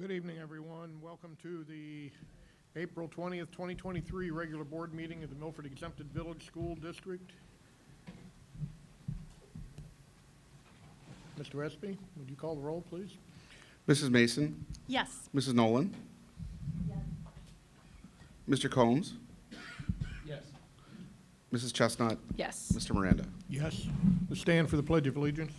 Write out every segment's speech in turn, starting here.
Good evening, everyone. Welcome to the April 20th, 2023 regular board meeting of the Milford Exempted Village School District. Mr. Espy, would you call the roll, please? Mrs. Mason? Yes. Mrs. Nolan? Yes. Mr. Combs? Yes. Mrs. Chestnut? Yes. Mr. Miranda? Yes. Let's stand for the Pledge of Allegiance.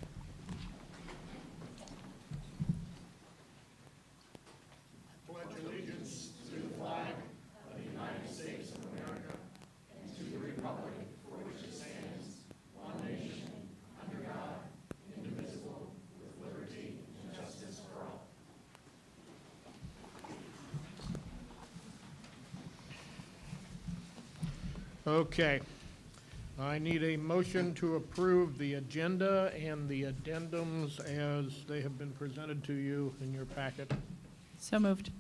Okay. I need a motion to approve the agenda and the addendums as they have been presented to you in your packet. So moved.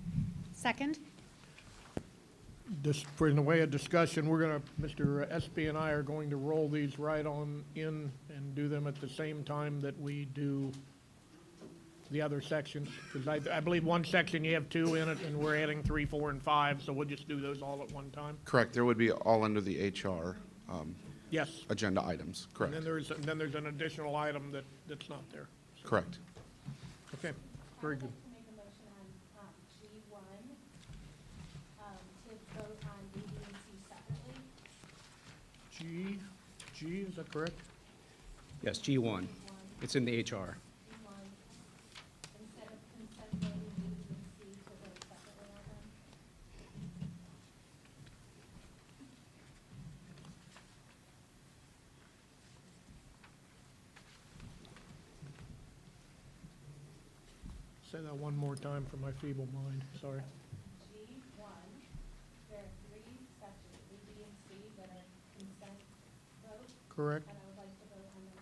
Second? Just for in the way of discussion, Mr. Espy and I are going to roll these right on in and do them at the same time that we do the other sections. Because I believe one section you have two in it, and we're adding 3, 4, and 5, so we'll just do those all at one time. Correct. There would be all under the HR Yes. agenda items. Correct. And then there's an additional item that's not there. Correct. Okay, very good. I'd like to make a motion on G1 to vote on A, B, and C separately. G, is that correct? Yes, G1. It's in the HR. G1, instead of consent voting A, B, and C to vote separately on them. Say that one more time for my feeble mind, sorry. G1, there are 3 sections, A, B, and C, that are consent vote, Correct, and I would like to vote on them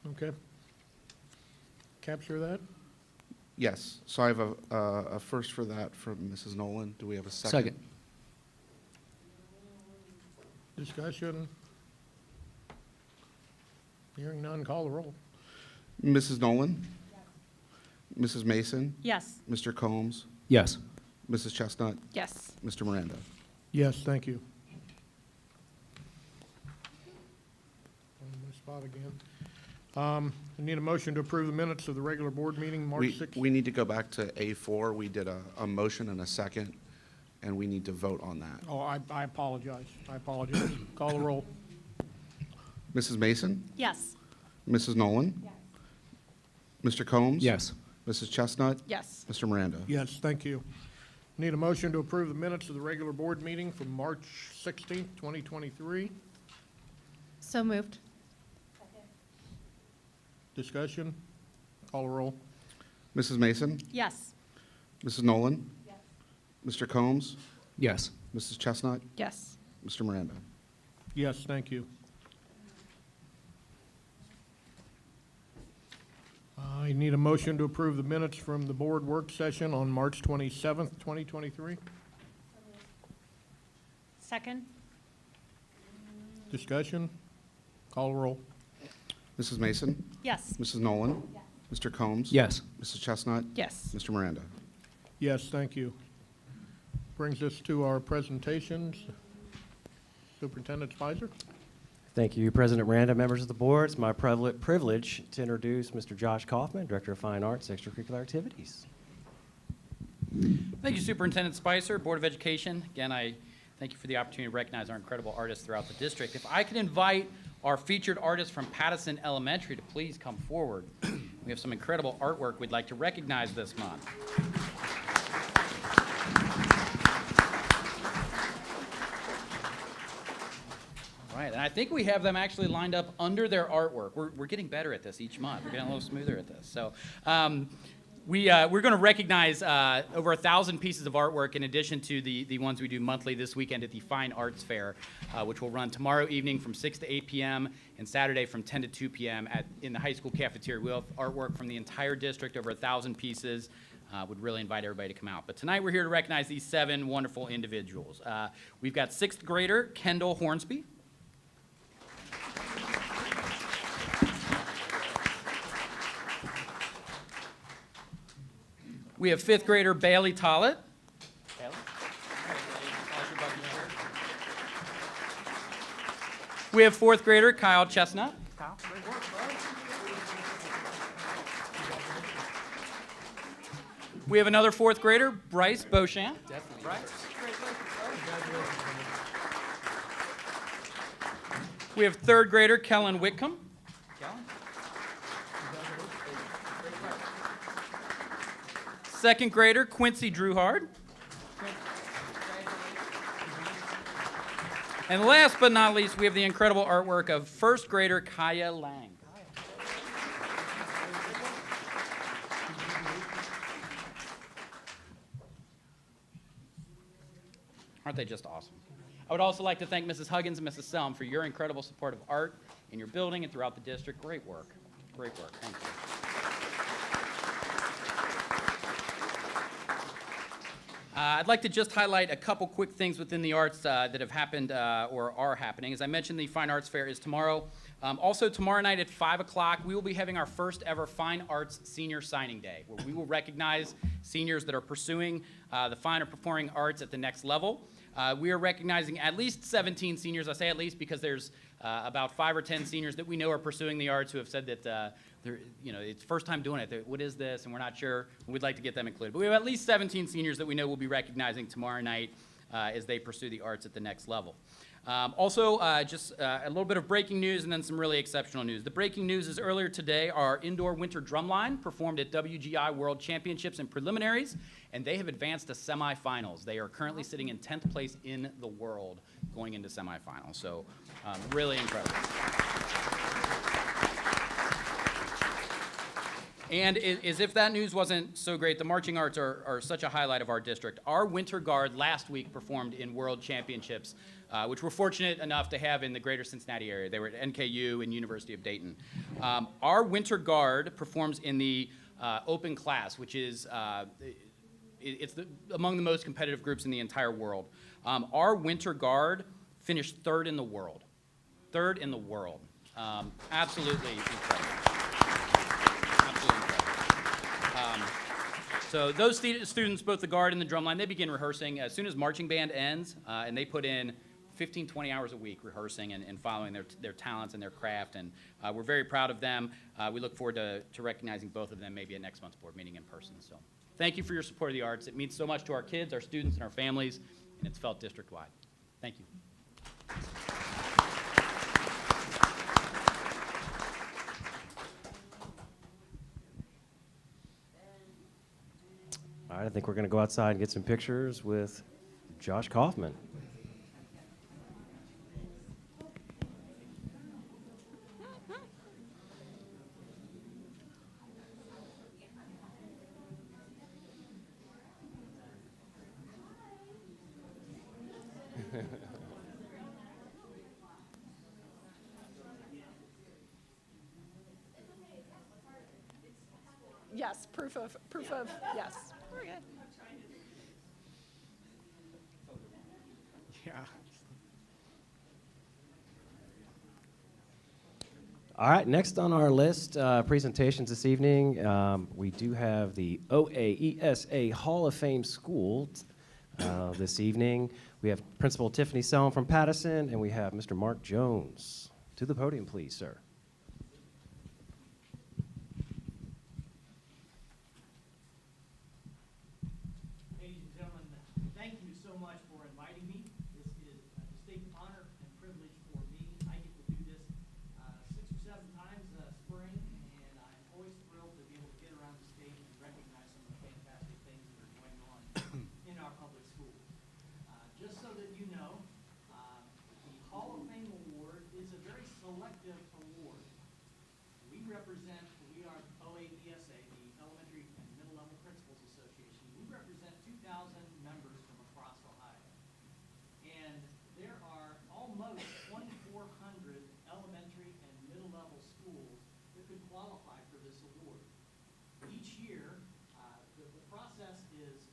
separately. okay. Capture that? Yes. So I have a first for that from Mrs. Nolan. Do we have a second? Second. Discussion? Hearing none, call the roll. Mrs. Nolan? Mrs. Mason? Yes. Mr. Combs? Yes. Mrs. Chestnut? Yes. Mr. Miranda? Yes, thank you. On my spot again. I need a motion to approve the minutes of the regular board meeting, March 6th. We need to go back to A4. We did a motion and a second, and we need to vote on that. Oh, I apologize. Call the roll. Mrs. Mason? Yes. Mrs. Nolan? Yes. Mr. Combs? Yes. Mrs. Chestnut? Yes. Mr. Miranda? Yes, thank you. Need a motion to approve the minutes of the regular board meeting from March 16th, 2023. So moved. Second? Discussion? Call the roll. Mrs. Mason? Yes. Mrs. Nolan? Yes. Mr. Combs? Yes. Mrs. Chestnut? Yes. Mr. Miranda? Yes, thank you. I need a motion to approve the minutes from the board work session on March 27th, 2023. Second? Discussion? Call the roll. Mrs. Mason? Yes. Mrs. Nolan? Yes. Mr. Combs? Yes. Mrs. Chestnut? Yes. Mr. Miranda? Yes, thank you. Brings us to our presentations. Superintendent Spicer. Thank you, President Miranda, members of the board. It's my privilege to introduce Mr. Josh Kaufman, Director of Fine Arts, Extracurricular Activities. Thank you, Superintendent Spicer, Board of Education. Again, I thank you for the opportunity to recognize our incredible artists throughout the district. If I could invite our featured artists from Pattison Elementary to please come forward. We have some incredible artwork we'd like to recognize this month. All right, and I think we have them actually lined up under their artwork. We're getting better at this each month. We're getting a little smoother at this. So we're going to recognize over 1,000 pieces of artwork in addition to the ones we do monthly this weekend at the Fine Arts Fair, which will run tomorrow evening from 6 to 8 p.m. and Saturday from 10 to 2 p.m. in the high school cafeteria. We'll have artwork from the entire district, over 1,000 pieces. Would really invite everybody to come out. But tonight we're here to recognize these 7 wonderful individuals. We've got 6th grader Kendall Hornsby. We have fifth grader Bailey Tollett. We have fourth grader Kyle Chestnut. We have another fourth grader, Bryce Beauchamp. We have third grader Kellen Whitcomb. Second grader Quincy Drewhard. And last but not least, we have the incredible artwork of first grader Kaya Lang. Aren't they just awesome? I would also like to thank Mrs. Huggins and Mrs. Selm for your incredible support of art in your building and throughout the district. Great work. Great work. Thank you. I'd like to just highlight a couple quick things within the arts that have happened or are happening. As I mentioned, the Fine Arts Fair is tomorrow. Also, tomorrow night at 5 o'clock, we will be having our first ever Fine Arts Senior Signing Day, where we will recognize seniors that are pursuing the fine or performing arts at the next level. We are recognizing at least 17 seniors. I say at least because there's about 5 or 10 seniors that we know are pursuing the arts who have said that they're, it's first time doing it. What is this? And we're not sure. We'd like to get them included. But we have at least 17 seniors that we know will be recognizing tomorrow night as they pursue the arts at the next level. Also, just a little bit of breaking news and then some really exceptional news. The breaking news is earlier today, our indoor winter drumline performed at WGI World Championships and preliminaries, and they have advanced to semifinals. They are currently sitting in 10th place in the world going into semifinals. So really incredible. And as if that news wasn't so great, the marching arts are such a highlight of our district. Our Winter Guard last week performed in World Championships, which we're fortunate enough to have in the greater Cincinnati area. They were at NKU and University of Dayton. Our Winter Guard performs in the open class, which is it's among the most competitive groups in the entire world. Our Winter Guard finished third in the world. Third in the world. Absolutely incredible. So those students, both the guard and the drumline, they begin rehearsing as soon as marching band ends, and they put in 15, 20 hours a week rehearsing and following their talents and their craft, and we're very proud of them. We look forward to recognizing both of them maybe at next month's board meeting in person. So thank you for your support of the arts. It means so much to our kids, our students, and our families, and it's felt district-wide. Thank you. All right, I think we're going to go outside and get some pictures with Josh Kaufman. Yes, proof of, yes. We're good. Yeah. All right, next on our list, presentations this evening, we do have the OAESA Hall of Fame School this evening. We have Principal Tiffany Selm from Pattison, and we have Mr. Mark Jones. To the podium, please, sir. Ladies and gentlemen, thank you so much for inviting me. This is a distinct honor and privilege for me. I get to do this 6 or 7 times spring, and I'm always thrilled to be able to get around the state and recognize some of the fantastic things that are going on in our public schools. Just so that you know, the Hall of Fame Award is a very selective award. We are OAESA, the Elementary and Middle Level Principals Association. We represent 2,000 members from across Ohio. And there are almost 2,400 elementary and middle level schools that could qualify for this award. Each year, the process is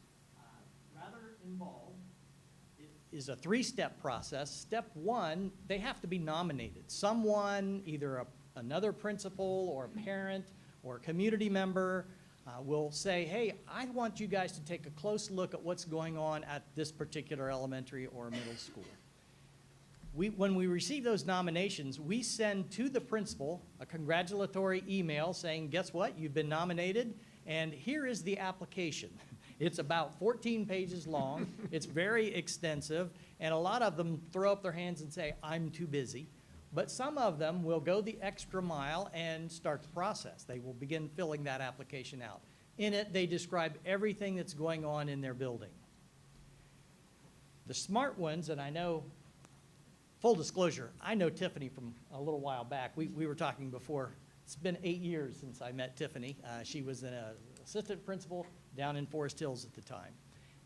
rather involved. It is a 3-step process. Step 1, they have to be nominated. Someone, either another principal or a parent or a community member, will say, hey, I want you guys to take a close look at what's going on at this particular elementary or middle school. When we receive those nominations, we send to the principal a congratulatory email saying, guess what, you've been nominated, and here is the application. It's about 14 pages long, it's very extensive, and a lot of them throw up their hands and say, I'm too busy. But some of them will go the extra mile and start the process. They will begin filling that application out. In it, they describe everything that's going on in their building. The smart ones, and I know, full disclosure, I know Tiffany from a little while back. We were talking before. It's been 8 years since I met Tiffany. She was an assistant principal down in Forest Hills at the time.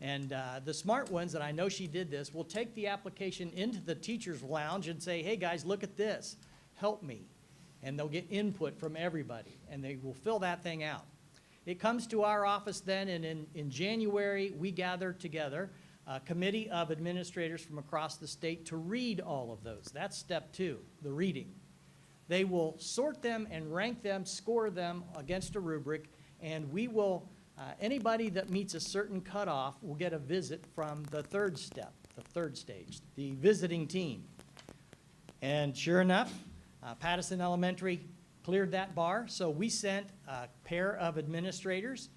And the smart ones, and I know she did this, will take the application into the teacher's lounge and say, hey guys, look at this, help me. And they'll get input from everybody, and they will fill that thing out. It comes to our office then, and in January, we gather together a committee of administrators from across the state to read all of those. That's step 2, the reading. They will sort them and rank them, score them against a rubric, and we will, anybody that meets a certain cutoff will get a visit from the third step, the third stage, the visiting team. And sure enough, Pattison Elementary cleared that bar, so we sent a pair of administrators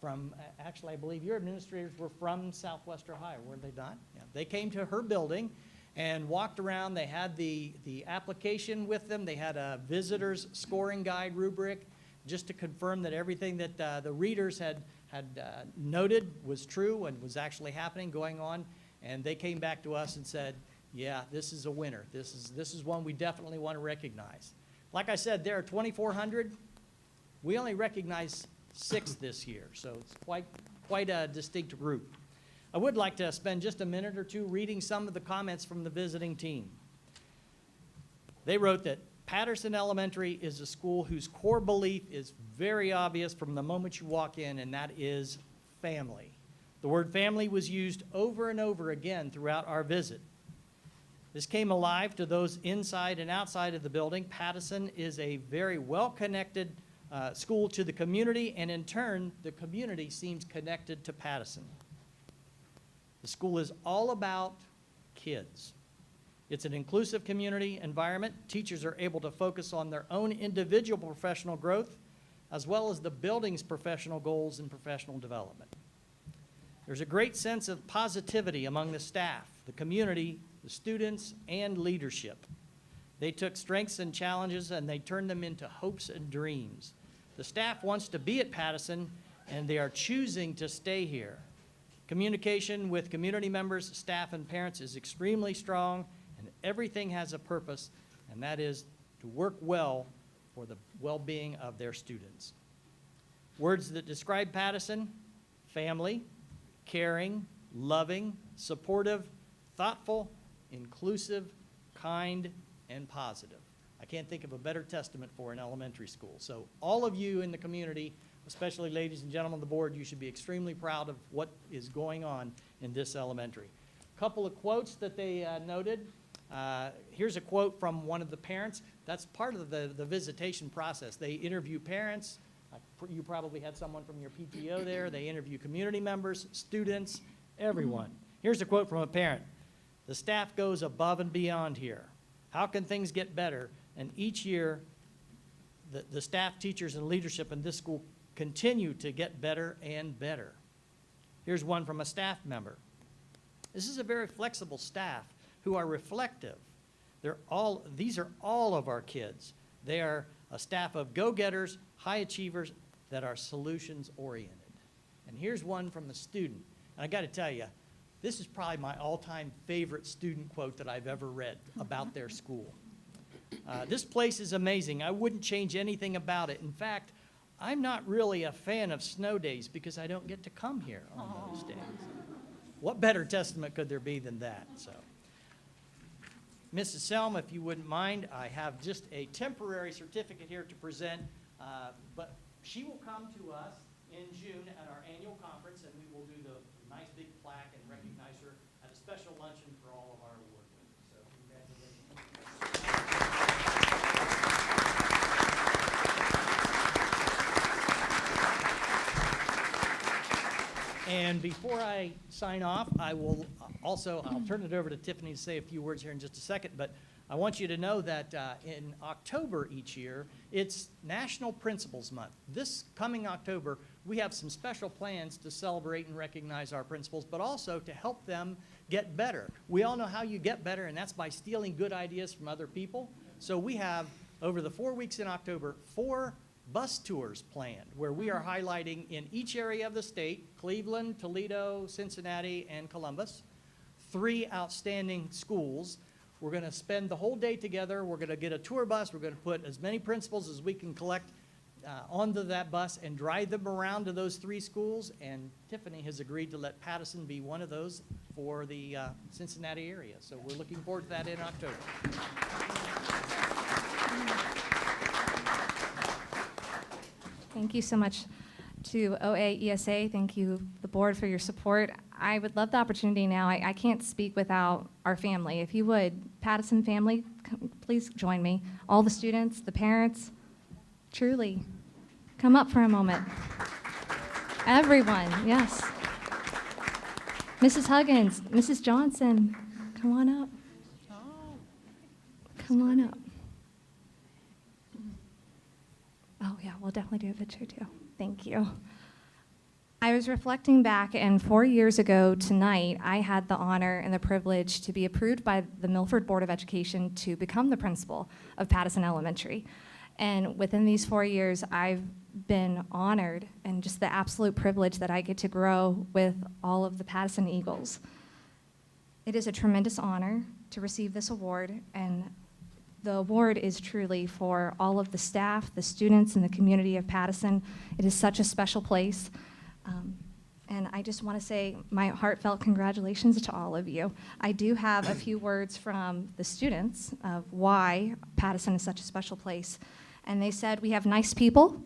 from, actually I believe your administrators were from Southwest Ohio, were they not? Yeah. They came to her building and walked around. They had the application with them. They had a visitor's scoring guide rubric just to confirm that everything that the readers had noted was true and was actually happening, going on. And they came back to us and said, yeah, this is a winner. This is one we definitely want to recognize. Like I said, there are 2,400. We only recognize 6 this year, so it's quite a distinct group. I would like to spend just a minute or two reading some of the comments from the visiting team. They wrote that Pattison Elementary is a school whose core belief is very obvious from the moment you walk in, and that is family. The word family was used over and over again throughout our visit. This came alive to those inside and outside of the building. Pattison is a very well-connected school to the community, and in turn, the community seems connected to Pattison. The school is all about kids. It's an inclusive community environment. Teachers are able to focus on their own individual professional growth, as well as the building's professional goals and professional development. There's a great sense of positivity among the staff, the community, the students, and leadership. They took strengths and challenges and they turned them into hopes and dreams. The staff wants to be at Pattison, and they are choosing to stay here. Communication with community members, staff, and parents is extremely strong, and everything has a purpose, and that is to work well for the well-being of their students. Words that describe Pattison: family, caring, loving, supportive, thoughtful, inclusive, kind, and positive. I can't think of a better testament for an elementary school. So all of you in the community, especially ladies and gentlemen of the board, you should be extremely proud of what is going on in this elementary. A couple of quotes that they noted. Here's a quote from one of the parents. That's part of the visitation process. They interview parents. You probably had someone from your PTO there. They interview community members, students, everyone. Here's a quote from a parent. The staff goes above and beyond here. How can things get better? And each year, the staff, teachers, and leadership in this school continue to get better and better. Here's one from a staff member. This is a very flexible staff who are reflective. These are all of our kids. They are a staff of go-getters, high achievers that are solutions-oriented. And here's one from a student. And I got to tell you, this is probably my all-time favorite student quote that I've ever read about their school. This place is amazing. I wouldn't change anything about it. In fact, I'm not really a fan of snow days because I don't get to come here on those days. What better testament could there be than that? So, Mrs. Selm, if you wouldn't mind, I have just a temporary certificate here to present, but she will come to us in June at our annual conference, and we will do the nice big plaque and recognize her at a special luncheon for all of our award winners. So congratulations. before I sign off, I will also, I'll turn it over to Tiffany to say a few words here in just a second, but I want you to know that in October each year, it's National Principals Month. This coming October, we have some special plans to celebrate and recognize our principals, but also to help them get better. We all know how you get better, and that's by stealing good ideas from other people. So we have, over the 4 weeks in October, 4 bus tours planned, where we are highlighting in each area of the state, Cleveland, Toledo, Cincinnati, and Columbus, 3 outstanding schools. We're going to spend the whole day together. We're going to get a tour bus. We're going to put as many principals as we can collect onto that bus and drive them around to those 3 schools. And Tiffany has agreed to let Pattison be one of those for the Cincinnati area. So we're looking forward to that in October. Thank you so much to OAESA. Thank you, the board, for your support. I would love the opportunity now. I can't speak without our family. If you would, Pattison family, please join me. All the students, the parents, truly, come up for a moment. Everyone, yes. Mrs. Huggins, Mrs. Johnson, come on up. Come on up. Oh, yeah, we'll definitely do a picture too. Thank you. I was reflecting back, and 4 years ago tonight, I had the honor and the privilege to be approved by the Milford Board of Education to become the principal of Pattison Elementary. And within these 4 years, I've been honored and just the absolute privilege that I get to grow with all of the Pattison Eagles. It is a tremendous honor to receive this award, and the award is truly for all of the staff, the students, and the community of Pattison. It is such a special place. And I just want to say my heartfelt congratulations to all of you. I do have a few words from the students of why Pattison is such a special place. And they said we have nice people,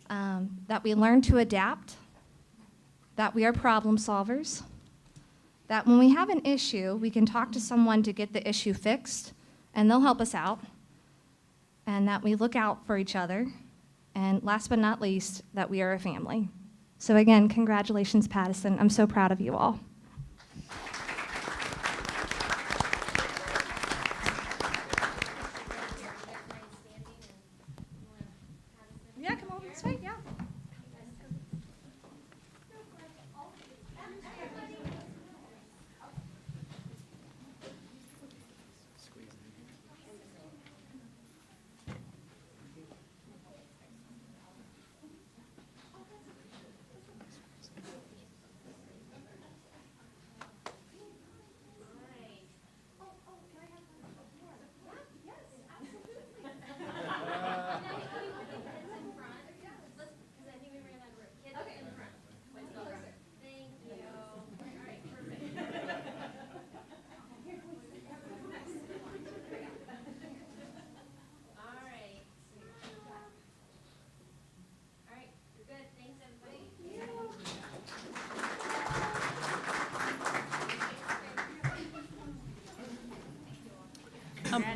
that we learn to adapt, that we are problem solvers, that when we have an issue, we can talk to someone to get the issue fixed, and they'll help us out, and that we look out for each other, and last but not least, that we are a family. So again, congratulations, Pattison. I'm so proud of you all. Yeah, come on this way, yeah.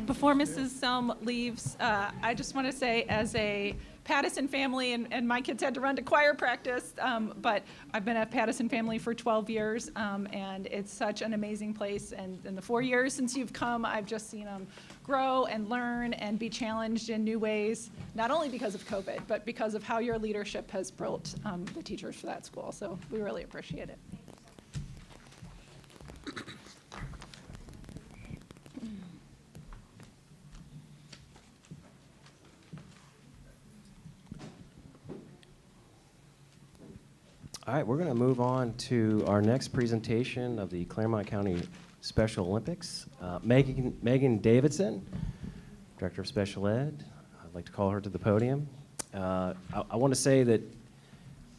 Before Mrs. Selm leaves, I just want to say, as a Pattison family, and my kids had to run to choir practice, but I've been at Pattison family for 12 years, and it's such an amazing place. And in the 4 years since you've come, I've just seen them grow and learn and be challenged in new ways, not only because of COVID, but because of how your leadership has built the teachers for that school. So we really appreciate it. All right, we're going to move on to our next presentation of the Claremont County Special Olympics. Megan Davidson, Director of Special Ed. I'd like to call her to the podium. I want to say that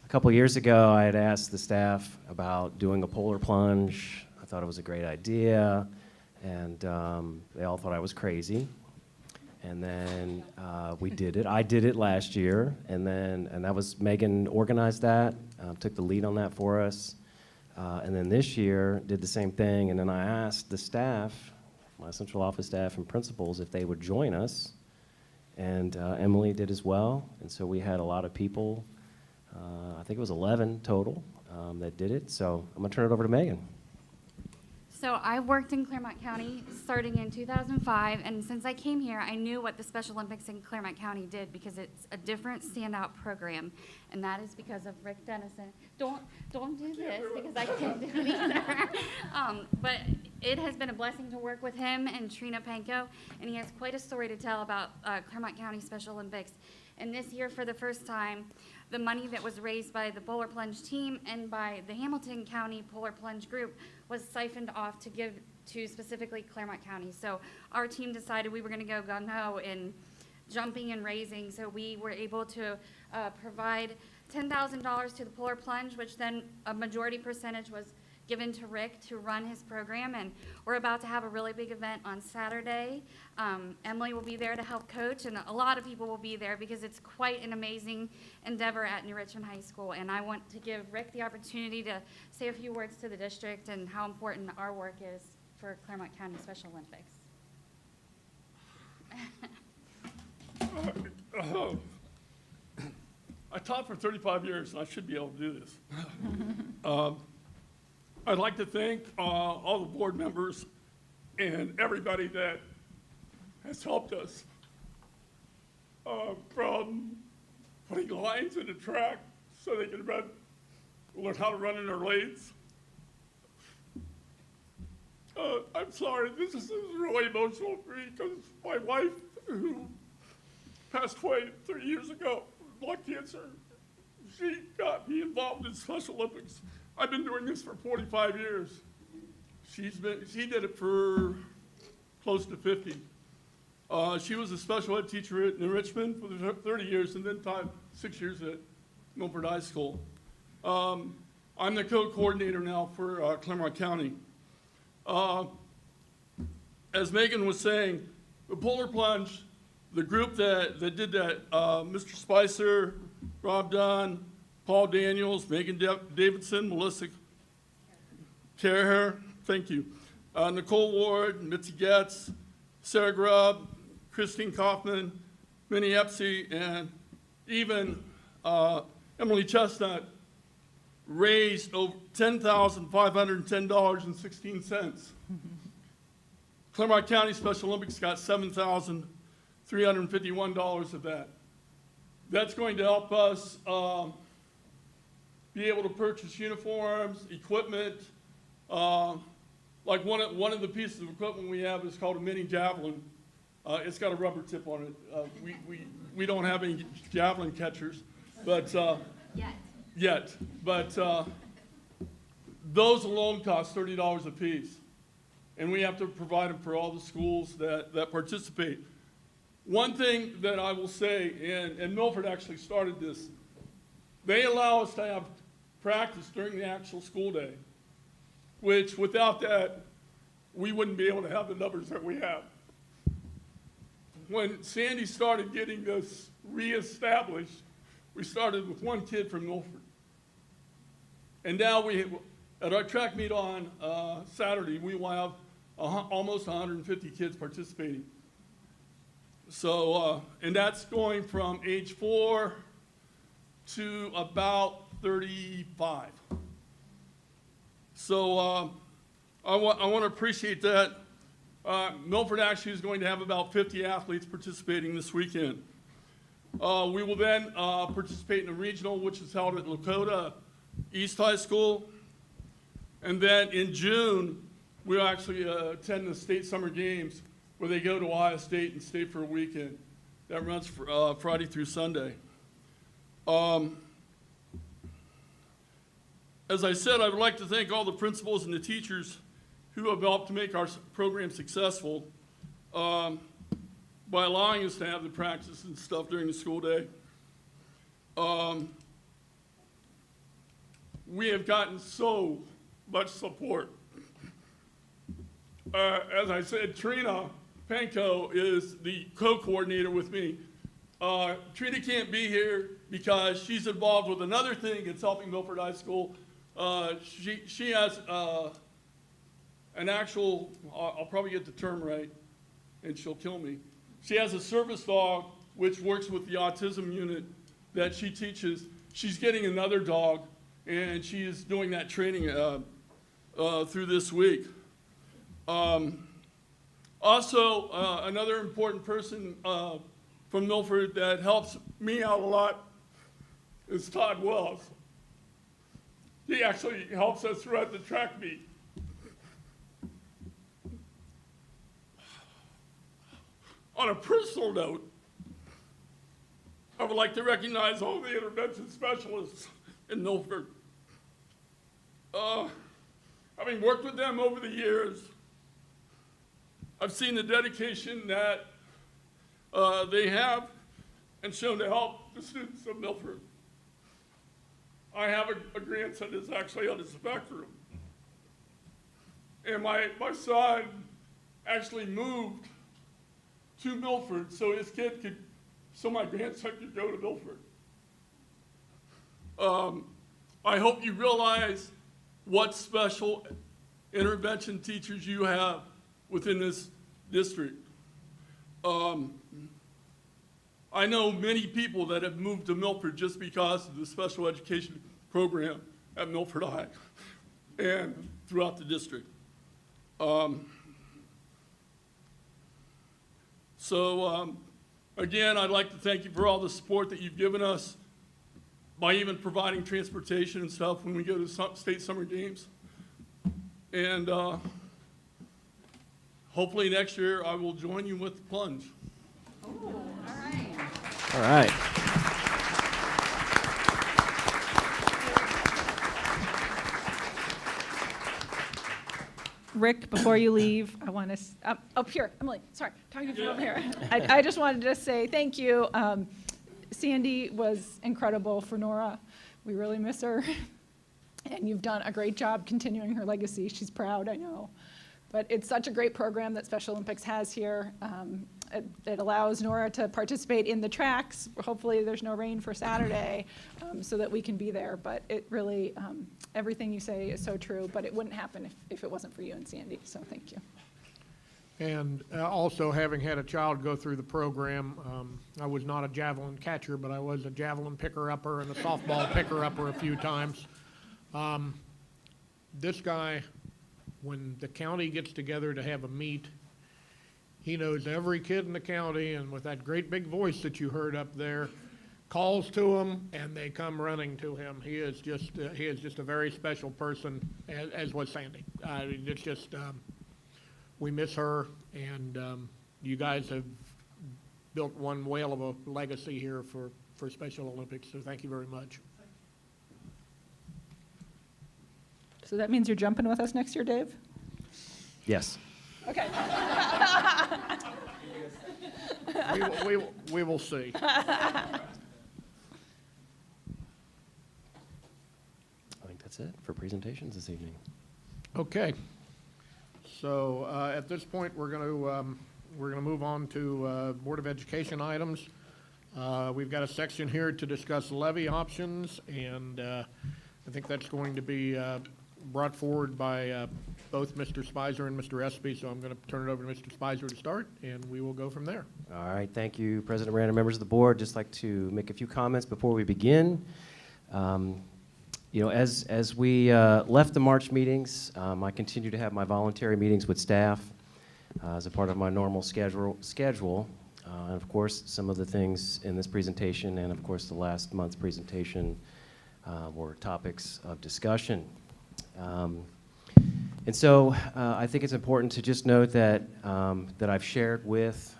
a couple years ago, I had asked the staff about doing a polar plunge. I thought it was a great idea, and they all thought I was crazy. And then we did it. I did it last year, and that was Megan organized that, took the lead on that for us. And then this year did the same thing. And then I asked the staff, my central office staff and principals, if they would join us. And Emily did as well. And so we had a lot of people. I think it was 11 total that did it. So I'm going to turn it over to Megan. So I worked in Claremont County starting in 2005, and since I came here, I knew what the Special Olympics in Claremont County did because it's a different standout program, and that is because of Rick Dennison. Don't do this because I can't do it either. But it has been a blessing to work with him and Trina Panko, and he has quite a story to tell about Claremont County Special Olympics. And this year, for the first time, the money that was raised by the Polar Plunge team and by the Hamilton County Polar Plunge group was siphoned off to give to specifically Claremont County. So our team decided we were going to go gung-ho in jumping and raising. So we were able to provide $10,000 to the Polar Plunge, which then a majority percentage was given to Rick to run his program, and we're about to have a really big event on Saturday. Emily will be there to help coach, and a lot of people will be there because it's quite an amazing endeavor at New Richmond High School, and I want to give Rick the opportunity to say a few words to the district and how important our work is for Claremont County Special Olympics. I taught for 35 years, and I should be able to do this. I'd like to thank all the board members and everybody that has helped us, from putting lines in the track so they can learn how to run in their lanes. I'm sorry, this is really emotional for me because my wife, who passed away 30 years ago with blood cancer, she got me involved in Special Olympics. I've been doing this for 45 years. She did it for close to 50. She was a special ed teacher in Richmond for 30 years and then taught 6 years at Milford High School. I'm the co-coordinator now for Claremont County. As Megan was saying, the Polar Plunge, the group that did that, Mr. Spicer, Rob Dunn, Paul Daniels, Megan Davidson, Melissa Carher, thank you, Nicole Ward, Mitzi Getz, Sarah Grubb, Christine Kaufman, Minnie Epsey, and even Emily Chestnut raised over $10,510.16. Claremont County Special Olympics got $7,351 of that. That's going to help us be able to purchase uniforms, equipment. Like one of the pieces of equipment we have is called a mini javelin. It's got a rubber tip on it. We don't have any javelin catchers, but yet. But those alone cost $30 a piece, and we have to provide them for all the schools that participate. One thing that I will say, and Milford actually started this, they allow us to have practice during the actual school day, which without that, we wouldn't be able to have the numbers that we have. When Sandy started getting this reestablished, we started with one kid from Milford. And now at our track meet on Saturday, we will have almost 150 kids participating. So, and that's going from age 4 to about 35. So I want to appreciate that. Milford actually is going to have about 50 athletes participating this weekend. We will then participate in a regional, which is held at Lakota East High School. And then in June, we'll actually attend the state summer games where they go to Ohio State and stay for a weekend. That runs for, Friday through Sunday. As I said, I would like to thank all the principals and the teachers who have helped to make our program successful by allowing us to have the practice and stuff during the school day. We have gotten so much support. As I said, Trina Panko is the co-coordinator with me. Trina can't be here because she's involved with another thing that's helping Milford High School. She has an actual, I'll probably get the term right, and she'll kill me. She has a service dog which works with the autism unit that she teaches. She's getting another dog, and she is doing that training through this week. Also, another important person from Milford that helps me out a lot is Todd Wells. He actually helps us run the track meet. On a personal note, I would like to recognize all the intervention specialists in Milford. Having worked with them over the years, I've seen the dedication that they have and shown to help the students of Milford. I have a grandson that's actually on the spectrum. And my son actually moved to Milford so my grandson could go to Milford. I hope you realize what special intervention teachers you have within this district. I know many people that have moved to Milford just because of the special education program at Milford High and throughout the district. Again, I'd like to thank you for all the support that you've given us by even providing transportation and stuff when we go to state summer games. And hopefully next year I will join you with the plunge. All right. Rick, before you leave, I want to, up here, Emily, sorry, talking to you over here. I just wanted to say thank you. Sandy was incredible for Nora. We really miss her. And you've done a great job continuing her legacy. She's proud, I know. But it's such a great program that Special Olympics has here. It allows Nora to participate in the tracks. Hopefully there's no rain for Saturday so that we can be there. But it really, everything you say is so true, but it wouldn't happen if it wasn't for you and Sandy, so thank you. And also, having had a child go through the program, I was not a javelin catcher, but I was a javelin picker-upper and a softball picker-upper a few times. This guy, when the county gets together to have a meet, he knows every kid in the county, and with that great big voice that you heard up there, calls to them, and they come running to him. He is just a very special person, as was Sandy. It's just, we miss her, and you guys have built one whale of a legacy here for Special Olympics, so thank you very much. So that means you're jumping with us next year, Dave? Yes. Okay. We will see. I think that's it for presentations this evening. Okay. So at this point, we're going to move on to Board of Education items. We've got a section here to discuss levy options, and I think that's going to be brought forward by both Mr. Spicer and Mr. Espy, so I'm going to turn it over to Mr. Spicer to start, and we will go from there. All right, thank you, President Rand and members of the board. Just like to make a few comments before we begin. You know, as we left the March meetings, I continue to have my voluntary meetings with staff as a part of my normal schedule. And of course, some of the things in this presentation and of course the last month's presentation were topics of discussion. And so I think it's important to just note that, that I've shared with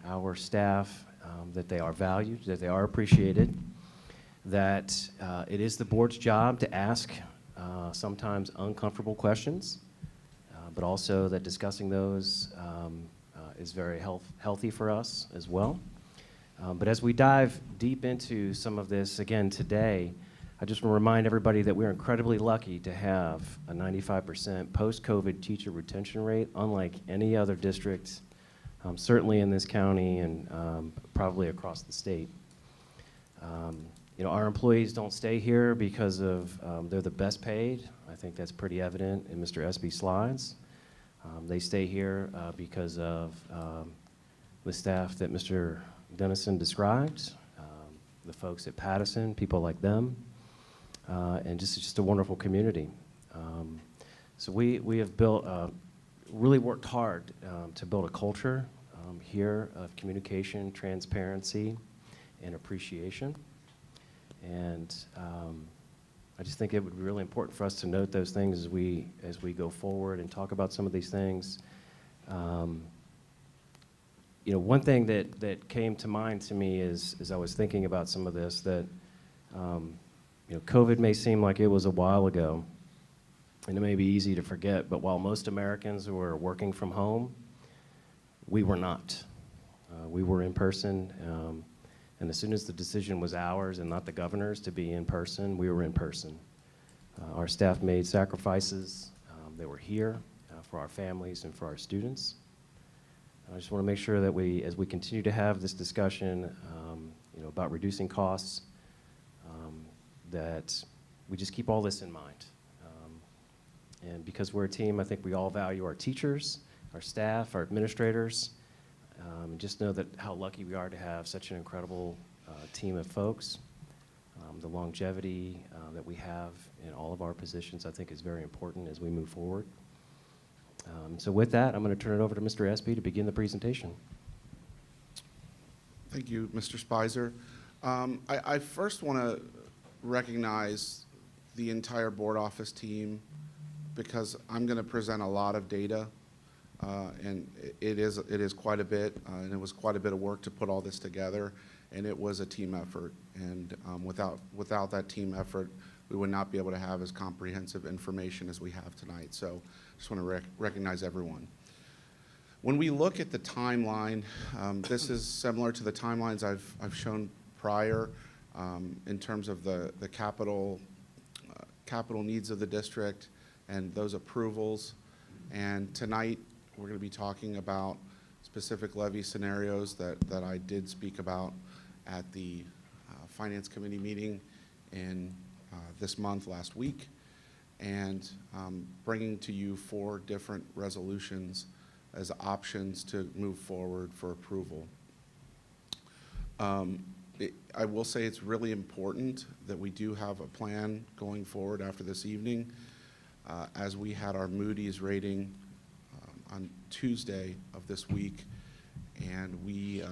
our staff that they are valued, that they are appreciated, that it is the board's job to ask sometimes uncomfortable questions, but also that discussing those is very healthy for us as well. But as we dive deep into some of this again today, I just want to remind everybody that we're incredibly lucky to have a 95% post-COVID teacher retention rate, unlike any other district, certainly in this county and probably across the state. You know, our employees don't stay here because of they're the best paid. I think that's pretty evident in Mr. Espy's slides. They stay here because of the staff that Mr. Dennison described, the folks at Pattison, people like them. and just a wonderful community. So we have built, really worked hard to build a culture here of communication, transparency, and appreciation. And I just think it would be really important for us to note those things as we go forward and talk about some of these things. You know, one thing that came to mind to me is, as I was thinking about some of this, that you know, COVID may seem like it was a while ago, and it may be easy to forget, but while most Americans were working from home, we were not. We were in person, and as soon as the decision was ours and not the governor's to be in person, we were in person. Our staff made sacrifices. They were here for our families and for our students. I just want to make sure that as we continue to have this discussion, you know, about reducing costs, that we just keep all this in mind. And because we're a team, I think we all value our teachers, our staff, our administrators. Just know that how lucky we are to have such an incredible team of folks. The longevity that we have in all of our positions, I think, is very important as we move forward. So with that, I'm going to turn it over to Mr. Espy to begin the presentation. Thank you, Mr. Spicer. I first want to recognize the entire board office team, because I'm going to present a lot of data, and it is quite a bit, and it was quite a bit of work to put all this together, and it was a team effort. And without that team effort, we would not be able to have as comprehensive information as we have tonight. So I just want to recognize everyone. When we look at the timeline, this is similar to the timelines I've shown prior in terms of the capital needs of the district and those approvals. And tonight, we're going to be talking about specific levy scenarios that I did speak about at the Finance Committee meeting in this month, last week, and bringing to you 4 different resolutions as options to move forward for approval. I will say it's really important that we do have a plan going forward after this evening. As we had our Moody's rating on Tuesday of this week, and we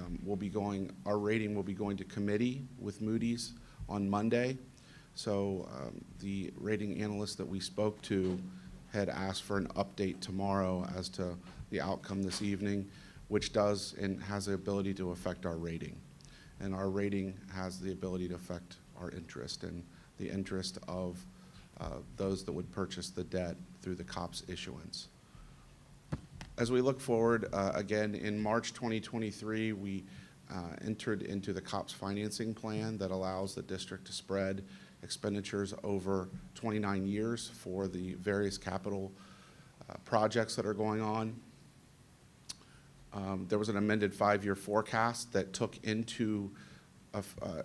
our rating will be going to committee with Moody's on Monday. So the rating analyst that we spoke to had asked for an update tomorrow as to the outcome this evening, which does and has the ability to affect our rating. And our rating has the ability to affect our interest and the interest of those that would purchase the debt through the COPS issuance. As we look forward, again, in March 2023, we entered into the COPS financing plan that allows the district to spread expenditures over 29 years for the various capital projects that are going on. There was an amended 5-year forecast that took into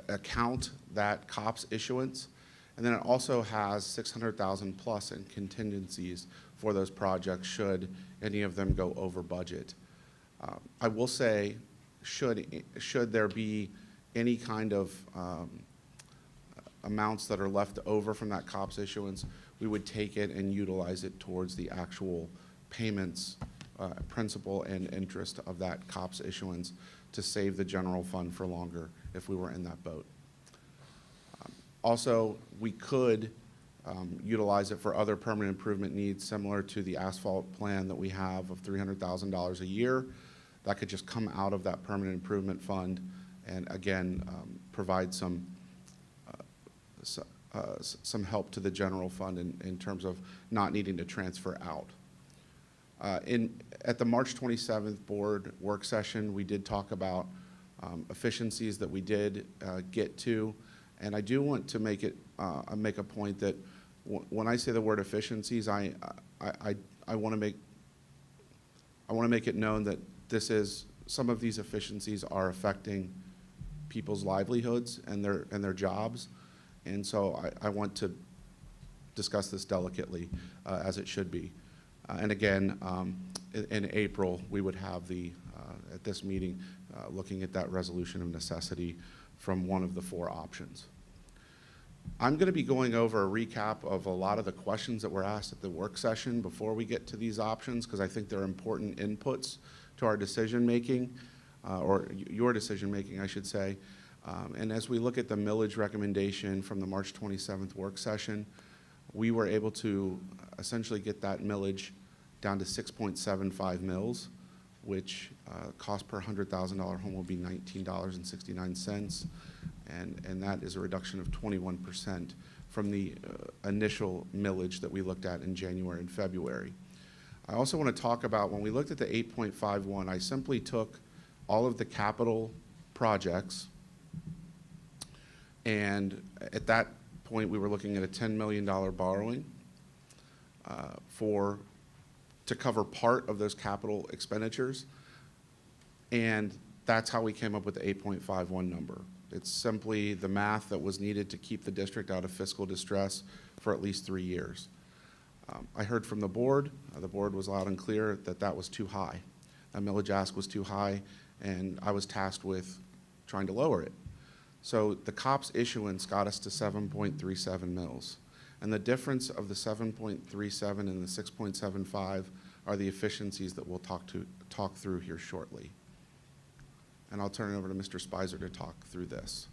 account that COPS issuance. And then it also has $600,000 plus in contingencies for those projects should any of them go over budget. I will say, should there be any kind of amounts that are left over from that COPS issuance, we would take it and utilize it towards the actual payments, principal and interest of that COPS issuance to save the general fund for longer if we were in that boat. Also, we could utilize it for other permanent improvement needs similar to the asphalt plan that we have of $300,000 a year. That could just come out of that permanent improvement fund and again provide some help to the general fund in terms of not needing to transfer out. At the March 27th board work session, we did talk about efficiencies that we did get to, and I do want to make a point that when I say the word efficiencies, I want to make it known that some of these efficiencies are affecting people's livelihoods and their jobs, and so I want to discuss this delicately as it should be. And again, in April, we would have at this meeting, looking at that resolution of necessity from one of the 4 options. I'm going to be going over a recap of a lot of the questions that were asked at the work session before we get to these options, because I think they're important inputs to our decision-making, or your decision-making, I should say. And as we look at the millage recommendation from the March 27th work session, we were able to essentially get that millage down to 6.75 mils, which cost per $100,000 home will be $19.69. And that is a reduction of 21% from the initial millage that we looked at in January and February. I also want to talk about, when we looked at the 8.51, I simply took all of the capital projects, and at that point we were looking at a $10 million borrowing to cover part of those capital expenditures, and that's how we came up with the 8.51 number. It's simply the math that was needed to keep the district out of fiscal distress for at least 3 years. I heard from the board was loud and clear that that was too high. That millage ask was too high, and I was tasked with trying to lower it. So the COPS issuance got us to 7.37 mils. And the difference of the 7.37 and the 6.75 are the efficiencies that we'll talk through here shortly. And I'll turn it over to Mr. Spicer to talk through this.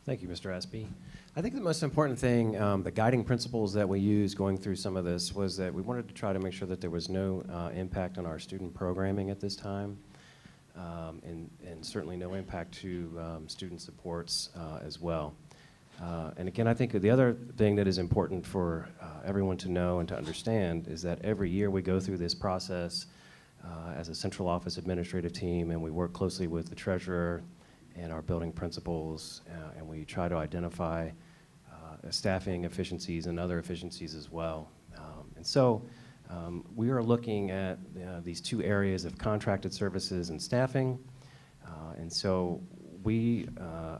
Thank you, Mr. Espy. I think the most important thing, the guiding principles that we used going through some of this, was that we wanted to try to make sure that there was no impact on our student programming at this time, and certainly no impact to student supports as well. And again, I think the other thing that is important for everyone to know and to understand is that every year we go through this process as a central office administrative team, and we work closely with the treasurer and our building principals, and we try to identify staffing efficiencies and other efficiencies as well. And so we are looking at these two areas of contracted services and staffing. And so we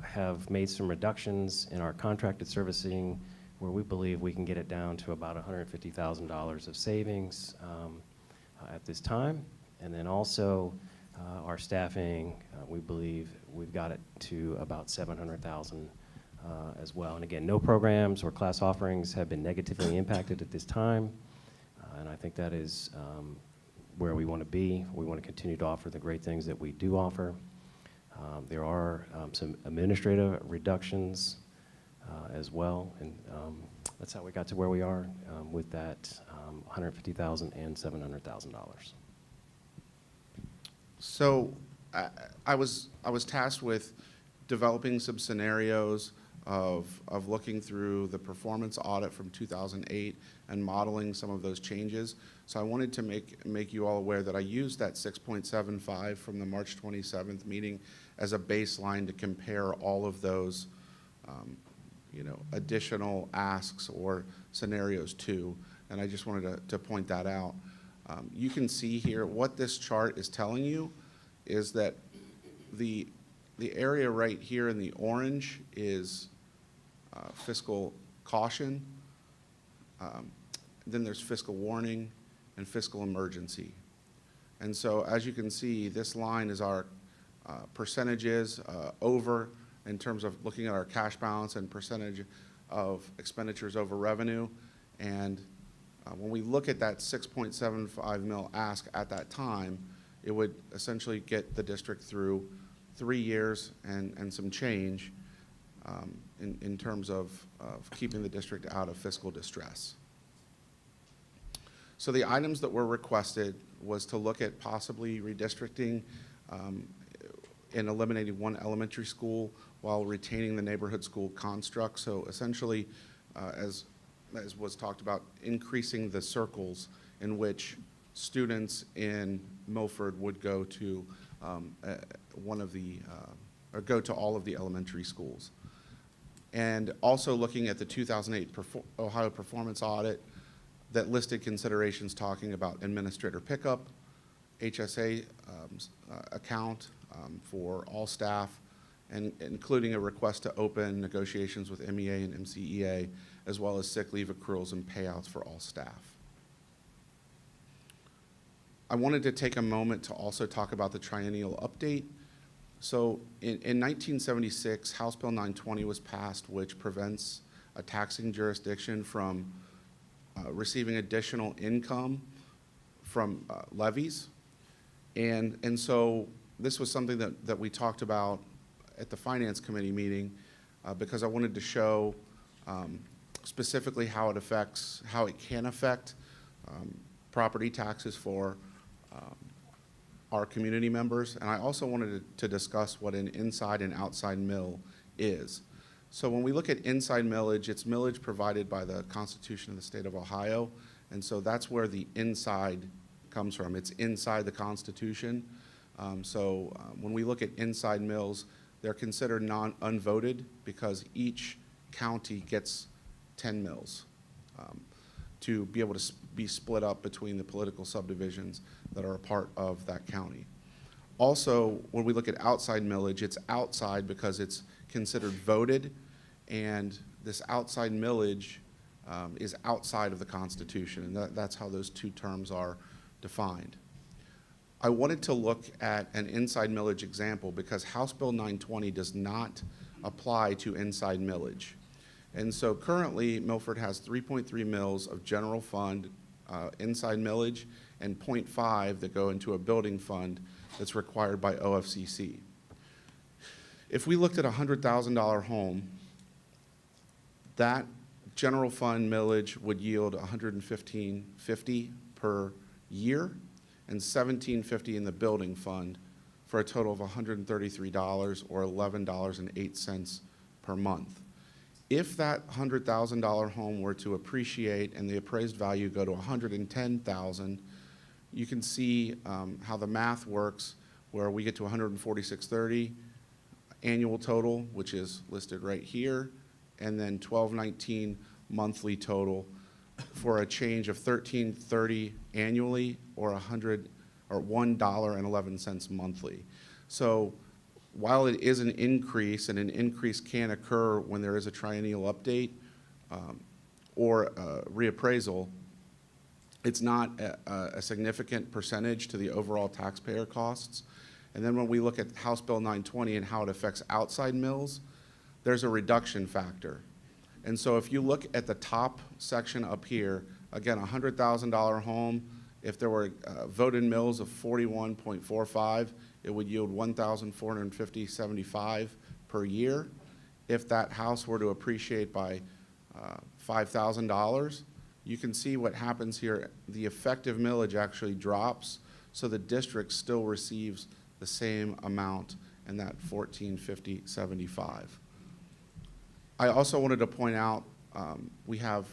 have made some reductions in our contracted servicing where we believe we can get it down to about $150,000 of savings at this time. And then also our staffing, we believe we've got it to about $700,000 as well. And again, no programs or class offerings have been negatively impacted at this time. And I think that is where we want to be. We want to continue to offer the great things that we do offer. There are some administrative reductions as well, and that's how we got to where we are with that $150,000 and $700,000. So I was tasked with developing some scenarios of looking through the performance audit from 2008 and modeling some of those changes. So I wanted to make you all aware that I used that 6.75 from the March 27th meeting as a baseline to compare all of those additional asks or scenarios to, and I just wanted to point that out. You can see here what this chart is telling you is that the area right here in the orange is fiscal caution. Then there's fiscal warning and fiscal emergency. And so as you can see, this line is our percentages over in terms of looking at our cash balance and percentage of expenditures over revenue. And when we look at that 6.75 mil ask at that time, it would essentially get the district through 3 years and some change in terms of keeping the district out of fiscal distress. So the items that were requested was to look at possibly redistricting and eliminating one elementary school while retaining the neighborhood school construct. So essentially, as was talked about, increasing the circles in which students in Milford would go to go to all of the elementary schools. And also looking at the 2008 Ohio performance audit that listed considerations talking about administrator pickup, HSA account for all staff, and including a request to open negotiations with MEA and MCEA, as well as sick leave accruals and payouts for all staff. I wanted to take a moment to also talk about the triennial update. So in 1976, House Bill 920 was passed, which prevents a taxing jurisdiction from receiving additional income from levies. And so this was something that we talked about at the Finance Committee meeting because I wanted to show specifically how it can affect property taxes for our community members. And I also wanted to discuss what an inside and outside mill is. So when we look at inside millage, it's millage provided by the Constitution of the State of Ohio. And so that's where the inside comes from. It's inside the Constitution. When we look at inside mills, they're considered unvoted because each county gets 10 mills to be able to be split up between the political subdivisions that are a part of that county. Also, when we look at outside millage, it's outside because it's considered voted, and this outside millage is outside of the Constitution, and that's how those two terms are defined. I wanted to look at an inside millage example because House Bill 920 does not apply to inside millage. And so currently, Milford has 3.3 mills of general fund inside millage and 0.5 that go into a building fund that's required by OFCC. If we looked at a $100,000 home, that general fund millage would yield $115.50 per year and $17.50 in the building fund for a total of $133 or $11.08 per month. If that $100,000 home were to appreciate and the appraised value go to $110,000, you can see how the math works, where we get to $146.30 annual total, which is listed right here, and then $12.19 monthly total for a change of $13.30 annually or $1.11 monthly. So while it is an increase, and an increase can occur when there is a triennial update or reappraisal, it's not a significant percentage to the overall taxpayer costs. And then when we look at House Bill 920 and how it affects outside mills, there's a reduction factor. And so if you look at the top section up here, again, a $100,000 home, if there were voted mills of 41.45, it would yield $1,450.75 per year. If that house were to appreciate by $5,000, you can see what happens here. The effective millage actually drops, so the district still receives the same amount in that $1,450.75. I also wanted to point out we have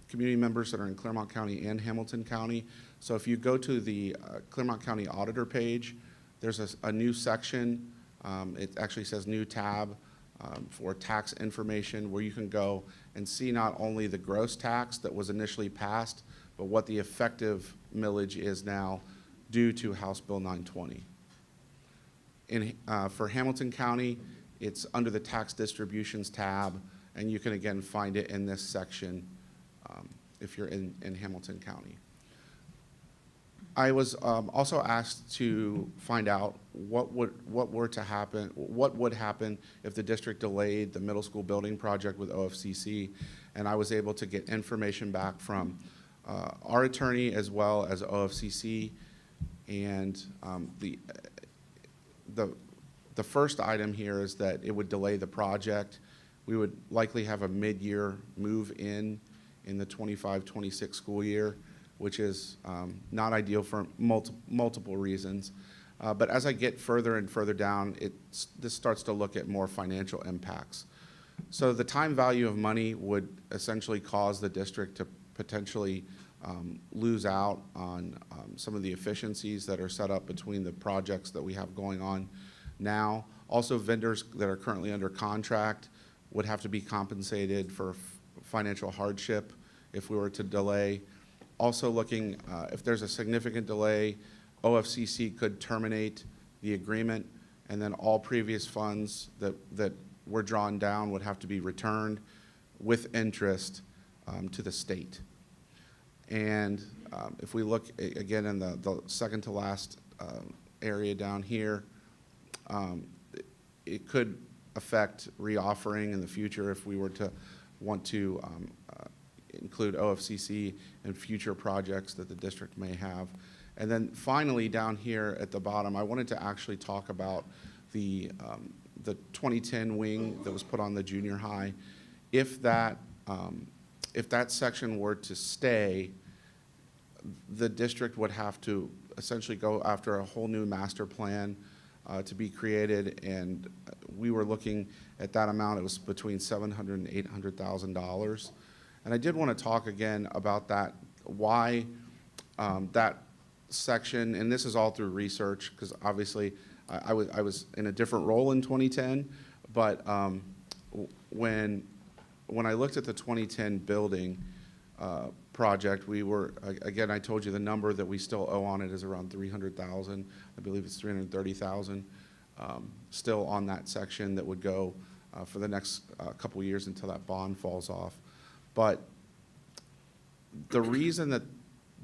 community members that are in Clermont County and Hamilton County. So if you go to the Clermont County Auditor page, there's a new section. It actually says new tab for tax information, where you can go and see not only the gross tax that was initially passed, but what the effective millage is now due to House Bill 920. For Hamilton County, it's under the tax distributions tab, and you can again find it in this section if you're in Hamilton County. I was also asked to find out what would happen if the district delayed the middle school building project with OFCC, and I was able to get information back from our attorney as well as OFCC, and the first item here is that it would delay the project. We would likely have a mid-year move in the 25-26 school year, which is not ideal for multiple reasons. But as I get further and further down, this starts to look at more financial impacts. So the time value of money would essentially cause the district to potentially lose out on some of the efficiencies that are set up between the projects that we have going on now. Also, vendors that are currently under contract would have to be compensated for financial hardship if we were to delay. Also looking, if there's a significant delay, OFCC could terminate the agreement, and then all previous funds that were drawn down would have to be returned with interest to the state. And if we look again in the second to last area down here, it could affect reoffering in the future if we were to want to include OFCC and future projects that the district may have. And then finally, down here at the bottom, I wanted to actually talk about the 2010 wing that was put on the junior high. If that section were to stay, the district would have to essentially go after a whole new master plan to be created, and we were looking at that amount. It was between $700,000 and $800,000. And I did want to talk again about that, why that section, and this is all through research, because obviously I was in a different role in 2010, but when I looked at the 2010 building project, we were, again, I told you the number that we still owe on it is around $300,000. I believe it's $330,000 still on that section that would go for the next couple of years until that bond falls off. But the reason that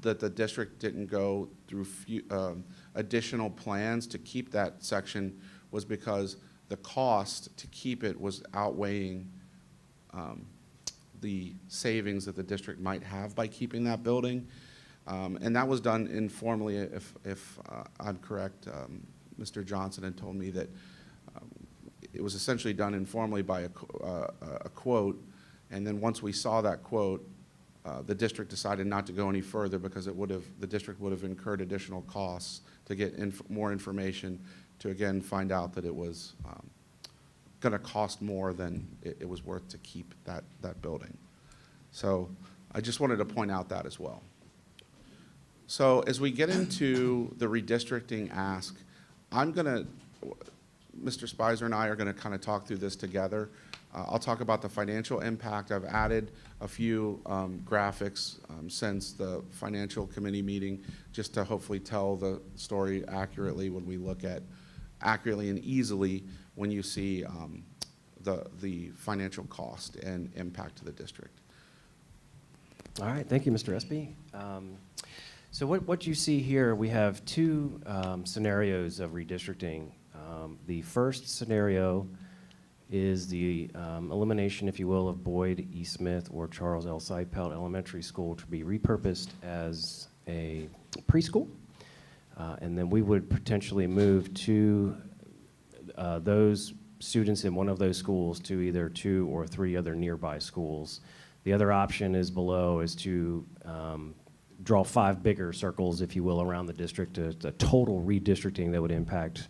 the district didn't go through additional plans to keep that section was because the cost to keep it was outweighing the savings that the district might have by keeping that building. And that was done informally, if I'm correct. Mr. Johnson had told me that it was essentially done informally by a quote, and then once we saw that quote, the district decided not to go any further because the district would have incurred additional costs to get more information to, again, find out that it was going to cost more than it was worth to keep that building. So I just wanted to point out that as well. So as we get into the redistricting ask, Mr. Spicer and I are going to kind of talk through this together. I'll talk about the financial impact. I've added a few graphics since the financial committee meeting, just to hopefully tell the story accurately when we look at accurately and easily when you see the financial cost and impact to the district. All right, thank you, Mr. Espy. So what you see here, we have two scenarios of redistricting. The first scenario is the elimination, if you will, of Boyd E. Smith or Charles L. Seipelt Elementary School to be repurposed as a preschool. And then we would potentially move to those students in one of those schools to either 2 or 3 other nearby schools. The other option is below is to draw 5 bigger circles, if you will, around the district, a total redistricting that would impact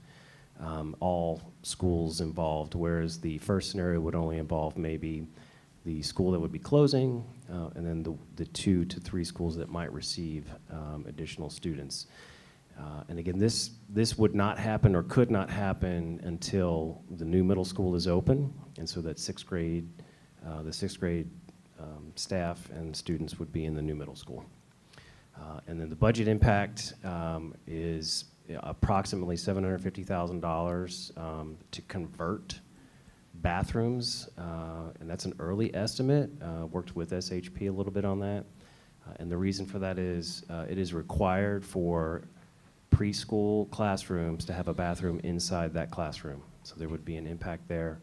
all schools involved, whereas the first scenario would only involve maybe the school that would be closing and then the 2 to 3 schools that might receive additional students. And again, this would not happen or could not happen until the new middle school is open, and so that the 6th grade staff and students would be in the new middle school. And then the budget impact is approximately $750,000 to convert bathrooms, and that's an early estimate. Worked with SHP a little bit on that. And the reason for that is it is required for preschool classrooms to have a bathroom inside that classroom. So there would be an impact there.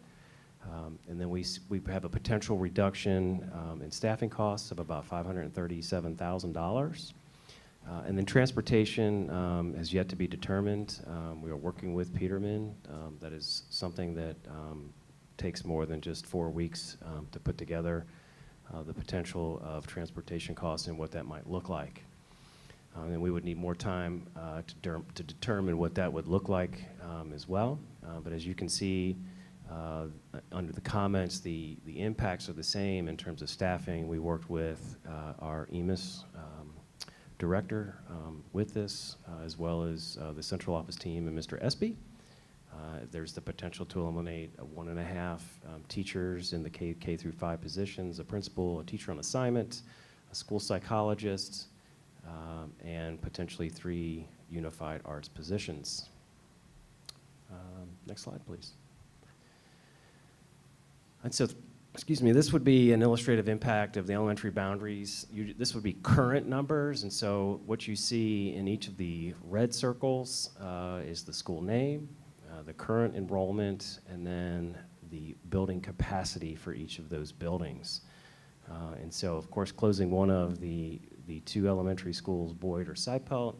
And then we have a potential reduction in staffing costs of about $537,000. And then transportation has yet to be determined. We are working with Peterman. That is something that takes more than just 4 weeks to put together the potential of transportation costs and what that might look like. And we would need more time to determine what that would look like as well. But as you can see, under the comments, the impacts are the same in terms of staffing. We worked with our EMIS director with this, as well as the central office team and Mr. Espy. There's the potential to eliminate 1.5 teachers in the K through 5 positions, a principal, a teacher on assignment, a school psychologist, and potentially 3 unified arts positions. Next slide, please. And so, excuse me, this would be an illustrative impact of the elementary boundaries. This would be current numbers, and so what you see in each of the red circles is the school name, the current enrollment, and then the building capacity for each of those buildings. And so, of course, closing one of the two elementary schools, Boyd or Seipelt,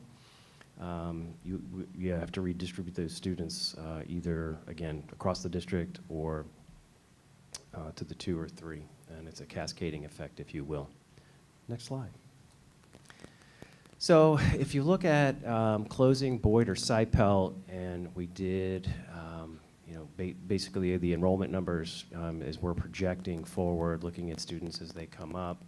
you have to redistribute those students either, again, across the district or to the 2 or 3. And it's a cascading effect, if you will. Next slide. So if you look at closing Boyd or Seipelt, and we did, basically the enrollment numbers as we're projecting forward, looking at students as they come up.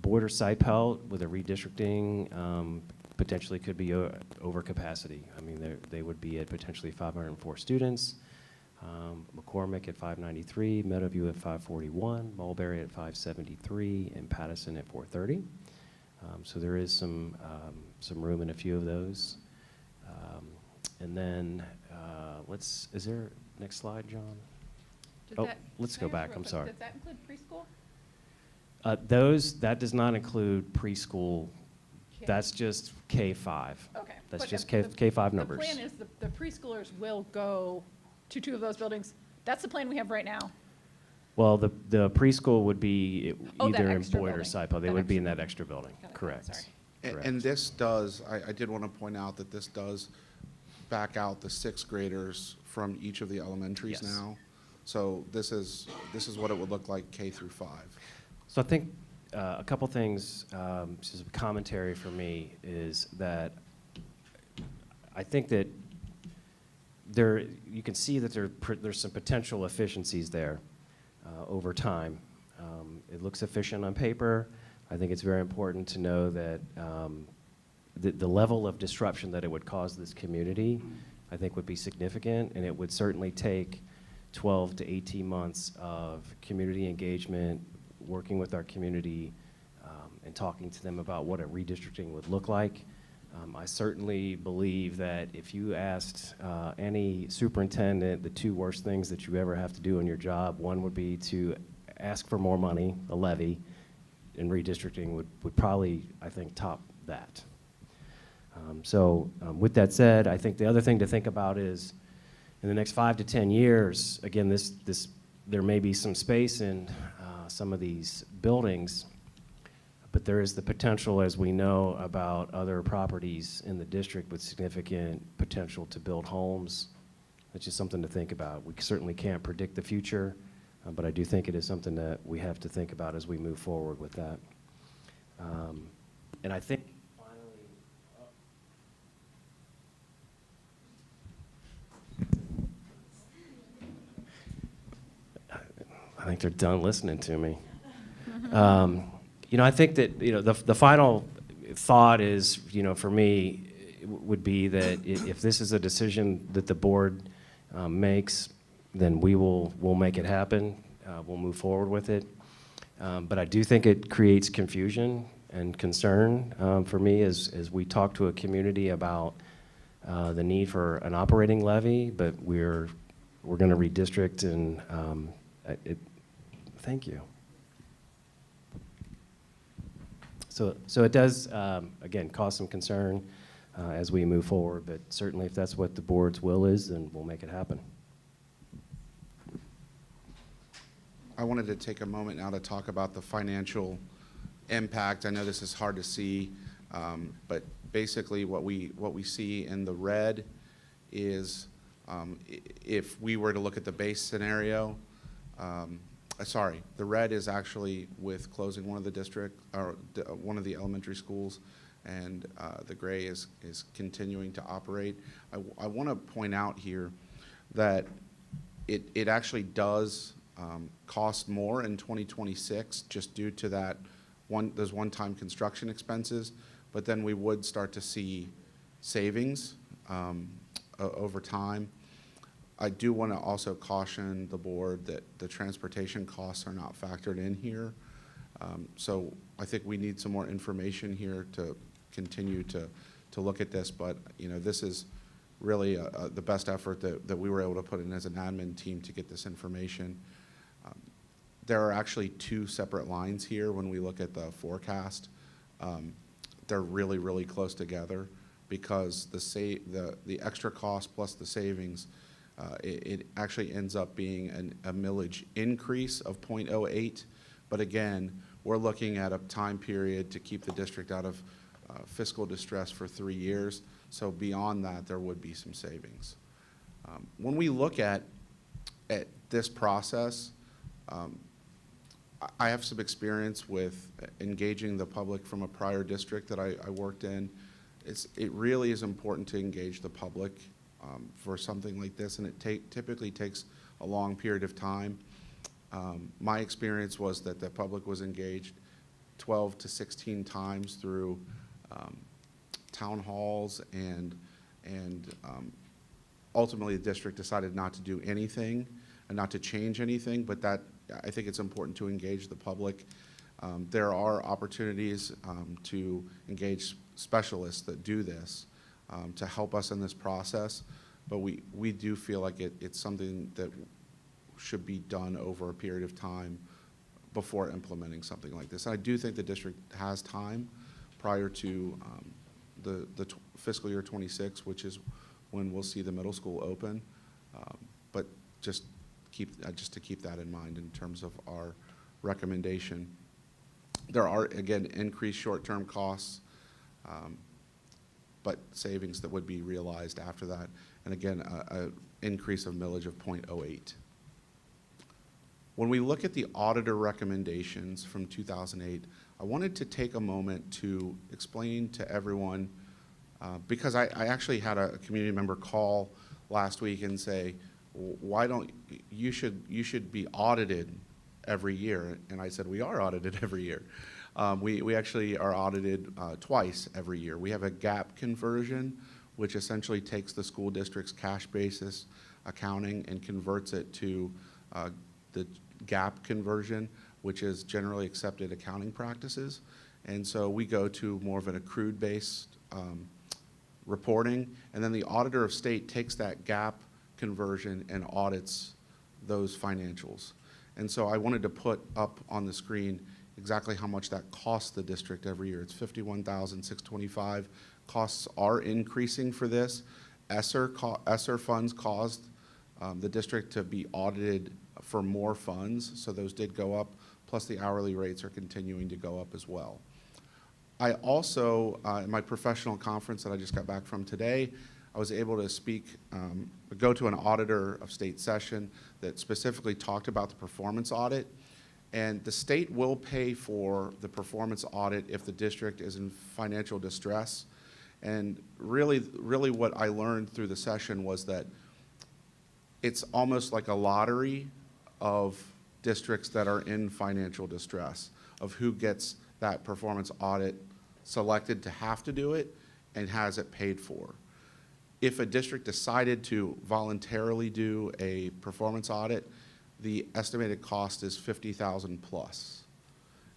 Boyd or Seipelt with a redistricting potentially could be over capacity. I mean, they would be at potentially 504 students. McCormick at 593, Meadowview at 541, Mulberry at 573, and Pattison at 430. So there is some room in a few of those. And then is there, next slide, John? Let's go back, I'm sorry. Does that include preschool? That does not include preschool. That's just K-5. Okay. That's But just the- K-5 numbers. The plan is the preschoolers will go to 2 of those buildings. That's the plan we have right now. Well, the preschool would be Oh, that either in extra Boyd or building. Seipelt. They That would be in extra that extra building, Got it. correct. Sorry. Correct. And this does, I did want to point out that this does back out the 6th graders from each of the elementaries Yes. now. So this is what it would look like K through 5. So I think a couple things, just a commentary for me, is that I think that you can see that there's some potential efficiencies there over time. It looks efficient on paper. I think it's very important to know that the level of disruption that it would cause this community, I think, would be significant, and it would certainly take 12 to 18 months of community engagement, working with our community, and talking to them about what a redistricting would look like. I certainly believe that if you asked any superintendent the 2 worst things that you ever have to do in your job, one would be to ask for more money, a levy, and redistricting would probably, I think, top that. With that said, I think the other thing to think about is in the next 5 to 10 years, again, there may be some space in some of these buildings, but there is the potential, as we know, about other properties in the district with significant potential to build homes. It's just something to think about. We certainly can't predict the future, but I do think it is something that we have to think about as we move forward with that. And I think finally, I think they're done listening to me. I think that the final thought is, for me, would be that if this is a decision that the board makes, then we'll make it happen. We'll move forward with it. But I do think it creates confusion and concern for me as we talk to a community about the need for an operating levy, but we're going to redistrict, and thank you. So it does, again, cause some concern as we move forward, but certainly if that's what the board's will is, then we'll make it happen. I wanted to take a moment now to talk about the financial impact. I know this is hard to see, but basically what we see in the red is if we were to look at the base scenario, the red is actually with closing one of the one of the elementary schools, and the gray is continuing to operate. I want to point out here that it actually does cost more in 2026 just due to those one-time construction expenses, but then we would start to see savings over time. I do want to also caution the board that the transportation costs are not factored in here. So I think we need some more information here to continue to look at this, but this is really the best effort that we were able to put in as an admin team to get this information. There are actually 2 separate lines here when we look at the forecast. They're really, really close together because the extra cost plus the savings it actually ends up being a millage increase of 0.08. But again, we're looking at a time period to keep the district out of fiscal distress for 3 years. So beyond that, there would be some savings. When we look at this process, I have some experience with engaging the public from a prior district that I worked in. It really is important to engage the public for something like this, and it typically takes a long period of time. My experience was that the public was engaged 12 to 16 times through town halls, and ultimately the district decided not to do anything and not to change anything, but that I think it's important to engage the public. There are opportunities to engage specialists that do this to help us in this process, but we do feel like it's something that should be done over a period of time before implementing something like this. And I do think the district has time prior to the fiscal year 26, which is when we'll see the middle school open, but just to keep that in mind in terms of our recommendation. There are, again, increased short-term costs, but savings that would be realized after that. And again, an increase of millage of 0.08. When we look at the auditor recommendations from 2008, I wanted to take a moment to explain to everyone, because I actually had a community member call last week and say, why don't you should be audited every year? And I said, we are audited every year. We actually are audited twice every year. We have a gap conversion, which essentially takes the school district's cash basis accounting and converts it to the gap conversion, which is generally accepted accounting practices. And so we go to more of an accrued based reporting, and then the auditor of state takes that gap conversion and audits those financials. And so I wanted to put up on the screen exactly how much that costs the district every year. It's $51,625. Costs are increasing for this. ESSER funds caused the district to be audited for more funds, so those did go up, plus the hourly rates are continuing to go up as well. I also, in my professional conference that I just got back from today, I was able to go to an auditor of state session that specifically talked about the performance audit. And the state will pay for the performance audit if the district is in financial distress. And really what I learned through the session was that it's almost like a lottery of districts that are in financial distress, of who gets that performance audit selected to have to do it and has it paid for. If a district decided to voluntarily do a performance audit, the estimated cost is $50,000 plus.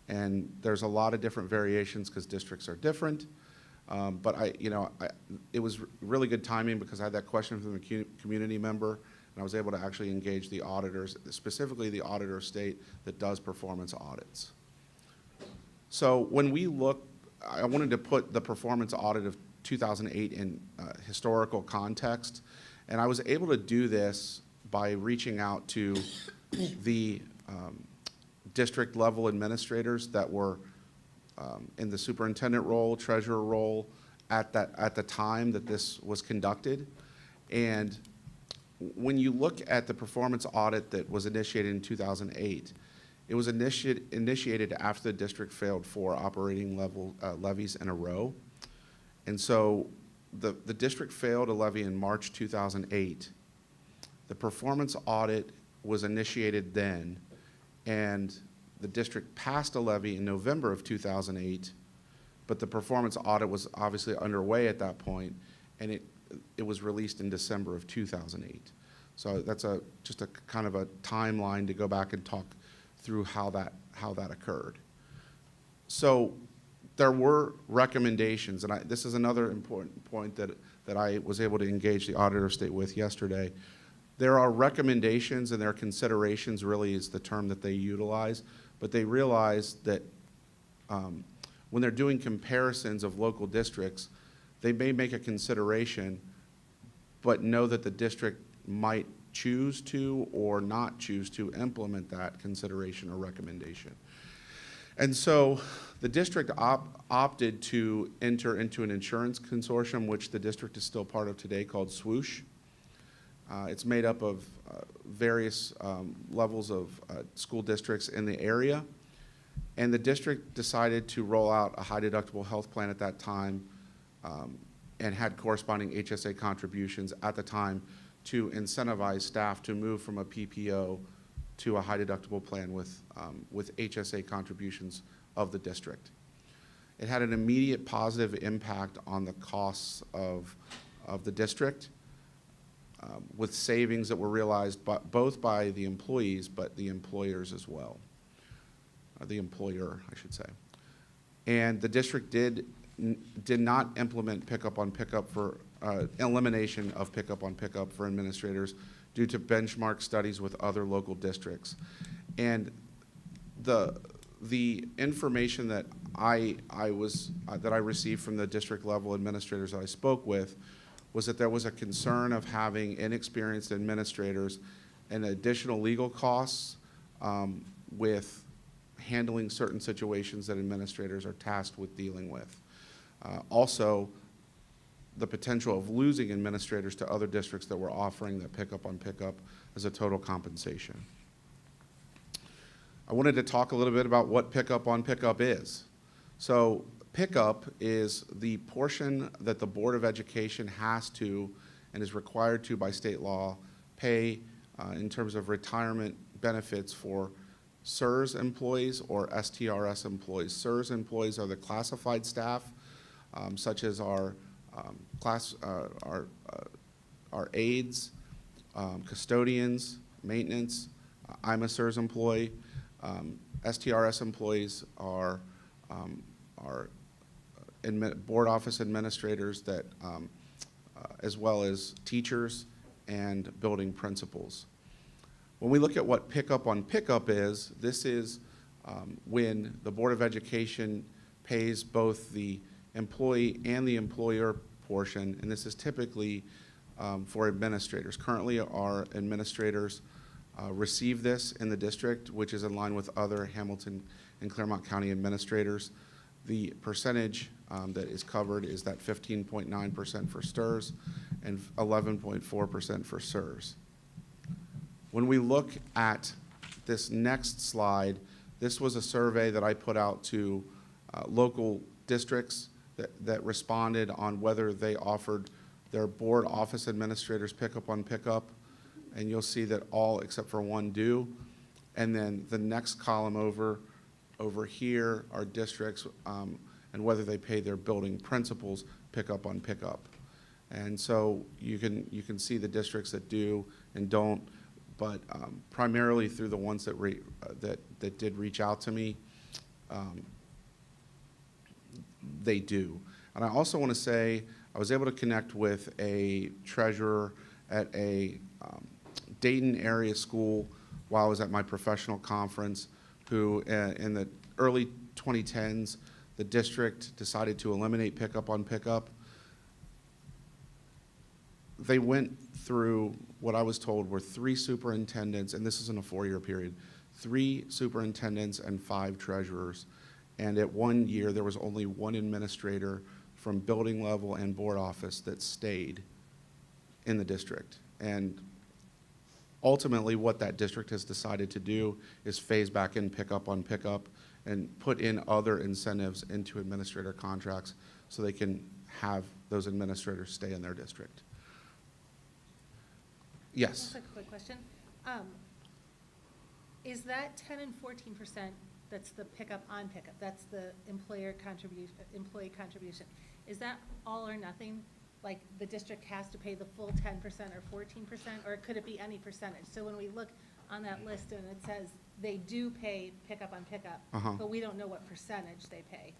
And there's a lot of different variations because districts are different. But it was really good timing because I had that question from a community member, and I was able to actually engage the auditors, specifically the auditor of state that does performance audits. So when we look, I wanted to put the performance audit of 2008 in historical context, and I was able to do this by reaching out to the district level administrators that were in the superintendent role, treasurer role at the time that this was conducted. And when you look at the performance audit that was initiated in 2008, it was initiated after the district failed 4 operating levies in a row. And so the district failed a levy in March 2008. The performance audit was initiated then, and the district passed a levy in November of 2008, but the performance audit was obviously underway at that point, and it was released in December of 2008. So that's just a kind of a timeline to go back and talk through how that occurred. So there were recommendations, and this is another important point that I was able to engage the auditor of state with yesterday. There are recommendations, and their considerations really is the term that they utilize, but they realize that when they're doing comparisons of local districts, they may make a consideration, but know that the district might choose to or not choose to implement that consideration or recommendation. And so the district opted to enter into an insurance consortium, which the district is still part of today, called Swoosh. It's made up of various levels of school districts in the area. And the district decided to roll out a high deductible health plan at that time, and had corresponding HSA contributions at the time to incentivize staff to move from a PPO to a high deductible plan with HSA contributions of the district. It had an immediate positive impact on the costs of the district, with savings that were realized both by the employees, but the employers as well. The employer, I should say. And the district did not implement pickup on pickup for elimination of pickup on pickup for administrators due to benchmark studies with other local districts. And the information that I received from the district level administrators that I spoke with was that there was a concern of having inexperienced administrators and additional legal costs with handling certain situations that administrators are tasked with dealing with. Also, the potential of losing administrators to other districts that were offering the pickup on pickup as a total compensation. I wanted to talk a little bit about what pickup on pickup is. So pickup is the portion that the Board of Education has to and is required to by state law pay in terms of retirement benefits for SERS employees or STRS employees. SERS employees are the classified staff, such as our aides, custodians, maintenance. I'm a SERS employee. STRS employees are board office administrators that, as well as teachers and building principals. When we look at what pickup on pickup is, this is when the Board of Education pays both the employee and the employer portion, and this is typically for administrators. Currently, our administrators receive this in the district, which is in line with other Hamilton and Claremont County administrators. The percentage that is covered is that 15.9% for STRS and 11.4% for SERS. When we look at this next slide, this was a survey that I put out to local districts that responded on whether they offered their board office administrators pickup on pickup, and you'll see that all except for one do. And then the next column over here are districts and whether they pay their building principals pickup on pickup. And so you can see the districts that do and don't, but primarily through the ones that did reach out to me, they do. And I also want to say I was able to connect with a treasurer at a Dayton area school while I was at my professional conference, who in the early 2010s, the district decided to eliminate pickup on pickup. They went through what I was told were 3 superintendents, and this is in a 4-year period, 3 superintendents and 5 treasurers. And at 1 year, there was only 1 administrator from building level and board office that stayed in the district. And ultimately, what that district has decided to do is phase back in pickup on pickup and put in other incentives into administrator contracts so they can have those administrators stay in their district. Yes? Just a quick question. Is that 10 and 14%, that's the pickup on pickup, that's the employee contribution, is that all or nothing? Like the district has to pay the full 10% or 14%, or could it be any percentage? So when we look on that list and it says they do pay pickup on pickup, but we don't know what percentage they pay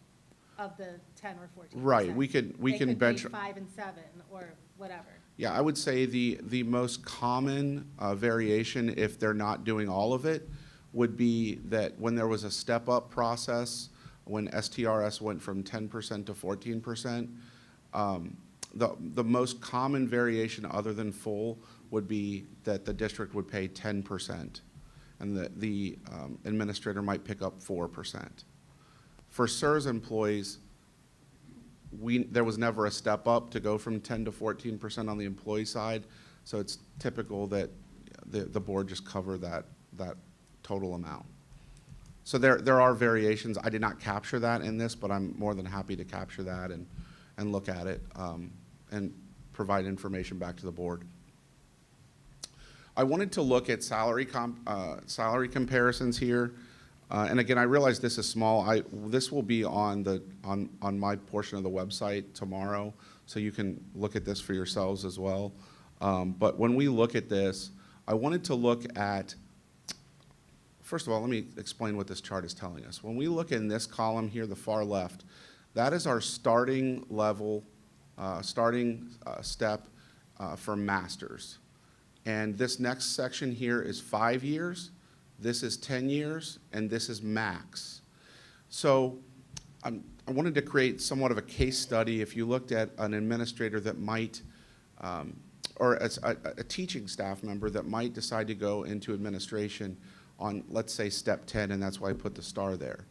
of the 10 or 14%. Right, we can bench. They could pay 5 and 7 or whatever. Yeah, I would say the most common variation, if they're not doing all of it, would be that when there was a step-up process, when STRS went from 10% to 14%, the most common variation other than full would be that the district would pay 10%, and the administrator might pick up 4%. For CSRS employees, there was never a step up to go from 10 to 14% on the employee side, so it's typical that the board just cover that total amount. So there are variations. I did not capture that in this, but I'm more than happy to capture that and look at it and provide information back to the board. I wanted to look at salary comparisons here. And again, I realize this is small. This will be on my portion of the website tomorrow, so you can look at this for yourselves as well. But when we look at this, I wanted to look at, first of all, let me explain what this chart is telling us. When we look in this column here, the far left, that is our starting level, step for masters. And this next section here is 5 years, this is 10 years, and this is max. So I wanted to create somewhat of a case study. If you looked at an administrator that might, or a teaching staff member that might decide to go into administration on, let's say, step 10, and that's why I put the star there.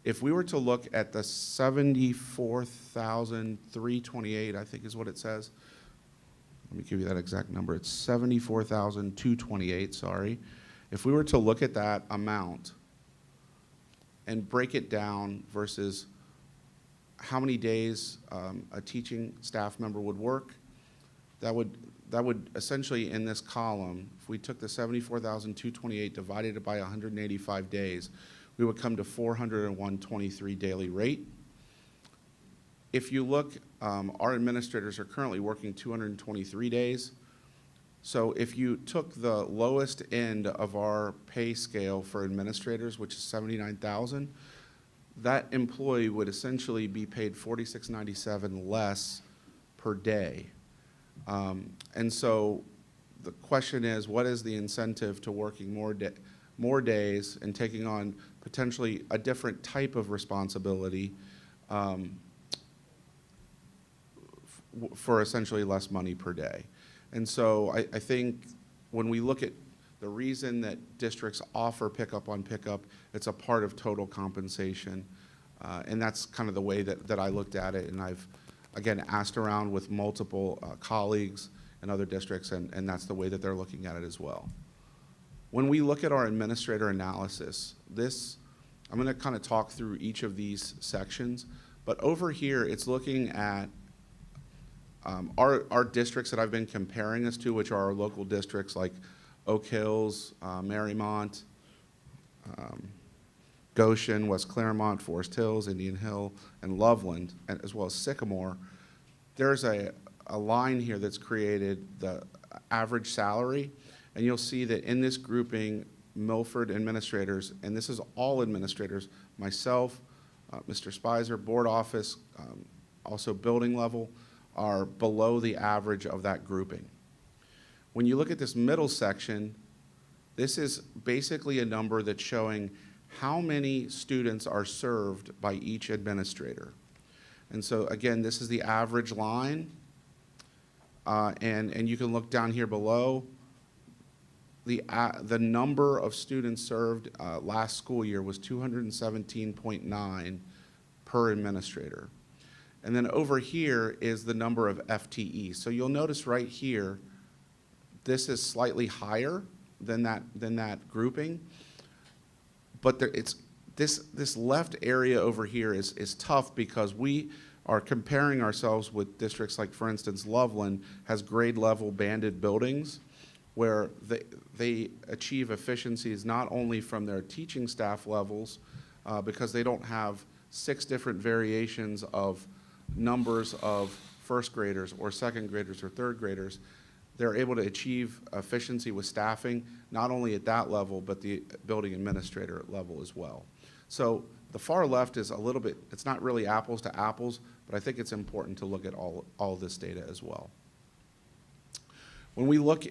If we were to look at the 74,328, I think is what it says. Let me give you that exact number. It's 74,228, sorry. If we were to look at that amount and break it down versus how many days a teaching staff member would work, that would essentially, in this column, if we took the 74,228 divided it by 185 days, we would come to 401.23 daily rate. If you look, our administrators are currently working 223 days. So if you took the lowest end of our pay scale for administrators, which is 79,000, that employee would essentially be paid $46.97 less per day. And so the question is, what is the incentive to working more days and taking on potentially a different type of responsibility for essentially less money per day? And so I think when we look at the reason that districts offer pickup on pickup, it's a part of total compensation. And that's kind of the way that I looked at it. And I've, again, asked around with multiple colleagues in other districts, and that's the way that they're looking at it as well. When we look at our administrator analysis, I'm going to kind of talk through each of these sections. But over here, it's looking at our districts that I've been comparing us to, which are our local districts like Oak Hills, Marymount, Goshen, West Claremont, Forest Hills, Indian Hill, and Loveland, and as well as Sycamore. There's a line here that's created the average salary, and you'll see that in this grouping, Milford administrators, and this is all administrators, myself, Mr. Spicer, board office, also building level, are below the average of that grouping. When you look at this middle section, this is basically a number that's showing how many students are served by each administrator. And so again, this is the average line, and you can look down here below. The number of students served last school year was 217.9 per administrator. And then over here is the number of FTEs. So you'll notice right here, this is slightly higher than that grouping. But this left area over here is tough because we are comparing ourselves with districts like, for instance, Loveland has grade level banded buildings where they achieve efficiencies not only from their teaching staff levels, because they don't have 6 different variations of numbers of first graders or second graders or third graders. They're able to achieve efficiency with staffing, not only at that level, but the building administrator level as well. So the far left is a little bit, it's not really apples to apples, but I think it's important to look at all this data as well. When we look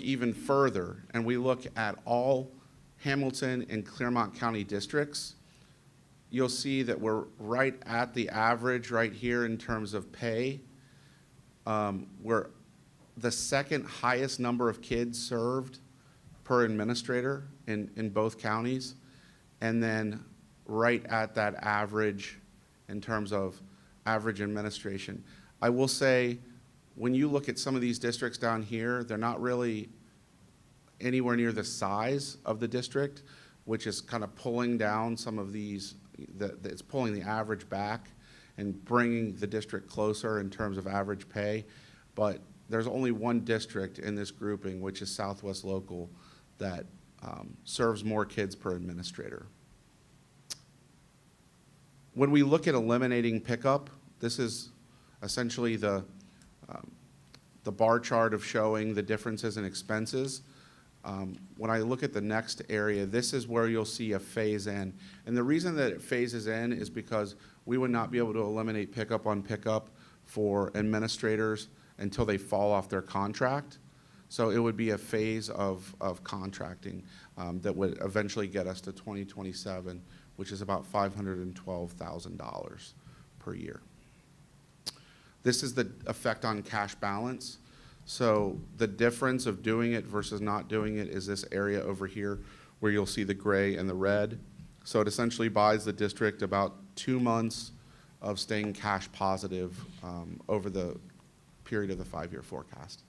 even further and we look at all Hamilton and Clermont County districts, you'll see that we're right at the average right here in terms of pay. We're the second highest number of kids served per administrator in both counties, and then right at that average in terms of average administration. I will say, when you look at some of these districts down here, they're not really anywhere near the size of the district, which is kind of pulling down some of these, it's pulling the average back and bringing the district closer in terms of average pay. But there's only one district in this grouping, which is Southwest Local, that serves more kids per administrator. When we look at eliminating pickup, this is essentially the bar chart of showing the differences in expenses. When I look at the next area, this is where you'll see a phase in. And the reason that it phases in is because we would not be able to eliminate pickup on pickup for administrators until they fall off their contract. So it would be a phase of contracting that would eventually get us to 2027, which is about $512,000 per year. This is the effect on cash balance. So the difference of doing it versus not doing it is this area over here where you'll see the gray and the red. So it essentially buys the district about 2 months of staying cash positive over the period of the 5-year forecast.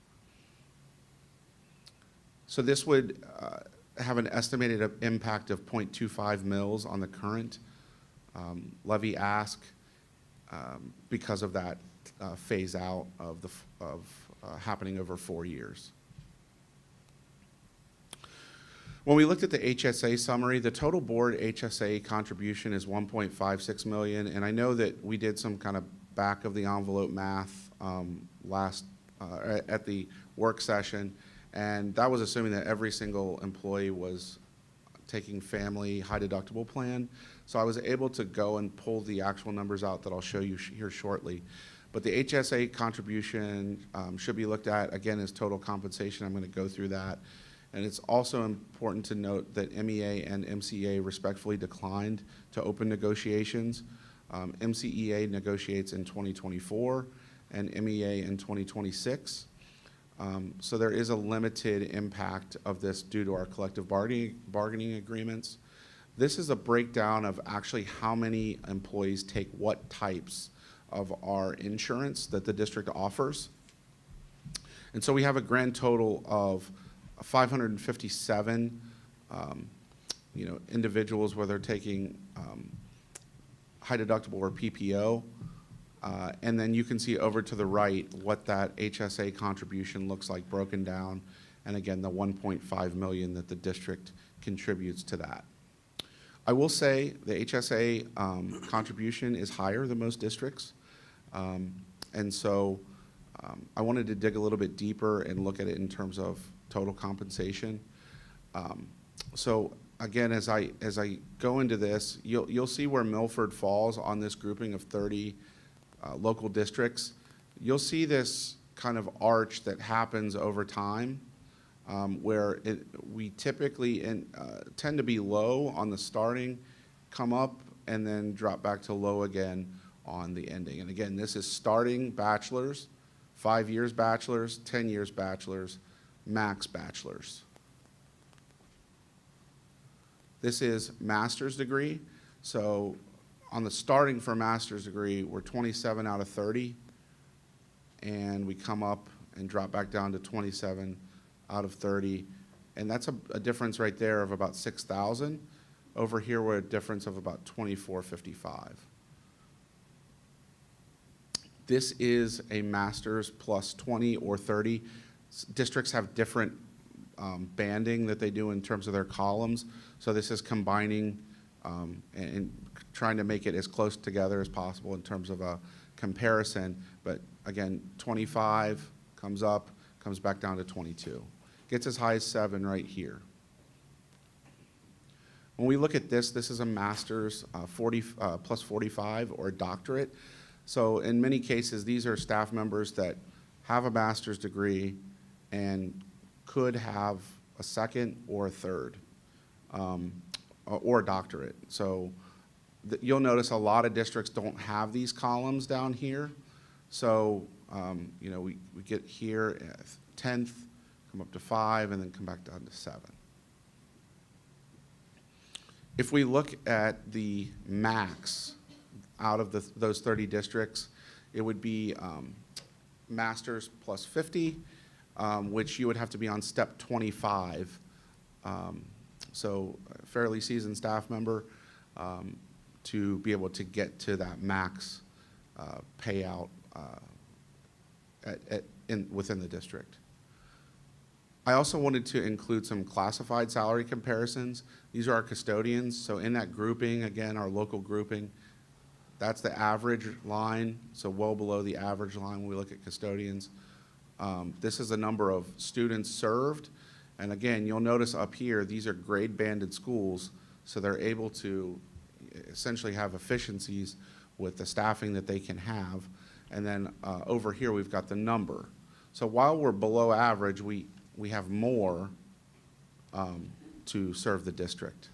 So this would have an estimated impact of 0.25 mils on the current levy ask because of that phase out of happening over 4 years. When we looked at the HSA summary, the total board HSA contribution is $1.56 million, and I know that we did some kind of back of the envelope math at the work session, and that was assuming that every single employee was taking family high deductible plan. So I was able to go and pull the actual numbers out that I'll show you here shortly. But the HSA contribution should be looked at, again, as total compensation. I'm going to go through that. And it's also important to note that MEA and MCEA respectfully declined to open negotiations. MCEA negotiates in 2024 and MEA in 2026. So there is a limited impact of this due to our collective bargaining agreements. This is a breakdown of actually how many employees take what types of our insurance that the district offers. And so we have a grand total of 557 individuals where they're taking high deductible or PPO. And then you can see over to the right what that HSA contribution looks like broken down. And again, the 1.5 million that the district contributes to that. I will say the HSA contribution is higher than most districts. And so I wanted to dig a little bit deeper and look at it in terms of total compensation. So again, as I go into this, you'll see where Milford falls on this grouping of 30 local districts. You'll see this kind of arch that happens over time where we typically tend to be low on the starting, come up, and then drop back to low again on the ending. And again, this is starting bachelor's, 5 years bachelor's, 10 years bachelor's, max bachelor's. This is master's degree. So on the starting for master's degree, we're 27 out of 30, and we come up and drop back down to 27 out of 30, and that's a difference right there of about 6,000. Over here, we're a difference of about 2,455. This is a master's plus 20 or 30. Districts have different banding that they do in terms of their columns, so this is combining and trying to make it as close together as possible in terms of a comparison. But again, 25 comes up, comes back down to 22. Gets as high as 7 right here. When we look at this, this is a master's plus 45 or a doctorate. So in many cases, these are staff members that have a master's degree and could have a second or a third or a doctorate. So you'll notice a lot of districts don't have these columns down here. So You know, we get here at 10th, come up to 5, and then come back down to 7. If we look at the max out of those 30 districts, it would be masters plus 50, which you would have to be on step 25. So a fairly seasoned staff member to be able to get to that max payout within the district. I also wanted to include some classified salary comparisons. These are our custodians. So in that grouping, again, our local grouping, that's the average line, so well below the average line when we look at custodians. This is the number of students served. And again, you'll notice up here, these are grade banded schools, so they're able to essentially have efficiencies with the staffing that they can have. And then over here, we've got the number. So while we're below average, we have more to serve the district.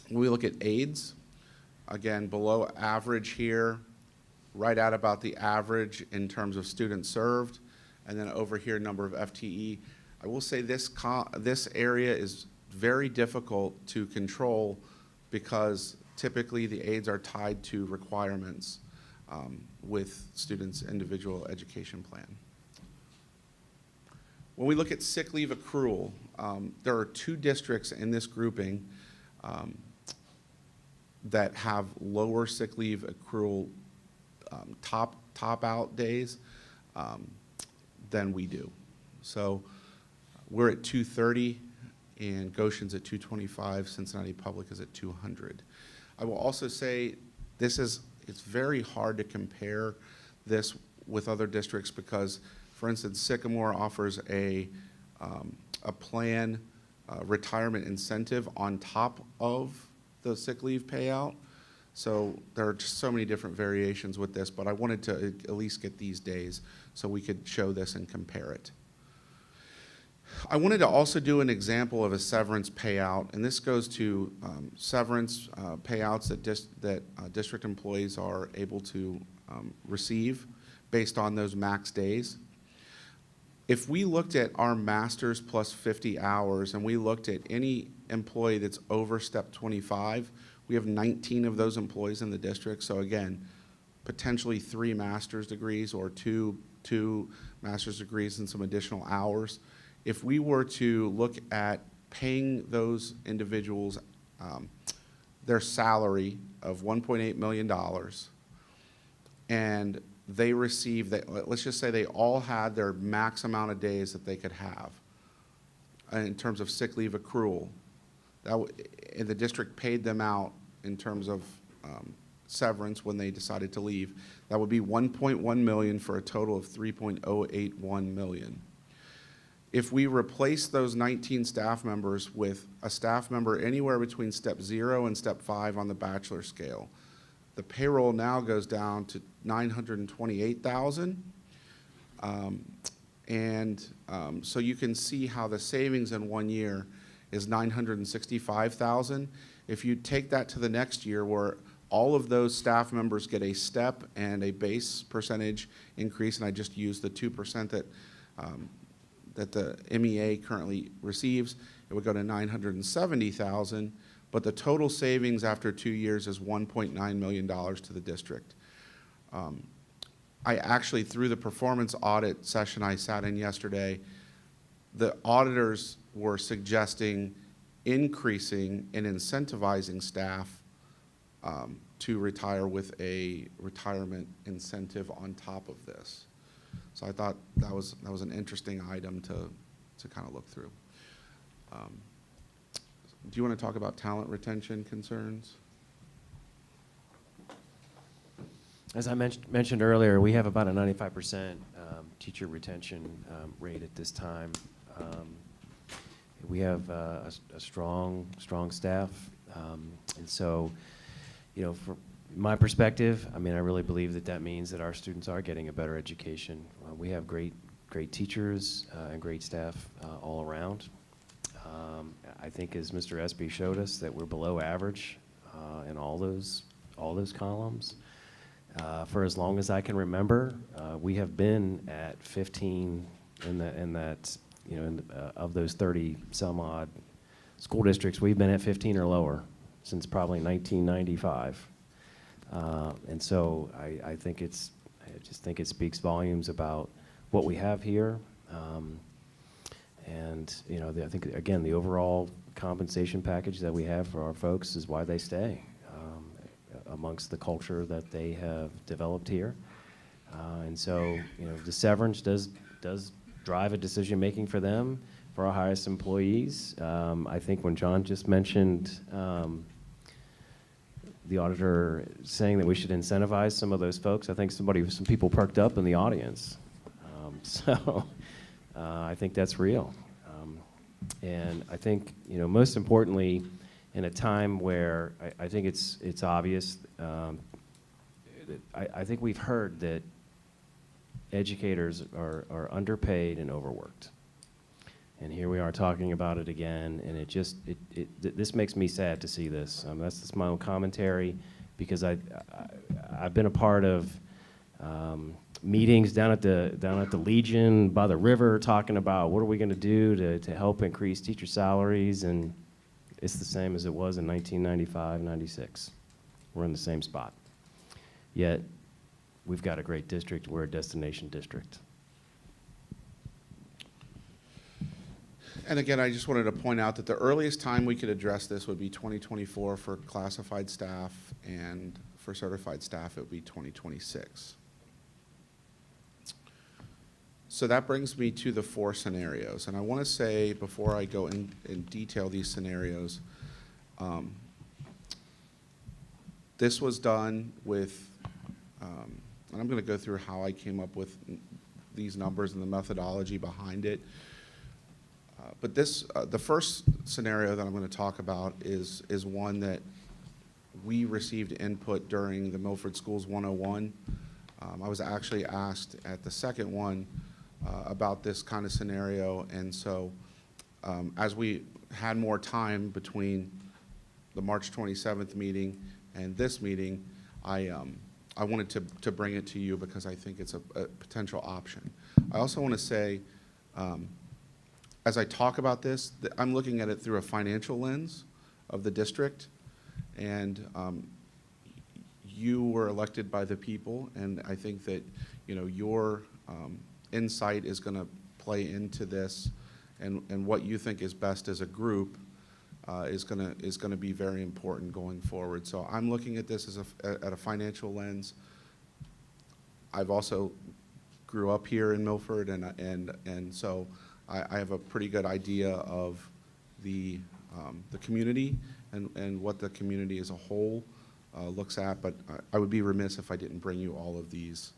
When we look at aides, again, below average here, right at about the average in terms of students served, and then over here, number of FTE. I will say this area is very difficult to control because typically the aides are tied to requirements with students' individual education plan. When we look at sick leave accrual, there are 2 districts in this grouping that have lower sick leave accrual top out days than we do. So we're at 230 and Goshen's at 225, Cincinnati Public is at 200. I will also say it's very hard to compare this with other districts because, for instance, Sycamore offers a plan retirement incentive on top of the sick leave payout. So there are just so many different variations with this, but I wanted to at least get these days so we could show this and compare it. I wanted to also do an example of a severance payout, and this goes to severance payouts that district employees are able to receive based on those max days. If we looked at our masters plus 50 hours and we looked at any employee that's over step 25, we have 19 of those employees in the district. So again, potentially 3 master's degrees or two master's degrees and some additional hours. If we were to look at paying those individuals their salary of $1.8 million and they received, let's just say they all had their max amount of days that they could have in terms of sick leave accrual, and the district paid them out in terms of severance when they decided to leave, that would be $1.1 million for a total of $3.081 million. If we replace those 19 staff members with a staff member anywhere between step 0 and step 5 on the bachelor scale, the payroll now goes down to $928,000. So you can see how the savings in 1 year is $965,000. If you take that to the next year where all of those staff members get a step and a base percentage increase, and I just used the 2% that the MEA currently receives, it would go to $970,000, but the total savings after 2 years is $1.9 million to the district. I actually, through the performance audit session I sat in yesterday, the auditors were suggesting increasing and incentivizing staff to retire with a retirement incentive on top of this. So I thought that was an interesting item to kind of look through. Do you want to talk about talent retention concerns? As I mentioned earlier, we have about a 95% teacher retention rate at this time. We have a strong staff, and so, you know, from my perspective, I mean, I really believe that means that our students are getting a better education. We have great teachers and great staff all around. I think, as Mr. Espy showed us, that we're below average in all those columns. For as long as I can remember, we have been at 15 of those 30 some odd school districts, we've been at 15 or lower since probably 1995. And so I just think it speaks volumes about what we have here. I think, again, the overall compensation package that we have for our folks is why they stay amongst the culture that they have developed here. And so, the severance does drive a decision-making for them, for our highest employees. I think when John just mentioned the auditor saying that we should incentivize some of those folks, I think some people perked up in the audience. I think that's real. And I think, most importantly, in a time where I think it's obvious, I think we've heard that educators are underpaid and overworked. And here we are talking about it again, and this makes me sad to see this. That's just my own commentary, because I've been a part of meetings down at the Legion by the river, talking about what are we going to do to help increase teacher salaries, and it's the same as it was in 1995, 96. We're in the same spot. Yet we've got a great district. We're a destination district. And again, I just wanted to point out that the earliest time we could address this would be 2024 for classified staff, and for certified staff, it would be 2026. So that brings me to the 4 scenarios. And I want to say, before I go in detail these scenarios, this was done with, and I'm going to go through how I came up with these numbers and the methodology behind it. But the first scenario that I'm going to talk about is one that we received input during the Milford Schools 101. I was actually asked at the second one about this kind of scenario, and so as we had more time between the March 27th meeting and this meeting, I wanted to bring it to you because I think it's a potential option. I also want to say, as I talk about this, I'm looking at it through a financial lens of the district, and you were elected by the people, and I think that your insight is going to play into this, and what you think is best as a group is going to be very important going forward. So I'm looking at this at a financial lens. I've also grew up here in Milford, and so I have a pretty good idea of the community and what the community as a whole looks at, but I would be remiss if I didn't bring you all of these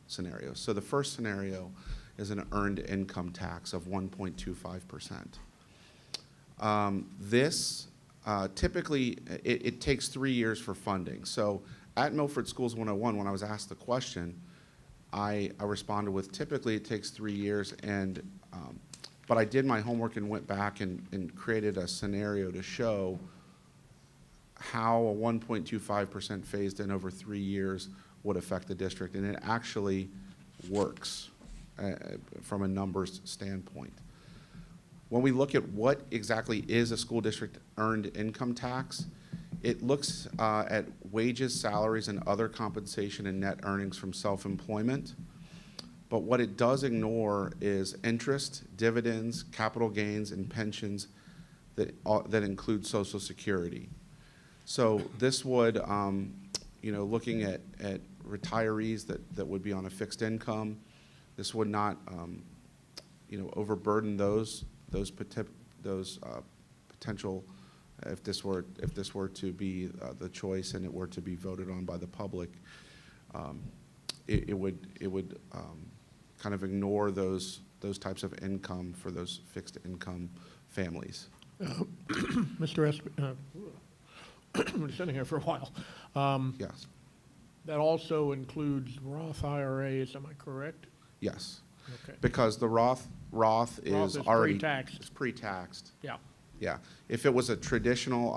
scenarios. So the first scenario is an earned income tax of 1.25%. This typically, it takes 3 years for funding. So at Milford Schools 101, when I was asked the question, I responded with typically it takes 3 years, but I did my homework and went back and created a scenario to show how a 1.25% phased in over 3 years would affect the district, and it actually works from a numbers standpoint. When we look at what exactly is a school district earned income tax, it looks at wages, salaries, and other compensation and net earnings from self-employment. But what it does ignore is interest, dividends, capital gains, and pensions that include Social Security. So this would, looking at retirees that would be on a fixed income, this would not, overburden those potential. If this were to be the choice and it were to be voted on by the public, it would kind of ignore those types of income for those fixed income families. Mr. I've been sitting here for a while. Yes. That also includes Roth IRAs, am I correct? Yes. Okay. Because the Roth is already pre-taxed. It's pre-taxed. Yeah. Yeah. If it was a traditional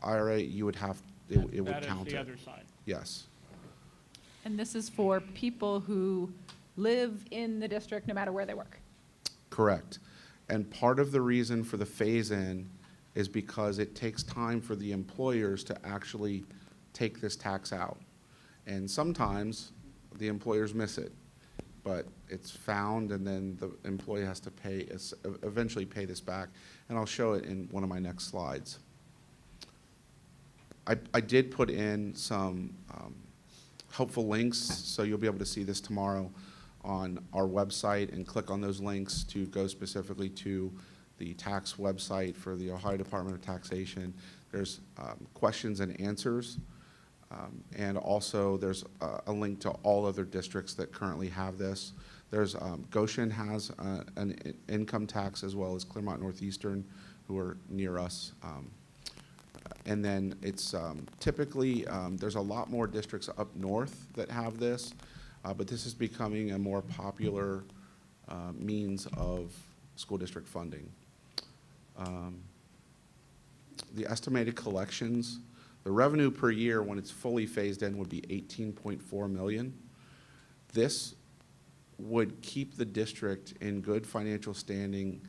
IRA, you would have it would That count is the it. other side. Yes. And this is for people who live in the district no matter where they work. Correct. And part of the reason for the phase-in is because it takes time for the employers to actually take this tax out. And sometimes the employers miss it, but it's found and then the employee has to pay, eventually pay this back. And I'll show it in one of my next slides. I did put in some helpful links, so you'll be able to see this tomorrow on our website and click on those links to go specifically to the tax website for the Ohio Department of Taxation. There's questions and answers, and also there's a link to all other districts that currently have this. There's Goshen has an income tax, as well as Claremont Northeastern, who are near us. And then it's typically, there's a lot more districts up north that have this, but this is becoming a more popular means of school district funding. The estimated collections, the revenue per year when it's fully phased in would be 18.4 million. This would keep the district in good financial standing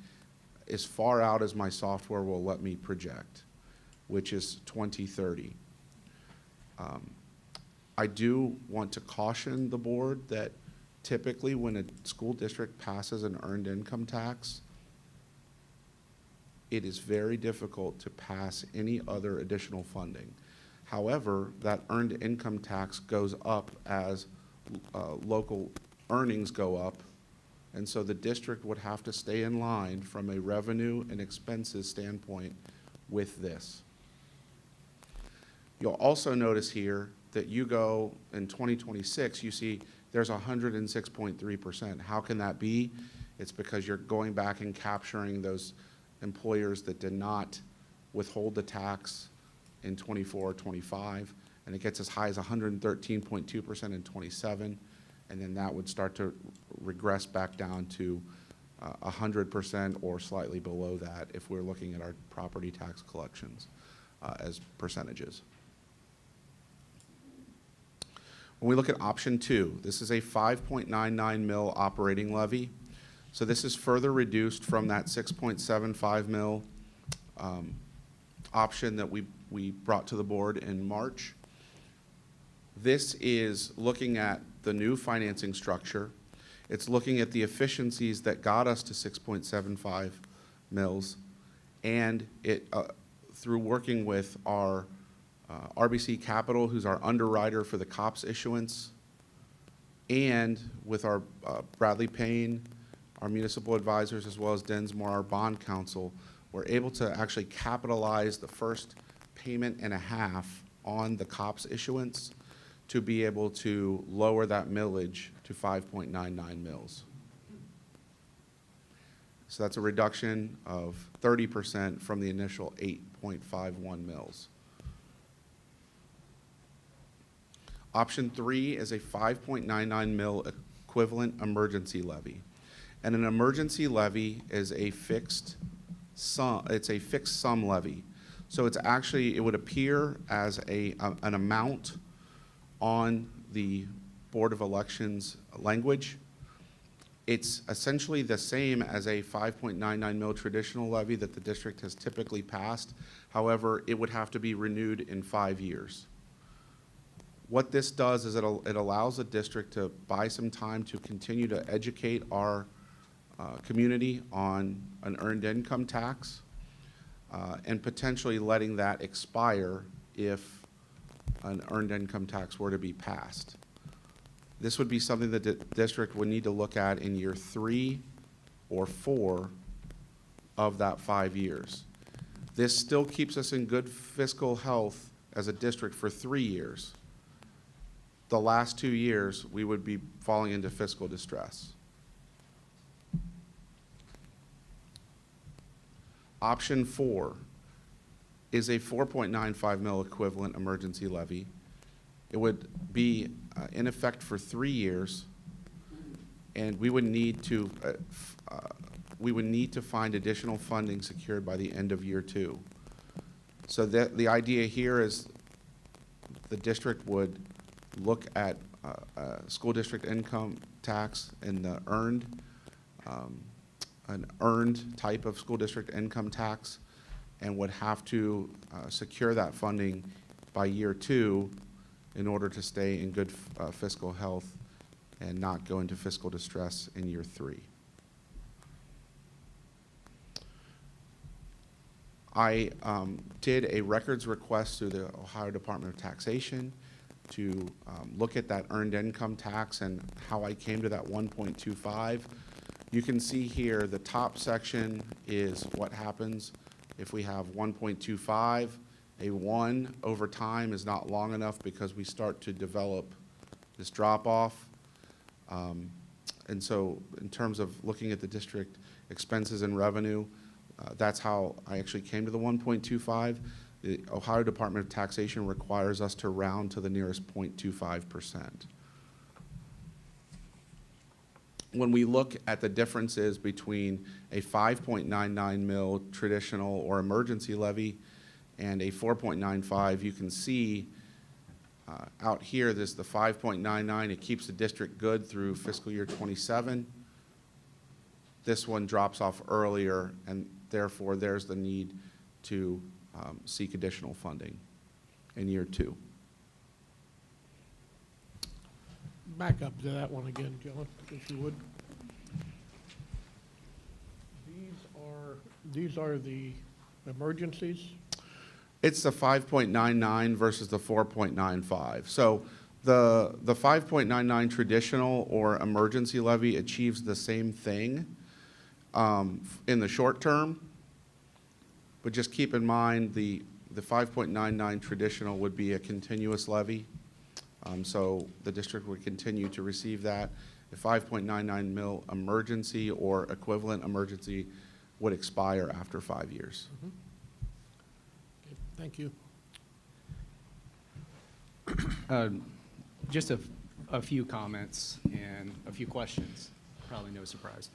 as far out as my software will let me project, which is 2030. I do want to caution the board that typically when a school district passes an earned income tax, it is very difficult to pass any other additional funding. However, that earned income tax goes up as local earnings go up, and so the district would have to stay in line from a revenue and expenses standpoint with this. You'll also notice here that you go in 2026, you see there's 106.3%. How can that be? It's because you're going back and capturing those employers that did not withhold the tax in 24 or 25, and it gets as high as 113.2% in 27, and then that would start to regress back down to 100% or slightly below that if we're looking at our property tax collections as percentages. When we look at option 2, this is a 5.99 mil operating levy. So this is further reduced from that 6.75 mil option that we brought to the board in March. This is looking at the new financing structure. It's looking at the efficiencies that got us to 6.75 mils, and it through working with our RBC Capital, who's our underwriter for the COPS issuance, and with our Bradley Payne, our municipal advisors, as well as Densmore, our bond counsel, we're able to actually capitalize the first payment and a half on the COPS issuance to be able to lower that millage to 5.99 mils. So that's a reduction of 30% from the initial 8.51 mils. Option 3 is a 5.99 mil equivalent emergency levy. And an emergency levy is a fixed sum, it's a fixed sum levy. So it's actually, it would appear as an amount on the Board of Elections language. It's essentially the same as a 5.99 mil traditional levy that the district has typically passed. However, it would have to be renewed in 5 years. What this does is it allows the district to buy some time to continue to educate our community on an earned income tax and potentially letting that expire if an earned income tax were to be passed. This would be something that the district would need to look at in year 3 or 4 of that 5 years. This still keeps us in good fiscal health as a district for 3 years. The last 2 years, we would be falling into fiscal distress. Option 4 is a 4.95 mil equivalent emergency levy. It would be in effect for 3 years, and we would need to find additional funding secured by the end of year 2. So the idea here is the district would look at school district income tax and the an earned type of school district income tax, and would have to secure that funding by year 2 in order to stay in good fiscal health and not go into fiscal distress in year 3. I did a records request through the Ohio Department of Taxation to look at that earned income tax and how I came to that 1.25. You can see here the top section is what happens if we have 1.25. A 1 over time is not long enough because we start to develop this drop off. And so in terms of looking at the district expenses and revenue, that's how I actually came to the 1.25. The Ohio Department of Taxation requires us to round to the nearest 0.25%. When we look at the differences between a 5.99 mil traditional or emergency levy and a 4.95, you can see out here, this the 5.99, it keeps the district good through fiscal year 27. This one drops off earlier, and therefore there's the need to seek additional funding in year 2. Back up to that one again, John, if you would. These are the emergencies? It's the 5.99 versus the 4.95. So the 5.99 traditional or emergency levy achieves the same thing in the short term, but just keep in mind the 5.99 traditional would be a continuous levy. So the district would continue to receive that. The 5.99 mil emergency or equivalent emergency would expire after 5 years. Mm-hmm. Okay, thank you. Just a few comments and a few questions, probably no surprise.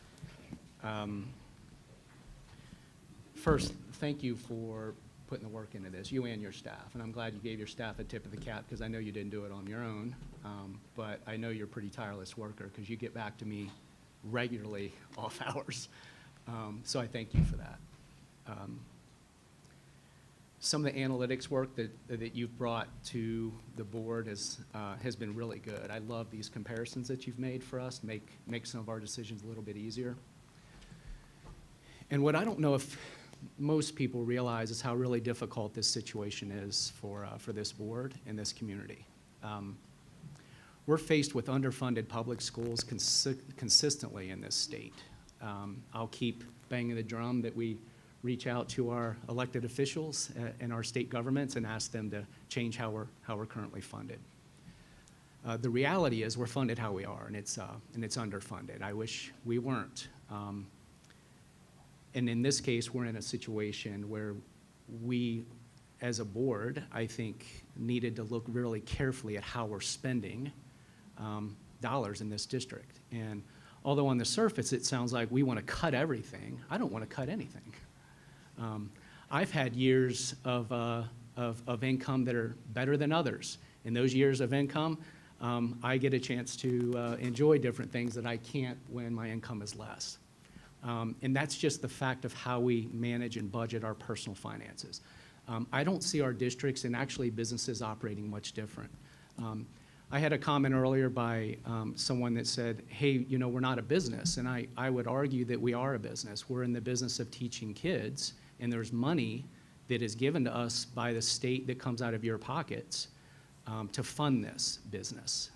First, thank you for putting the work into this, you and your staff. And I'm glad you gave your staff a tip of the cap because I know you didn't do it on your own. But I know you're a pretty tireless worker because you get back to me regularly off hours. So I thank you for that. Some of the analytics work that you've brought to the board has been really good. I love these comparisons that you've made for us, make some of our decisions a little bit easier. And what I don't know if most people realize is how really difficult this situation is for this board and this community. We're faced with underfunded public schools consistently in this state. I'll keep banging the drum that we reach out to our elected officials and our state governments and ask them to change how we're currently funded. The reality is we're funded how we are, and it's underfunded. I wish we weren't. And in this case, we're in a situation where we, as a board, I think, needed to look really carefully at how we're spending dollars in this district. And although on the surface it sounds like we want to cut everything, I don't want to cut anything. I've had years of income that are better than others. In those years of income, I get a chance to enjoy different things that I can't when my income is less. And that's just the fact of how we manage and budget our personal finances. I don't see our districts and actually businesses operating much different. I had a comment earlier by someone that said, hey, you know, we're not a business. And I would argue that we are a business. We're in the business of teaching kids, and there's money that is given to us by the state that comes out of your pockets to fund this business.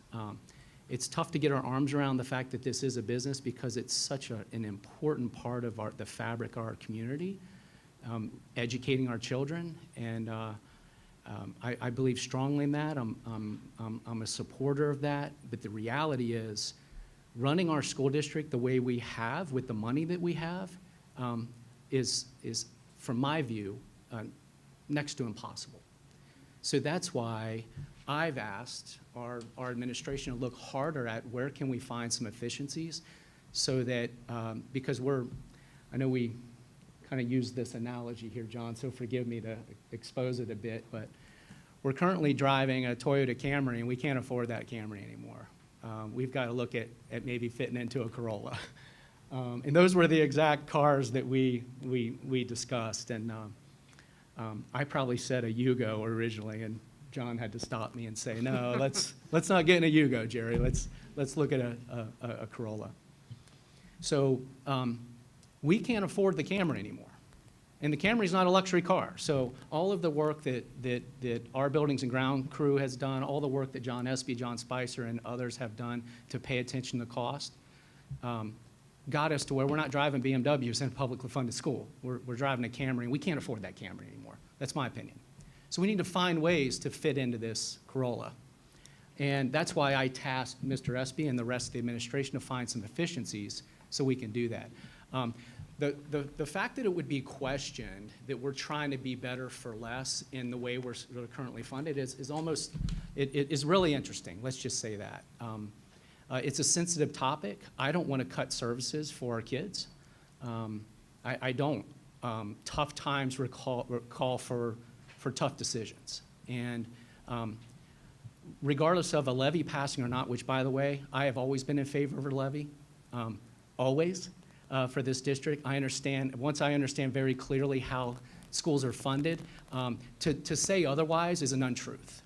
It's tough to get our arms around the fact that this is a business because it's such an important part of the fabric of our community, educating our children, and I believe strongly in that. I'm a supporter of that, but the reality is running our school district the way we have with the money that we have is from my view, next to impossible. So that's why I've asked our administration to look harder at where can we find some efficiencies so that, because I know we kind of use this analogy here, John, so forgive me to expose it a bit, but we're currently driving a Toyota Camry, and we can't afford that Camry anymore. We've got to look at maybe fitting into a Corolla. And those were the exact cars that we discussed. And I probably said a Yugo originally, and John had to stop me and say, no, let's not get in a Yugo, Jerry. Let's look at a Corolla. So we can't afford the Camry anymore. And the Camry's not a luxury car. So all of the work that our buildings and ground crew has done, all the work that John Espy, John Spicer, and others have done to pay attention to cost, got us to where we're not driving BMWs in a publicly funded school. We're driving a Camry, and we can't afford that Camry anymore. That's my opinion. So we need to find ways to fit into this Corolla. And that's why I tasked Mr. Espy and the rest of the administration to find some efficiencies so we can do that. The fact that it would be questioned that we're trying to be better for less in the way we're currently funded is almost, it is really interesting. Let's just say that. It's a sensitive topic. I don't want to cut services for our kids. I don't. Tough times call for tough decisions. And regardless of a levy passing or not, which, by the way, I have always been in favor of a levy, always. For this district, once I understand very clearly how schools are funded, to say otherwise is an untruth.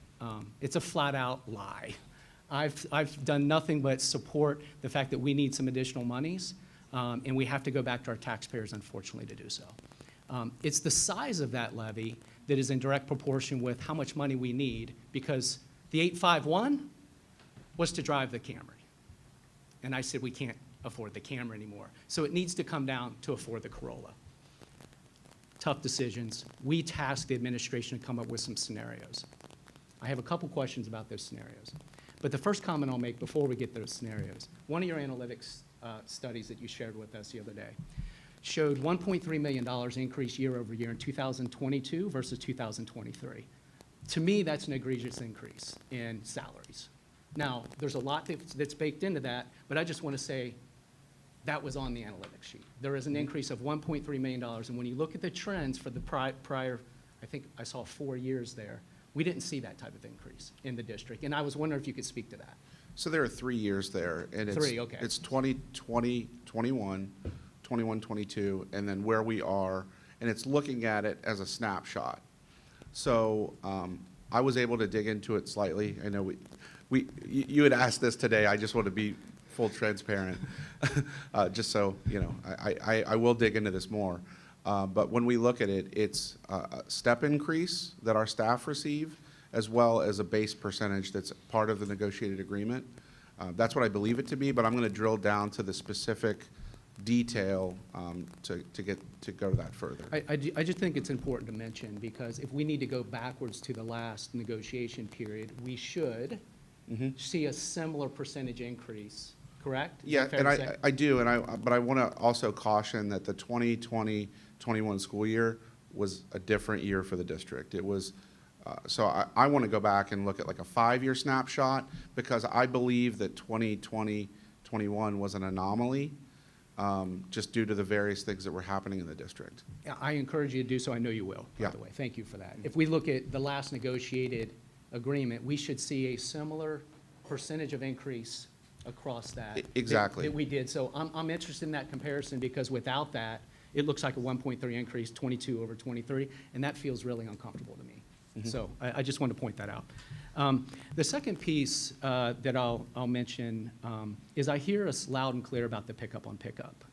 It's a flat-out lie. I've done nothing but support the fact that we need some additional monies, and we have to go back to our taxpayers, unfortunately, to do so. It's the size of that levy that is in direct proportion with how much money we need, because the 851 was to drive the Camry. And I said we can't afford the Camry anymore. So it needs to come down to afford the Corolla. Tough decisions. We tasked the administration to come up with some scenarios. I have a couple questions about those scenarios. But the first comment I'll make before we get those scenarios, one of your analytics studies that you shared with us the other day showed $1.3 million increase year over year in 2022 versus 2023. To me, that's an egregious increase in salaries. Now, there's a lot that's baked into that, but I just want to say that was on the analytics sheet. There is an increase of $1.3 million, and when you look at the trends for the prior, I think I saw 4 years there, we didn't see that type of increase in the district, and I was wondering if you could speak to that. So there are 3 years there, and it's, Three, okay. it's 2020, 21, 21, 22, and then where we are, and it's looking at it as a snapshot. So I was able to dig into it slightly. I know you had asked this today. I just want to be full transparent, just so you know. I will dig into this more. But when we look at it, it's a step increase that our staff receive, as well as a base percentage that's part of the negotiated agreement. That's what I believe it to be, but I'm going to drill down to the specific detail to go to that further. I just think it's important to mention, because if we need to go backwards to the last negotiation period, we should see a similar percentage increase, correct? Is Yeah, that fair and to say? I do, but I want to also caution that the 2020-21 school year was a different year for the district. It was, so I want to go back and look at like a 5-year snapshot, because I believe that 2020-21 was an anomaly, just due to the various things that were happening in the district. Yeah, I encourage you to do so. I know you will, by Yeah. the way. Thank you for that. If we look at the last negotiated agreement, we should see a similar percentage of increase across that. Exactly. That we did. So I'm interested in that comparison, because without that, it looks like a 1.3 increase, 22 over 23, and that feels really uncomfortable to me. So I just want to point that out. The second piece that I'll mention is I hear us loud and clear about the pickup on pickup.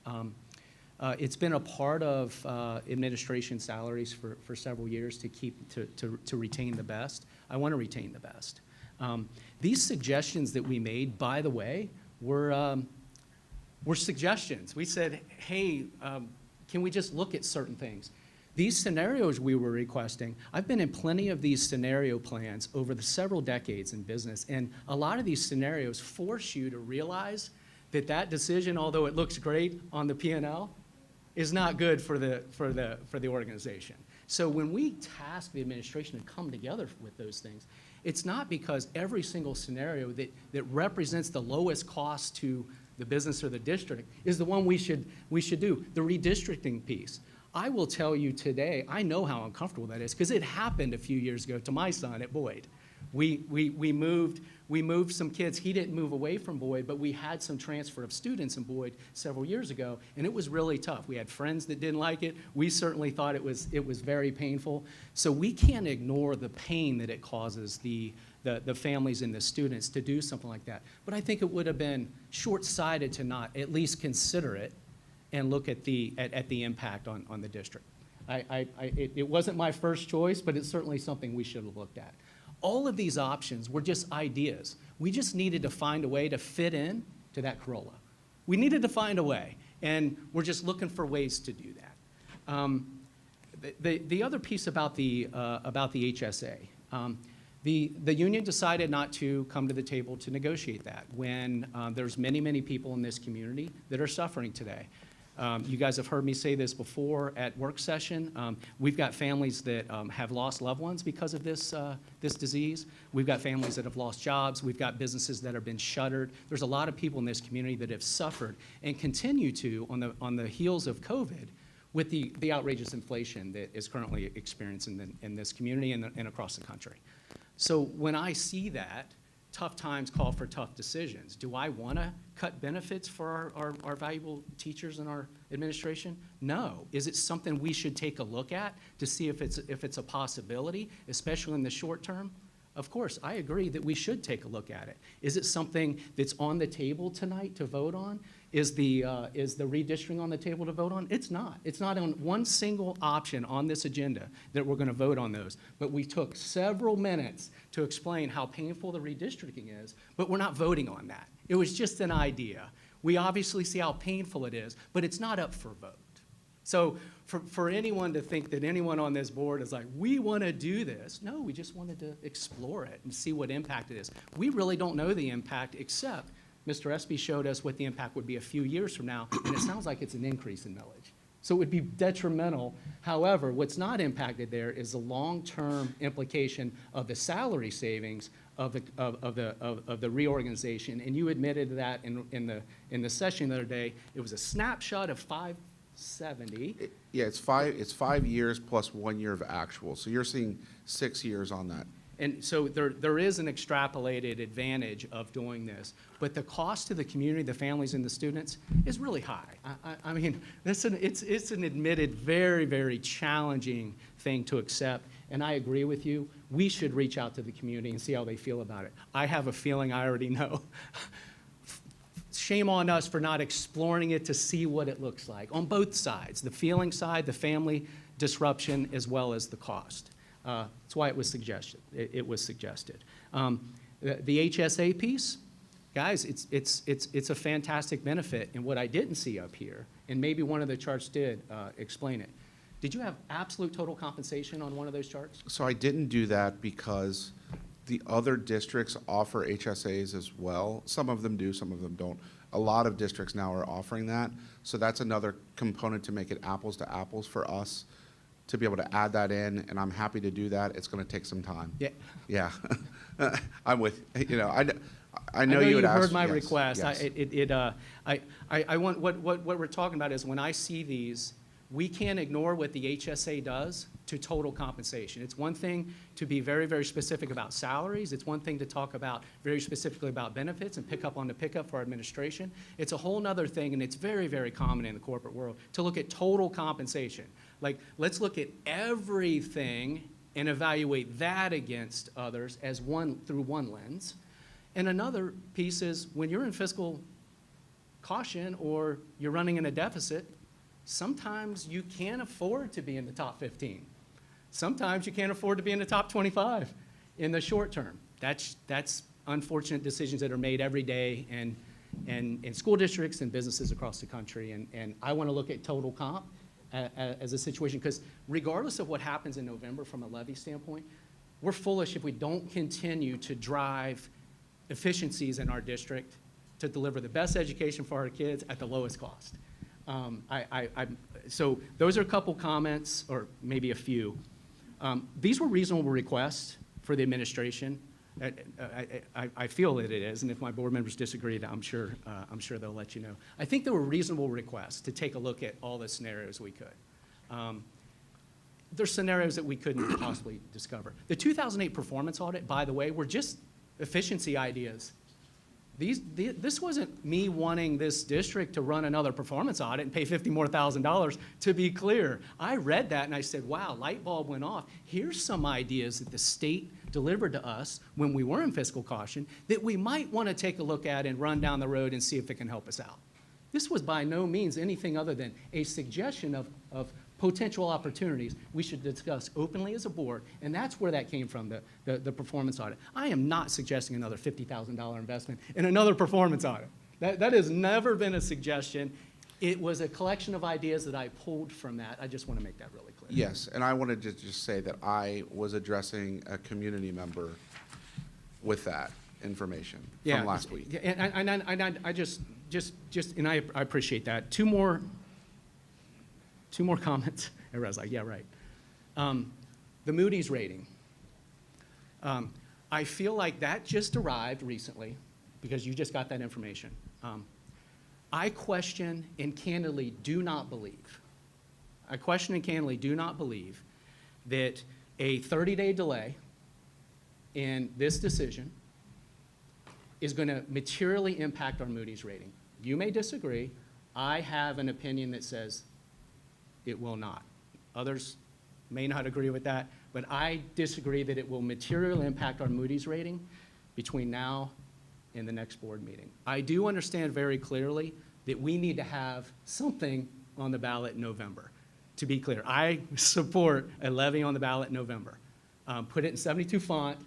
It's been a part of administration salaries for several years to retain the best. I want to retain the best. These suggestions that we made, by the way, were suggestions. We said, hey, can we just look at certain things? These scenarios we were requesting, I've been in plenty of these scenario plans over the several decades in business, and a lot of these scenarios force you to realize that that decision, although it looks great on the P&L, is not good for the organization. So when we task the administration to come together with those things, it's not because every single scenario that represents the lowest cost to the business or the district is the one we should do. The redistricting piece. I will tell you today, I know how uncomfortable that is, because it happened a few years ago to my son at Boyd. We moved some kids. He didn't move away from Boyd, but we had some transfer of students in Boyd several years ago, and it was really tough. We had friends that didn't like it. We certainly thought it was very painful. So we can't ignore the pain that it causes the families and the students to do something like that. But I think it would have been short-sighted to not at least consider it and look at the impact on the district. It wasn't my first choice, but it's certainly something we should have looked at. All of these options were just ideas. We just needed to find a way to fit in to that Corolla. We needed to find a way, and we're just looking for ways to do that. The other piece about the HSA, the union decided not to come to the table to negotiate that when there's many people in this community that are suffering today. You guys have heard me say this before at work session. We've got families that have lost loved ones because of this disease. We've got families that have lost jobs. We've got businesses that have been shuttered. There's a lot of people in this community that have suffered and continue to on the heels of COVID with the outrageous inflation that is currently experienced in this community and across the country. So when I see that, tough times call for tough decisions. Do I want to cut benefits for our valuable teachers and our administration? No. Is it something we should take a look at to see if it's a possibility, especially in the short term? Of course, I agree that we should take a look at it. Is it something that's on the table tonight to vote on? Is the redistricting on the table to vote on? It's not. It's not on one single option on this agenda that we're going to vote on those. But we took several minutes to explain how painful the redistricting is, but we're not voting on that. It was just an idea. We obviously see how painful it is, but it's not up for vote. So for anyone to think that anyone on this board is like, we want to do this, no, we just wanted to explore it and see what impact it is. We really don't know the impact, except Mr. Espy showed us what the impact would be a few years from now, and it sounds like it's an increase in millage. So it would be detrimental. However, what's not impacted there is the long-term implication of the salary savings of the reorganization. And you admitted that in the session the other day. It was a snapshot of 570. Yeah, it's 5 years plus 1 year of actual. So you're seeing 6 years on that. And so there is an extrapolated advantage of doing this, but the cost to the community, the families and the students, is really high. I mean, it's an admitted very, very challenging thing to accept, and I agree with you. We should reach out to the community and see how they feel about it. I have a feeling I already know. Shame on us for not exploring it to see what it looks like on both sides, the feeling side, the family disruption, as well as the cost. That's why it was suggested. It was suggested. The HSA piece, guys, it's a fantastic benefit. And what I didn't see up here, and maybe one of the charts did explain it. Did you have absolute total compensation on one of those charts? So I didn't do that because the other districts offer HSAs as well. Some of them do, some of them don't. A lot of districts now are offering that. So that's another component to make it apples to apples for us to be able to add that in, and I'm happy to do that. It's going to take some time. Yeah. Yeah. I'm with, I know you would ask. heard my yes, request. yes. I want, what we're talking about is when I see these, we can't ignore what the HSA does to total compensation. It's one thing to be very, very specific about salaries. It's one thing to talk about very specifically about benefits and pick up on the pickup for our administration. It's a whole nother thing, and it's very, very common in the corporate world, to look at total compensation. Like, let's look at everything and evaluate that against others as through one lens. And another piece is when you're in fiscal caution or you're running in a deficit, sometimes you can't afford to be in the top 15. Sometimes you can't afford to be in the top 25 in the short term. That's unfortunate decisions that are made every day and in school districts and businesses across the country. And I want to look at total comp as a situation, because regardless of what happens in November from a levy standpoint, we're foolish if we don't continue to drive efficiencies in our district to deliver the best education for our kids at the lowest cost. So those are a couple comments, or maybe a few. These were reasonable requests for the administration. I feel that it is, and if my board members disagreed, I'm sure they'll let you know. I think there were reasonable requests to take a look at all the scenarios we could. There's scenarios that we couldn't possibly discover. The 2008 performance audit, by the way, were just efficiency ideas. This wasn't me wanting this district to run another performance audit and pay $50,000 more, to be clear. I read that and I said, wow, light bulb went off. Here's some ideas that the state delivered to us when we were in fiscal caution that we might want to take a look at and run down the road and see if it can help us out. This was by no means anything other than a suggestion of potential opportunities we should discuss openly as a board, and that's where that came from, the performance audit. I am not suggesting another $50,000 investment in another performance audit. That has never been a suggestion. It was a collection of ideas that I pulled from that. I just want to make that really clear. Yes, and I wanted to just say that I was addressing a community member with that information from last week. Yeah, and I just, and I appreciate that. Two more comments. Everybody's like, yeah, right. The Moody's rating. I feel like that just arrived recently because you just got that information. I question and candidly do not believe that a 30-day delay in this decision is going to materially impact our Moody's rating. You may disagree. I have an opinion that says it will not. Others may not agree with that, but I disagree that it will materially impact our Moody's rating between now and the next board meeting. I do understand very clearly that we need to have something on the ballot in November. To be clear, I support a levy on the ballot in November. Put it in 72 font.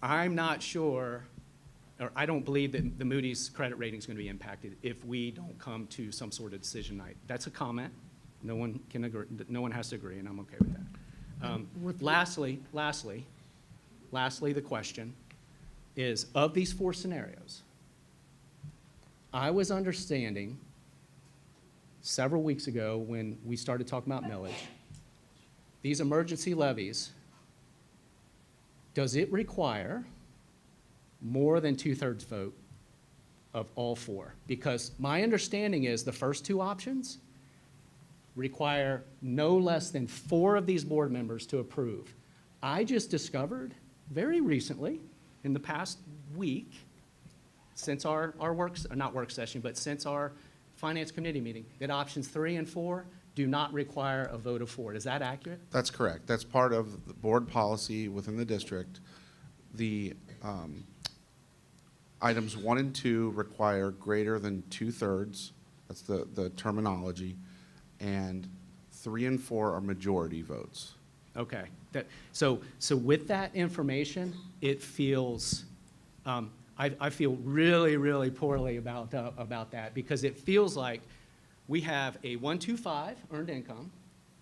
I'm not sure, or I don't believe that the Moody's credit rating is going to be impacted if we don't come to some sort of decision night. That's a comment. No one can agree. No one has to agree, and I'm okay with that. Lastly, the question is, of these four scenarios, I was understanding several weeks ago when we started talking about millage, these emergency levies, does it require more than 2/3 vote of all four? Because my understanding is the first two options require no less than 4 of these board members to approve. I just discovered very recently, in the past week, since our not work session, but since our finance committee meeting, that options 3 and 4 do not require a vote of 4. Is that accurate? That's correct. That's part of the board policy within the district. The items 1 and 2 require greater than 2/3. That's the terminology. And 3 and 4 are majority votes. Okay. So with that information, it feels, I feel really, really poorly about that because it feels like we have a 125 earned income,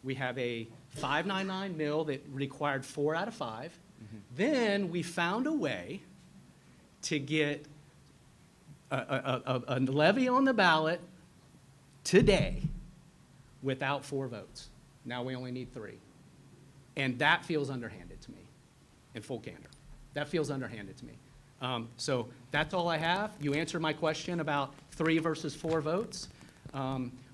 we have a 599 mill that required 4 out of 5. Mm-hmm. Then we found a way to get a levy on the ballot today without 4 votes. Now we only need 3. And that feels underhanded to me, in full candor. That feels underhanded to me. So that's all I have. You answered my question about 3 versus 4 votes.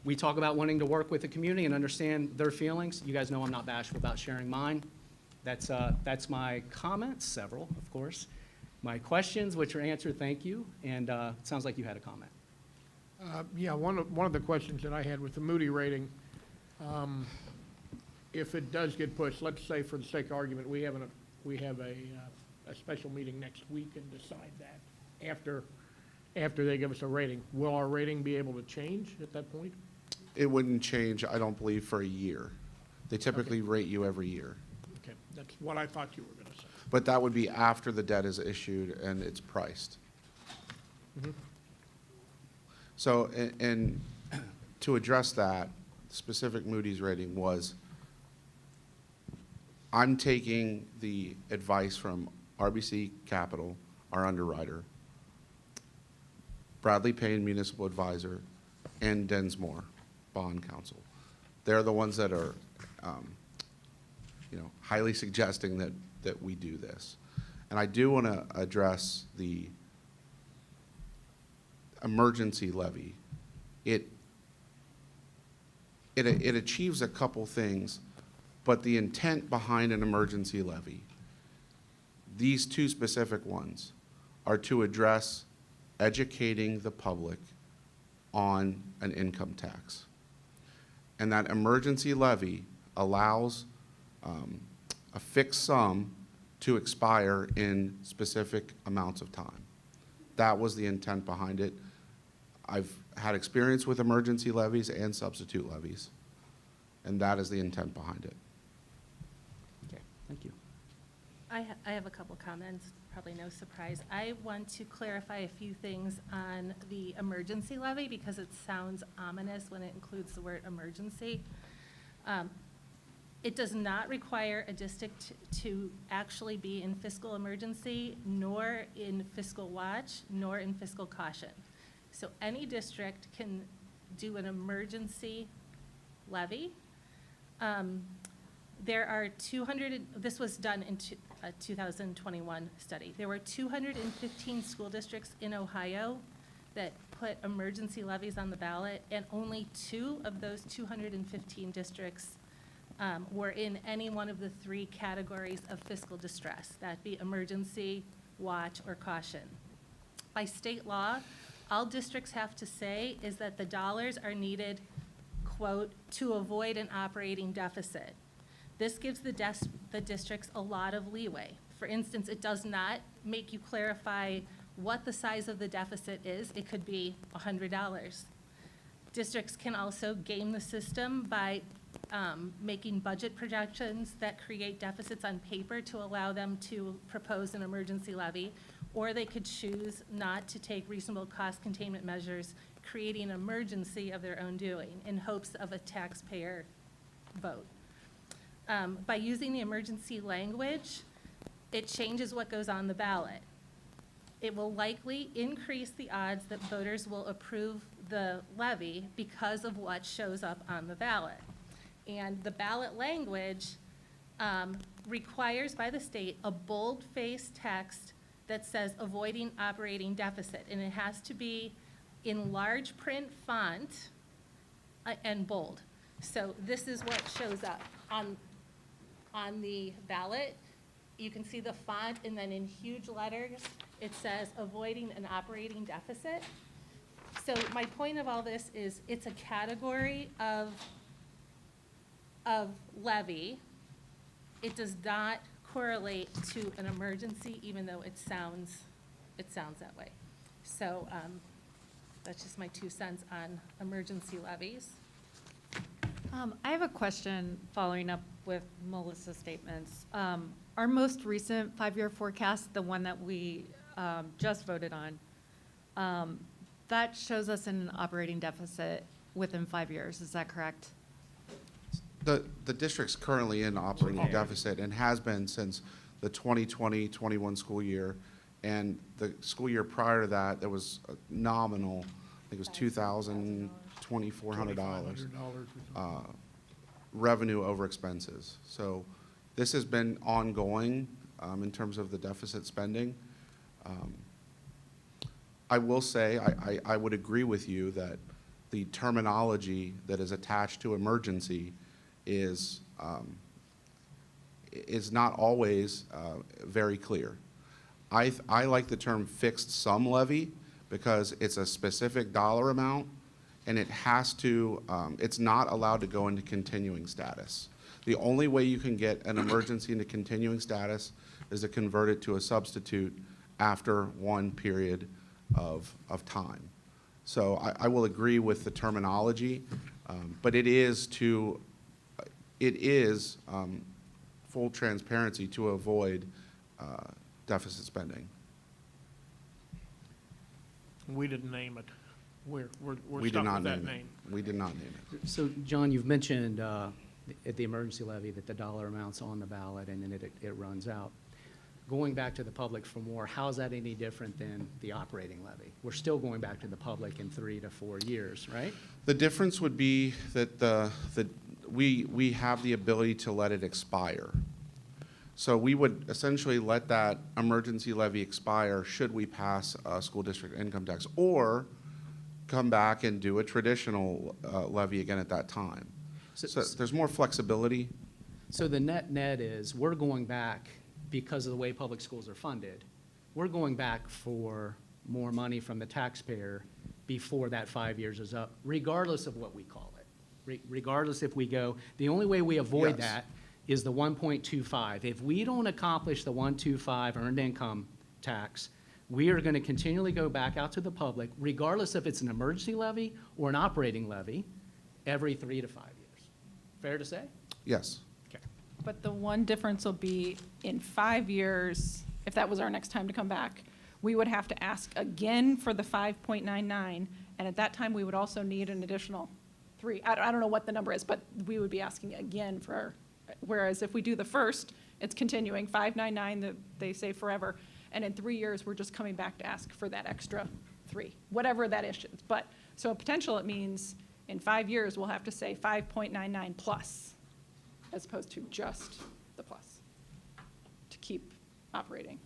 We talk about wanting to work with the community and understand their feelings. You guys know I'm not bashful about sharing mine. That's my comments, several, of course. My questions, which are answered, thank you. And it sounds like you had a comment. Yeah, one of the questions that I had with the Moody rating, if it does get pushed, let's say for the sake of argument, we have a special meeting next week and decide that after they give us a rating. Will our rating be able to change at that point? It wouldn't change, I don't believe, for a year. They typically rate you every year. Okay, that's what I thought you were going to say. But that would be after the debt is issued and it's priced. Mm-hmm. So, and to address that, specific Moody's rating was, I'm taking the advice from RBC Capital, our underwriter, Bradley Payne Municipal Advisor, and Densmore Bond Counsel. They're the ones that are, highly suggesting that we do this. And I do want to address the emergency levy. It it achieves a couple things, but the intent behind an emergency levy, these two specific ones, are to address educating the public on an income tax. And that emergency levy allows a fixed sum to expire in specific amounts of time. That was the intent behind it. I've had experience with emergency levies and substitute levies, and that is the intent behind it. Okay, thank you. I have a couple comments, probably no surprise. I want to clarify a few things on the emergency levy because it sounds ominous when it includes the word emergency. It does not require a district to actually be in fiscal emergency, nor in fiscal watch, nor in fiscal caution. So any district can do an emergency levy. There are 200, this was done in a 2021 study. There were 215 school districts in Ohio that put emergency levies on the ballot, and only 2 of those 215 districts were in any one of the 3 categories of fiscal distress, that be emergency, watch, or caution. By state law, all districts have to say is that the dollars are needed, quote, to avoid an operating deficit. This gives the districts a lot of leeway. For instance, it does not make you clarify what the size of the deficit is. It could be $100. Districts can also game the system by making budget projections that create deficits on paper to allow them to propose an emergency levy, or they could choose not to take reasonable cost containment measures, creating an emergency of their own doing in hopes of a taxpayer vote. By using the emergency language, it changes what goes on the ballot. It will likely increase the odds that voters will approve the levy because of what shows up on the ballot. And the ballot language requires by the state a bold-faced text that says avoiding operating deficit. And it has to be in large print font and bold. So this is what shows up on the ballot. You can see the font, and then in huge letters, it says avoiding an operating deficit. So my point of all this is it's a category of levy. It does not correlate to an emergency, even though it sounds that way. So that's just my 2 cents on emergency levies. I have a question following up with Melissa's statements. Our most recent 5-year forecast, the one that we just voted on, that shows us an operating deficit within 5 years. Is that correct? The district's currently in operating deficit and has been since the 2020-21 school year. And the school year prior to that, there was a nominal, I think it was $2,400 revenue over expenses. So this has been ongoing in terms of the deficit spending. I will say, I would agree with you that the terminology that is attached to emergency is not always very clear. I like the term fixed sum levy because it's a specific dollar amount, and it has to, it's not allowed to go into continuing status. The only way you can get an emergency into continuing status is to convert it to a substitute after one period of time. So I will agree with the terminology, but it is full transparency to avoid deficit spending. We didn't name it. We're We did stuck not with that name name. it. We did not name it. So, John, you've mentioned at the emergency levy that the dollar amount's on the ballot and then it runs out. Going back to the public for more, how is that any different than the operating levy? We're still going back to the public in 3 to 4 years, right? The difference would be that we have the ability to let it expire. So we would essentially let that emergency levy expire should we pass a school district income tax, or come back and do a traditional levy again at that time. So there's more flexibility. So the net is, we're going back, because of the way public schools are funded, we're going back for more money from the taxpayer before that 5 years is up, regardless of what we call it. Regardless if we go, the only way we avoid Yes. that is the 1.25. If we don't accomplish the 1.25 earned income tax, we are going to continually go back out to the public, regardless if it's an emergency levy or an operating levy, every 3 to 5 years. Fair to say? Yes. Okay. But the one difference will be in 5 years, if that was our next time to come back, we would have to ask again for the 5.99, and at that time, we would also need an additional 3. I don't know what the number is, but we would be asking again for, whereas if we do the first, it's continuing, 5.99, that they say forever, and in 3 years, we're just coming back to ask for that extra 3, whatever that is. But, so potential, it means in 5 years, we'll have to say 5.99 plus, as opposed to just the plus, to keep operating.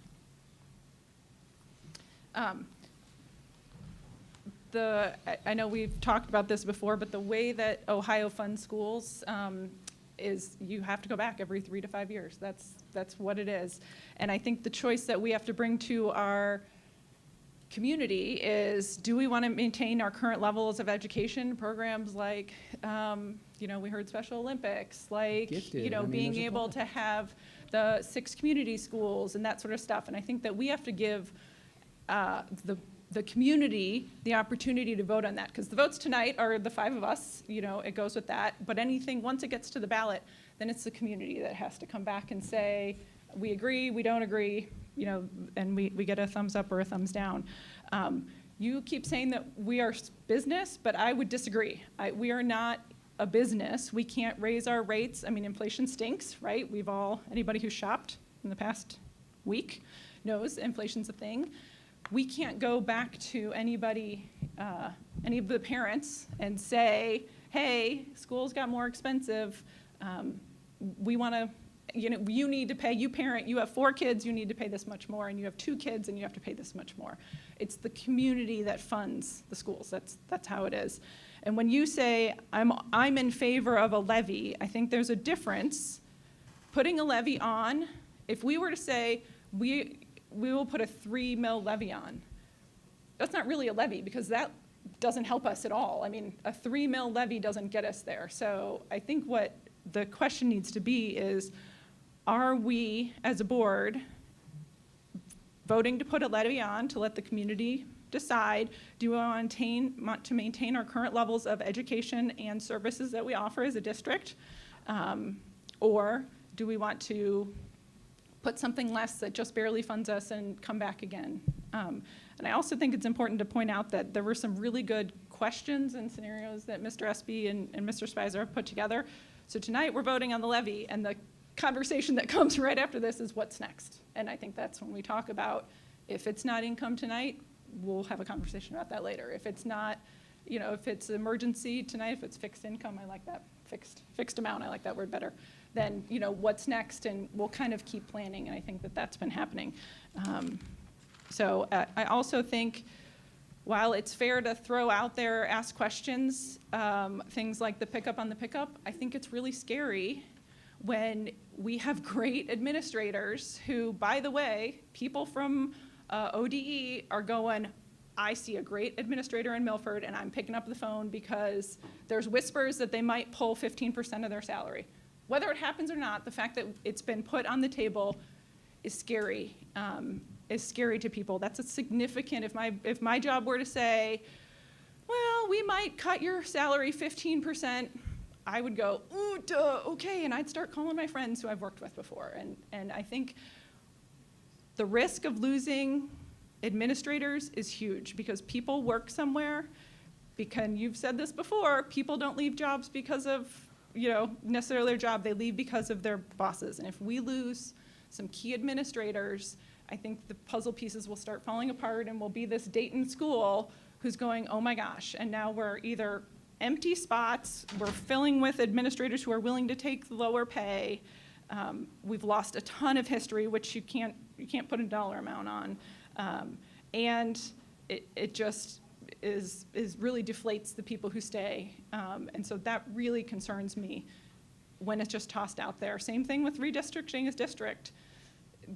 I know we've talked about this before, but the way that Ohio funds schools is you have to go back every 3 to 5 years. That's what it is. And I think the choice that we have to bring to our community is, do we want to maintain our current levels of education programs like, we heard Special Olympics, like, Gifted. being there's a able lot. to have the 6 community schools and that sort of stuff. And I think that we have to give the community the opportunity to vote on that, because the votes tonight are the 5 of us, it goes with that. But anything, once it gets to the ballot, then it's the community that has to come back and say, we agree, we don't agree, and we get a thumbs up or a thumbs down. You keep saying that we are business, but I would disagree. We are not a business. We can't raise our rates. I mean, inflation stinks, right? Anybody who's shopped in the past week knows inflation's a thing. We can't go back to anybody, any of the parents, and say, hey, schools got more expensive. We want to, you need to pay, you parent, you have 4 kids, you need to pay this much more, and you have 2 kids, and you have to pay this much more. It's the community that funds the schools. That's how it is. And when you say, I'm in favor of a levy, I think there's a difference. Putting a levy on, if we were to say, we will put a 3 mil levy on, that's not really a levy, because that doesn't help us at all. I mean, a 3 mil levy doesn't get us there. So I think what the question needs to be is, are we, as a board, voting to put a levy on to let the community decide, do we want to maintain our current levels of education and services that we offer as a district? Or do we want to put something less that just barely funds us and come back again? And I also think it's important to point out that there were some really good questions and scenarios that Mr. Espy and Mr. Spicer have put together. So tonight we're voting on the levy, and the conversation that comes right after this is what's next. And I think that's when we talk about, if it's not income tonight, we'll have a conversation about that later. If it's not, if it's emergency tonight, if it's fixed income, I like that, fixed amount, I like that word better, then, what's next, and we'll kind of keep planning, and I think that that's been happening. So I also think, while it's fair to throw out there, ask questions, things like the pickup on the pickup, I think it's really scary when we have great administrators who, by the way, people from ODE are going, I see a great administrator in Milford, and I'm picking up the phone because there's whispers that they might pull 15% of their salary. Whether it happens or not, the fact that it's been put on the table is scary to people. That's a significant, if my job were to say, well, we might cut your salary 15%, I would go, ooh, duh, okay, and I'd start calling my friends who I've worked with before. And I think the risk of losing administrators is huge, because people work somewhere, because you've said this before, people don't leave jobs because of, necessarily their job, they leave because of their bosses. And if we lose some key administrators, I think the puzzle pieces will start falling apart, and we'll be this Dayton school who's going, oh my gosh, and now we're either empty spots, we're filling with administrators who are willing to take the lower pay. We've lost a ton of history, which you can't put a dollar amount on. And it just, is really deflates the people who stay. And so that really concerns me when it's just tossed out there. Same thing with redistricting as district.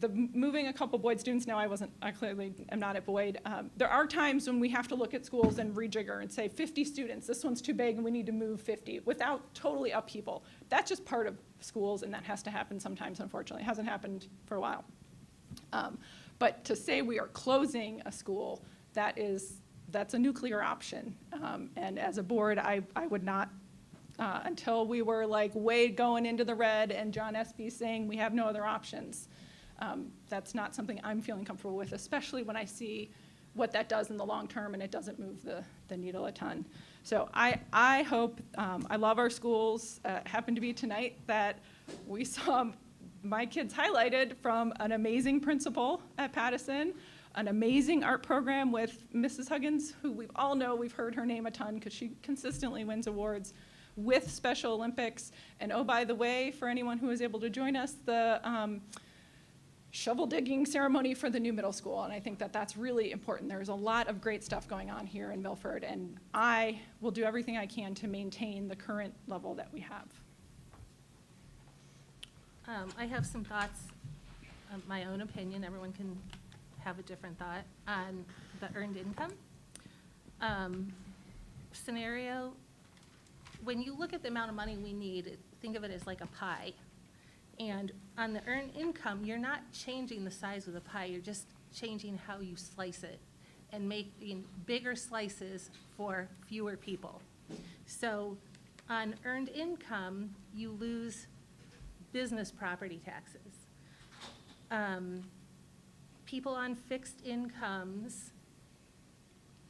Moving a couple Boyd students, now I clearly am not at Boyd. There are times when we have to look at schools and rejigger and say 50 students, this one's too big and we need to move 50 without totally upheaval. That's just part of schools, and that has to happen sometimes, unfortunately. It hasn't happened for a while. But to say we are closing a school, that's a nuclear option. And as a board, I would not, until we were like way going into the red and John Espy saying we have no other options. That's not something I'm feeling comfortable with, especially when I see what that does in the long term and it doesn't move the needle a ton. So I hope, I love our schools. Happened to be tonight that we saw my kids highlighted from an amazing principal at Pattison, an amazing art program with Mrs. Huggins, who we all know, we've heard her name a ton because she consistently wins awards, with Special Olympics. And oh, by the way, for anyone who was able to join us, the shovel digging ceremony for the new middle school. And I think that that's really important. There's a lot of great stuff going on here in Milford, and I will do everything I can to maintain the current level that we have. I have some thoughts, my own opinion. Everyone can have a different thought on the earned income scenario. When you look at the amount of money we need, think of it as like a pie. And on the earned income, you're not changing the size of the pie, you're just changing how you slice it and making bigger slices for fewer people. So on earned income, you lose business property taxes. People on fixed incomes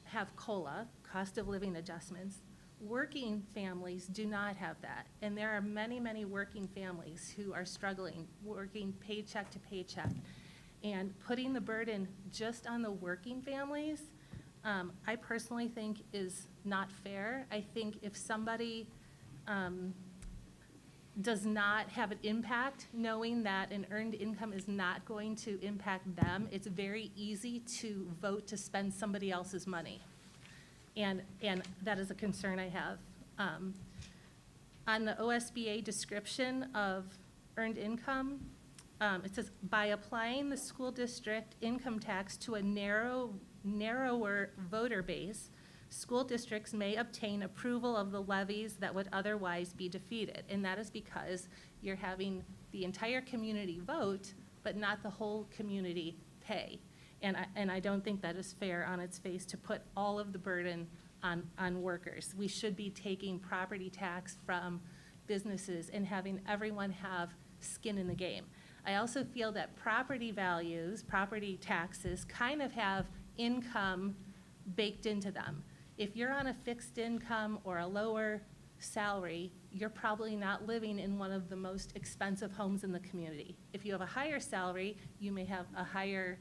have COLA, cost of living adjustments. Working families do not have that, and there are many, many working families who are struggling, working paycheck to paycheck, and putting the burden just on the working families, I personally think is not fair. I think if somebody does not have an impact, knowing that an earned income is not going to impact them, it's very easy to vote to spend somebody else's money. And that is a concern I have. On the OSBA description of earned income, it says, by applying the school district income tax to a narrower voter base, school districts may obtain approval of the levies that would otherwise be defeated. And that is because you're having the entire community vote, but not the whole community pay. And I don't think that is fair on its face to put all of the burden on workers. We should be taking property tax from businesses and having everyone have skin in the game. I also feel that property values, property taxes, kind of have income baked into them. If you're on a fixed income or a lower salary, you're probably not living in one of the most expensive homes in the community. If you have a higher salary, you may have a higher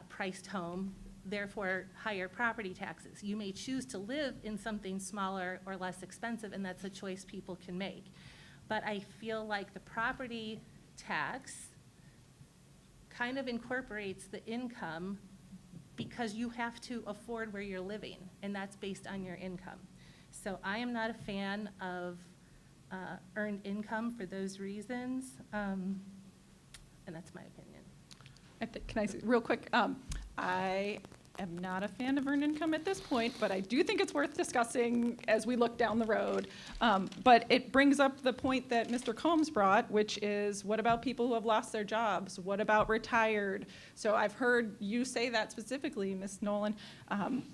priced home, therefore higher property taxes. You may choose to live in something smaller or less expensive, and that's a choice people can make. But I feel like the property tax kind of incorporates the income because you have to afford where you're living, and that's based on your income. So I am not a fan of earned income for those reasons, and that's my opinion. Can I say real quick? I am not a fan of earned income at this point, but I do think it's worth discussing as we look down the road. But it brings up the point that Mr. Combs brought, which is, what about people who have lost their jobs? What about retired? So I've heard you say that specifically, Ms. Nolan.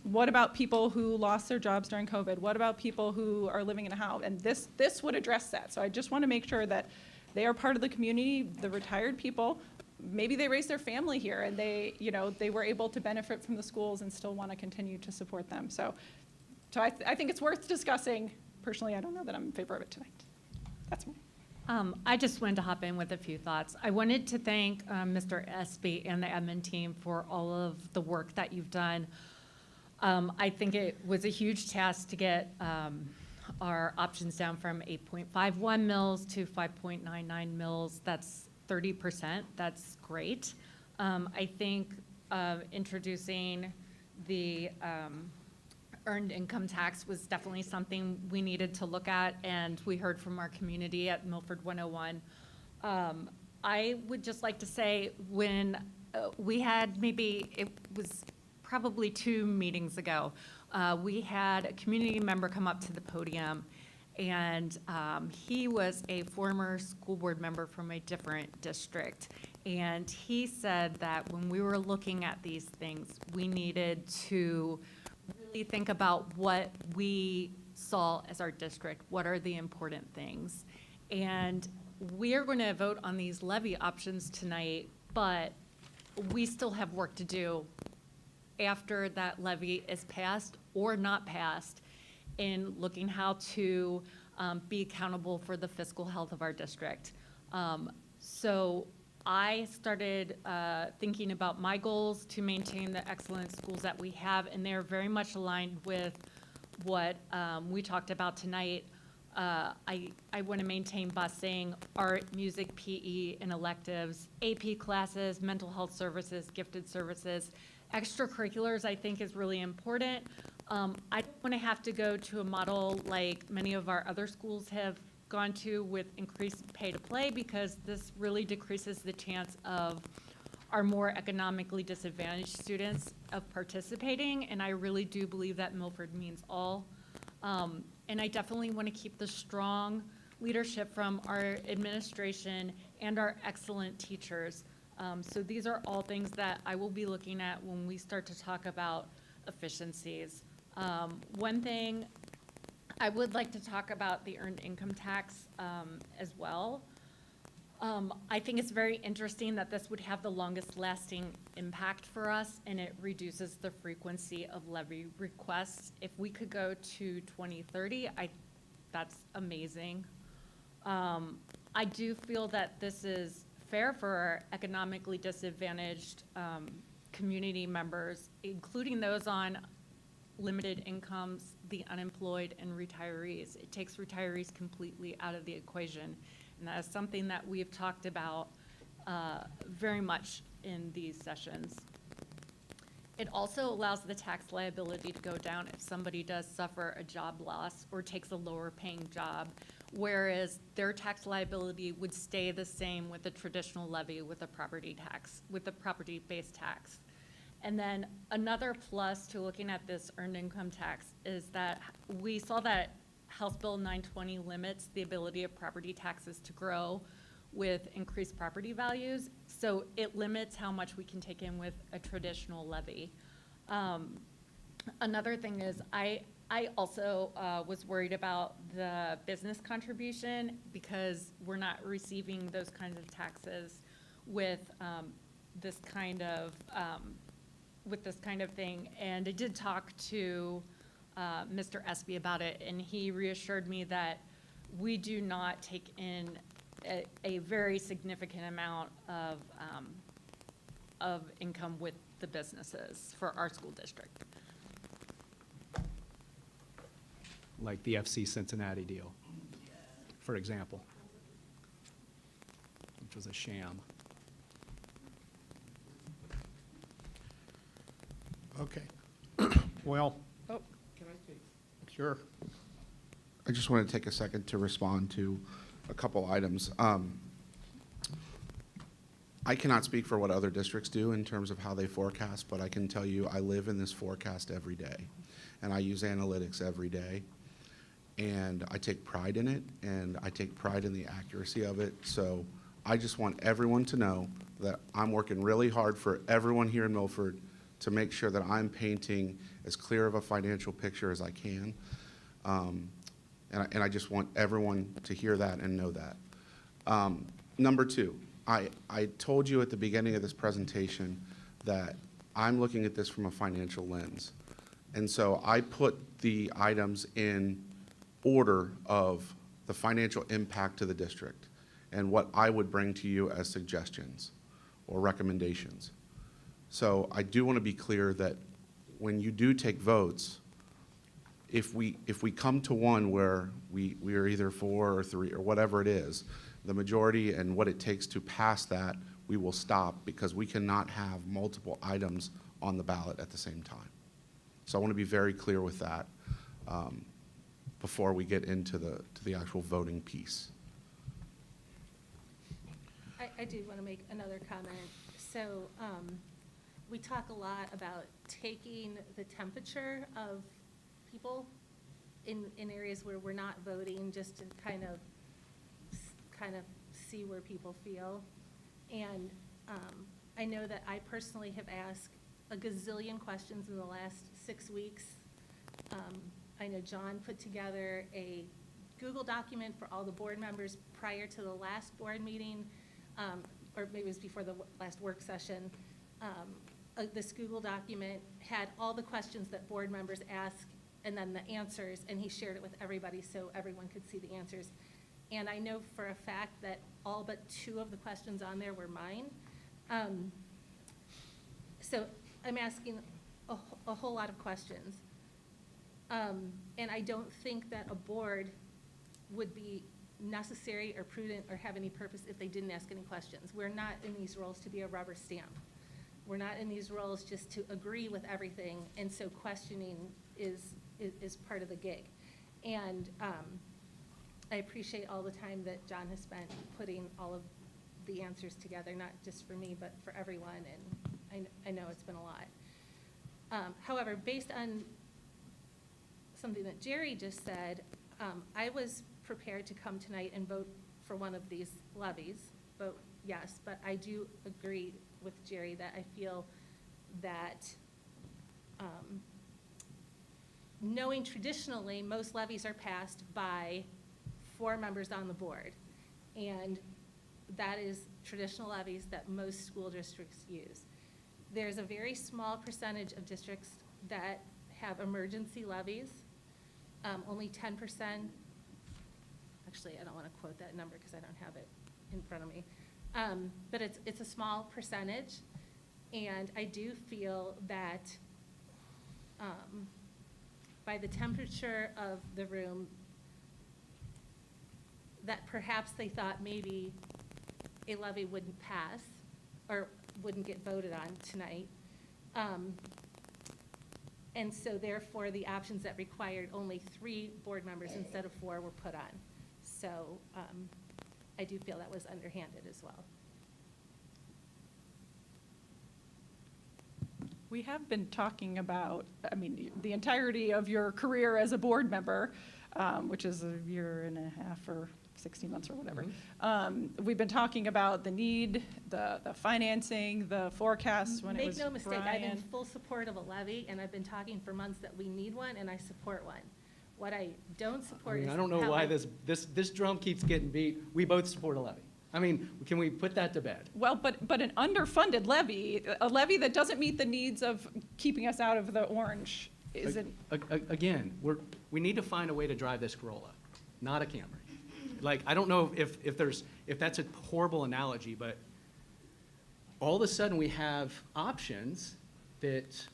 What about people who lost their jobs during COVID? What about people who are living in a house? And this would address that. So I just want to make sure that they are part of the community, the retired people. Maybe they raised their family here and they were able to benefit from the schools and still want to continue to support them. So I think it's worth discussing. Personally, I don't know that I'm in favor of it tonight. That's me. I just wanted to hop in with a few thoughts. I wanted to thank Mr. Espy and the admin team for all of the work that you've done. I think it was a huge task to get our options down from 8.51 mils to 5.99 mils. That's 30%, that's great. I think introducing the earned income tax was definitely something we needed to look at, and we heard from our community at Milford 101. I would just like to say, when we had, maybe it was probably 2 meetings ago, we had a community member come up to the podium, and he was a former school board member from a different district. And he said that when we were looking at these things, we needed to really think about what we saw as our district, what are the important things. And we are going to vote on these levy options tonight, but we still have work to do after that levy is passed or not passed in looking how to be accountable for the fiscal health of our district. So I started thinking about my goals to maintain the excellent schools that we have, and they're very much aligned with what we talked about tonight. I want to maintain busing, art, music, PE, and electives, AP classes, mental health services, gifted services. Extracurriculars, I think, is really important. I don't want to have to go to a model like many of our other schools have gone to with increased pay to play, because this really decreases the chance of our more economically disadvantaged students of participating, and I really do believe that Milford means all. And I definitely want to keep the strong leadership from our administration and our excellent teachers. So these are all things that I will be looking at when we start to talk about efficiencies. One thing, I would like to talk about the earned income tax as well. I think it's very interesting that this would have the longest lasting impact for us, and it reduces the frequency of levy requests. If we could go to 2030, that's amazing. I do feel that this is fair for our economically disadvantaged community members, including those on limited incomes, the unemployed, and retirees. It takes retirees completely out of the equation. And that is something that we've talked about very much in these sessions. It also allows the tax liability to go down if somebody does suffer a job loss or takes a lower paying job, whereas their tax liability would stay the same with a traditional levy with a property tax, with the property-based tax. And then another plus to looking at this earned income tax is that we saw that House Bill 920 limits the ability of property taxes to grow with increased property values. So it limits how much we can take in with a traditional levy. Another thing is I also was worried about the business contribution, because we're not receiving those kinds of taxes with this kind of thing. And I did talk to Mr. Espy about it, and he reassured me that we do not take in a very significant amount of income with the businesses for our school district. Like the FC Cincinnati deal, for example, which was a sham. Okay. Well. Oh, can I take? Sure. I just want to take a second to respond to a couple items. I cannot speak for what other districts do in terms of how they forecast, but I can tell you I live in this forecast every day, and I use analytics every day, and I take pride in it, and I take pride in the accuracy of it. So I just want everyone to know that I'm working really hard for everyone here in Milford to make sure that I'm painting as clear of a financial picture as I can. And I just want everyone to hear that and know that. Number two, I told you at the beginning of this presentation that I'm looking at this from a financial lens. And so I put the items in order of the financial impact to the district and what I would bring to you as suggestions or recommendations. So I do want to be clear that when you do take votes, if we come to one where we are either 4 or 3 or whatever it is, the majority and what it takes to pass that, we will stop, because we cannot have multiple items on the ballot at the same time. So I want to be very clear with that before we get into the actual voting piece. I do want to make another comment. So we talk a lot about taking the temperature of people in areas where we're not voting, just to kind of see where people feel. And I know that I personally have asked a gazillion questions in the last 6 weeks. I know John put together a Google document for all the board members prior to the last board meeting, or maybe it was before the last work session. This Google document had all the questions that board members ask and then the answers, and he shared it with everybody so everyone could see the answers. And I know for a fact that all but 2 of the questions on there were mine. So I'm asking a whole lot of questions. And I don't think that a board would be necessary or prudent or have any purpose if they didn't ask any questions. We're not in these roles to be a rubber stamp. We're not in these roles just to agree with everything, and so questioning is part of the gig. And I appreciate all the time that John has spent putting all of the answers together, not just for me, but for everyone, and I know it's been a lot. However, based on something that Jerry just said, I was prepared to come tonight and vote for one of these levies, vote yes, but I do agree with Jerry that I feel that knowing traditionally most levies are passed by 4 members on the board, and that is traditional levies that most school districts use. There's a very small percentage of districts that have emergency levies, only 10%. Actually, I don't want to quote that number because I don't have it in front of me. But it's a small percentage, and I do feel that by the temperature of the room, that perhaps they thought maybe a levy wouldn't pass or wouldn't get voted on tonight. And so therefore, the options that required only 3 board members instead of 4 were put on. So I do feel that was underhanded as well. We have been talking about, I mean, the entirety of your career as a board member, which is a year and a half or 60 months or whatever. We've been talking about the need, the financing, the forecasts when it was Make no mistake, I'm in Brian. full support of a levy, and I've been talking for months that we need one, and I support one. What I don't support is I don't know how why I- this drum keeps getting beat. We both support a levy. I mean, can we put that to bed? Well, but an underfunded levy, a levy that doesn't meet the needs of keeping us out of the orange isn't. Again, we need to find a way to drive this Corolla, not a Camry. Like, I don't know if that's a horrible analogy, but all of a sudden we have options that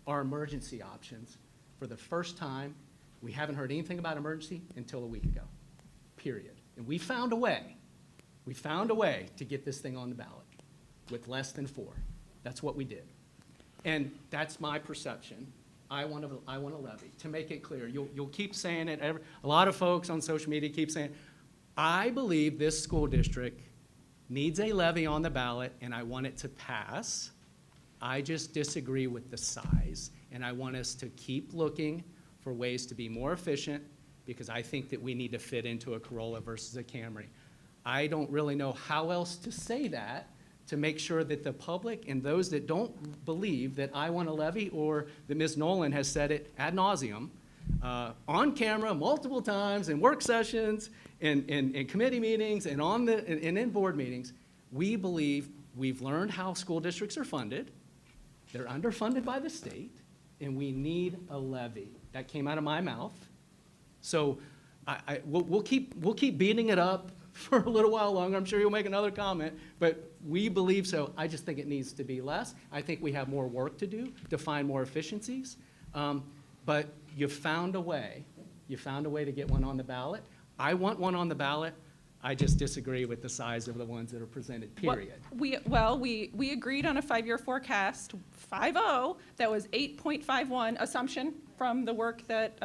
are emergency options. For the first time, we haven't heard anything about emergency until a week ago, period. And we found a way to get this thing on the ballot with less than 4. That's what we did. And that's my perception. I want a levy. To make it clear, you'll keep saying it. A lot of folks on social media keep saying, I believe this school district needs a levy on the ballot, and I want it to pass. I just disagree with the size, and I want us to keep looking for ways to be more efficient, because I think that we need to fit into a Corolla versus a Camry. I don't really know how else to say that to make sure that the public and those that don't believe that I want a levy, or that Ms. Nolan has said it ad nauseum, on camera multiple times in work sessions, in committee meetings, and in board meetings, we believe we've learned how school districts are funded. They're underfunded by the state, and we need a levy. That came out of my mouth. So we'll keep beating it up for a little while longer. I'm sure you'll make another comment, but we believe so. I just think it needs to be less. I think we have more work to do to find more efficiencies. But you found a way. You found a way to get one on the ballot. I want one on the ballot. I just disagree with the size of the ones that are presented, period. We agreed on a 5-year forecast, 5-0, that was 8.51 assumption from the work that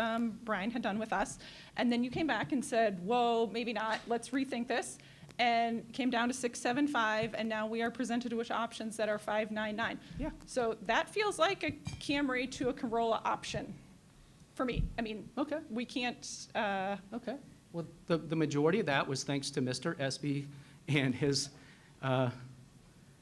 Brian had done with us. And then you came back and said, whoa, maybe not, let's rethink this. And came down to 675, and now we are presented with options that are 599. Yeah. So that feels like a Camry to a Corolla option for me. I mean, Okay. we can't, Okay. Well, the majority of that was thanks to Mr. Espy and his, I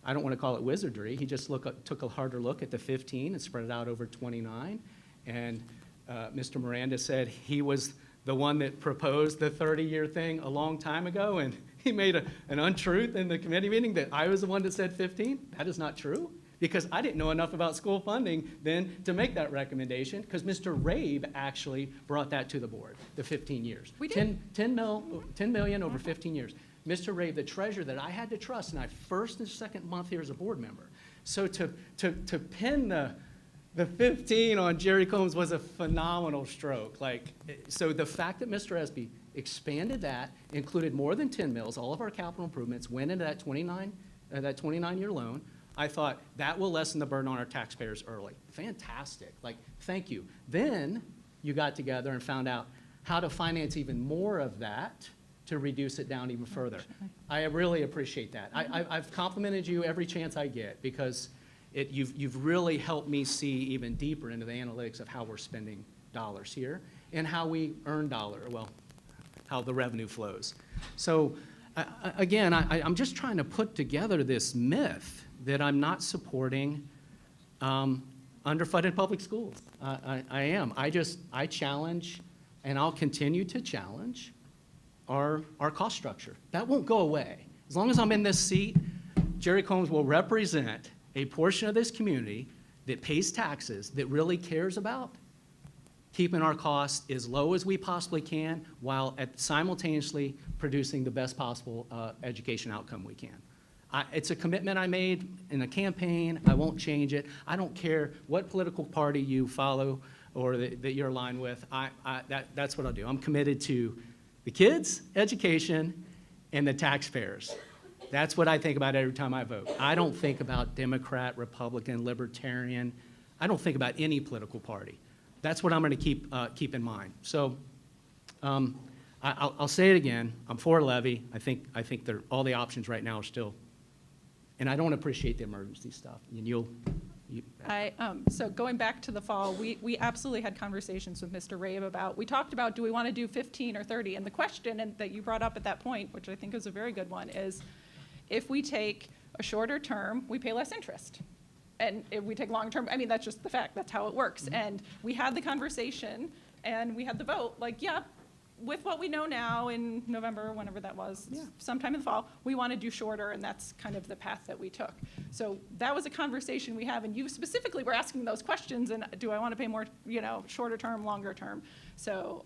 don't want to call it wizardry. He just took a harder look at the 15 and spread it out over 29. And Mr. Miranda said he was the one that proposed the 30-year thing a long time ago, and he made an untruth in the committee meeting that I was the one that said 15. That is not true, because I didn't know enough about school funding then to make that recommendation, because Mr. Rabe actually brought that to the board, the 15 years. We did. 10 million over 15 years. Mr. Rabe, the treasurer that I had to trust in my first and second month here as a board member. So to pin the 15 on Jerry Combs was a phenomenal stroke. So the fact that Mr. Espy expanded that, included more than 10 mills, all of our capital improvements went into that 29-year loan. I thought that will lessen the burden on our taxpayers early. Fantastic. Thank you. Then you got together and found out how to finance even more of that to reduce it down even further. I really appreciate that. I've complimented you every chance I get, because you've really helped me see even deeper into the analytics of how we're spending dollars here and how we earn how the revenue flows. So again, I'm just trying to put together this myth that I'm not supporting underfunded public schools. I am. I challenge, and I'll continue to challenge our cost structure. That won't go away. As long as I'm in this seat, Jerry Combs will represent a portion of this community that pays taxes, that really cares about keeping our costs as low as we possibly can, while simultaneously producing the best possible education outcome we can. It's a commitment I made in a campaign. I won't change it. I don't care what political party you follow or that you're aligned with. That's what I'll do. I'm committed to the kids' education and the taxpayers. That's what I think about every time I vote. I don't think about Democrat, Republican, Libertarian. I don't think about any political party. That's what I'm going to keep in mind. So I'll say it again. I'm for a levy. I think all the options right now are still, and I don't appreciate the emergency stuff. And so going back to the fall, we absolutely had conversations with Mr. Rabe about, we talked about, do we want to do 15 or 30? And the question that you brought up at that point, which I think is a very good one, is if we take a shorter term, we pay less interest. And if we take long term, I mean, that's just the fact, that's how it works. Mm-hmm. And we had the conversation and we had the vote, yeah, with what we know now in November, whenever that was, sometime in the fall, we want to do shorter, and that's kind of the path that we took. So that was a conversation we have, and you specifically were asking those questions, and do I want to pay more, shorter term, longer term? So.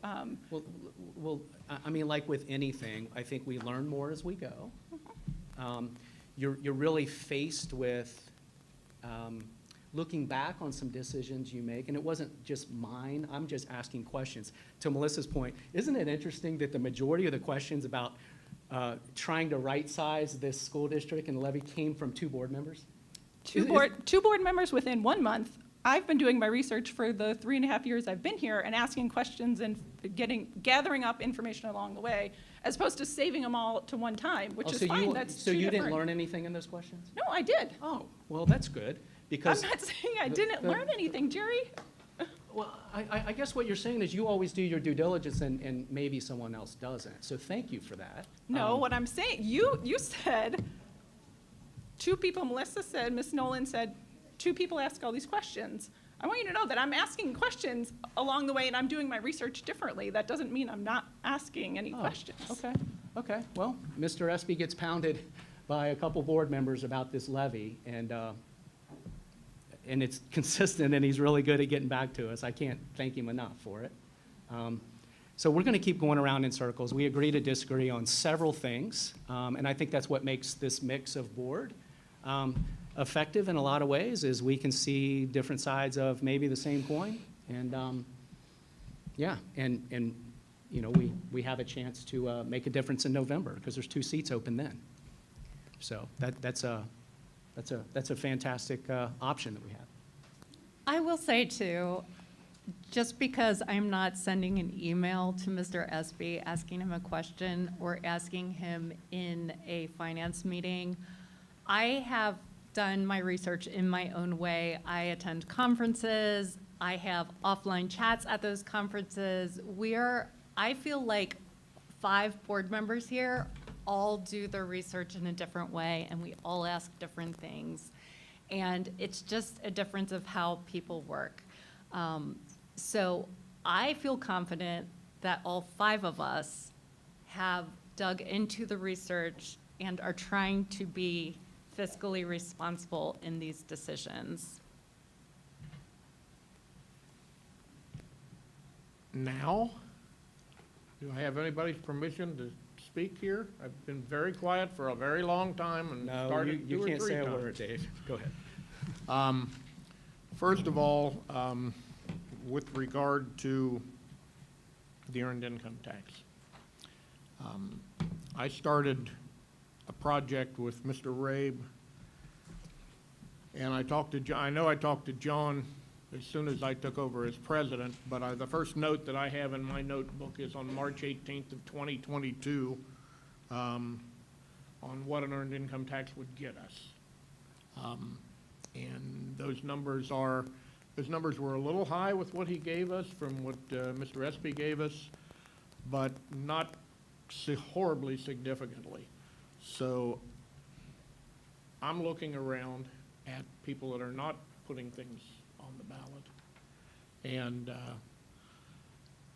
Well, I mean, like with anything, I think we learn more as we go. Mm-hmm. You're really faced with looking back on some decisions you make, and it wasn't just mine, I'm just asking questions. To Melissa's point, isn't it interesting that the majority of the questions about trying to right-size this school district and the levy came from 2 board members? Two board members within 1 month. I've been doing my research for the 3.5 years I've been here and asking questions and gathering up information along the way, as opposed to saving them all to one time, which is fine. So you didn't learn anything in those questions? No, I did. Oh, well, that's good. Because I'm not saying I didn't learn anything, Jerry. Well, I guess what you're saying is you always do your due diligence and maybe someone else doesn't. So thank you for that. No, what I'm saying, you said 2 people, Melissa said, Ms. Nolan said, 2 people ask all these questions. I want you to know that I'm asking questions along the way, and I'm doing my research differently. That doesn't mean I'm not asking any questions. Okay. Well, Mr. Espy gets pounded by a couple board members about this levy, and it's consistent, and he's really good at getting back to us. I can't thank him enough for it. So we're going to keep going around in circles. We agree to disagree on several things, and I think that's what makes this mix of board effective in a lot of ways, is we can see different sides of maybe the same coin. And you know, we have a chance to make a difference in November, because there's 2 seats open then. So that's a fantastic option that we have. I will say too, just because I'm not sending an email to Mr. Espy asking him a question or asking him in a finance meeting, I have done my research in my own way. I attend conferences. I have offline chats at those conferences. I feel like 5 board members here all do their research in a different way, and we all ask different things. And it's just a difference of how people work. So I feel confident that all 5 of us have dug into the research and are trying to be fiscally responsible in these decisions. Now, do I have anybody's permission to speak here? I've been very quiet for a very long time and No, started you 2 or can't 3 say a times. word, Dave. Go ahead. First of all, with regard to the earned income tax, I started a project with Mr. Rabe, and I know I talked to John as soon as I took over as president, but the first note that I have in my notebook is on March 18th of 2022 on what an earned income tax would get us. And those numbers were a little high with what he gave us from what Mr. Espy gave us, but not horribly significantly. So I'm looking around at people that are not putting things on the ballot. And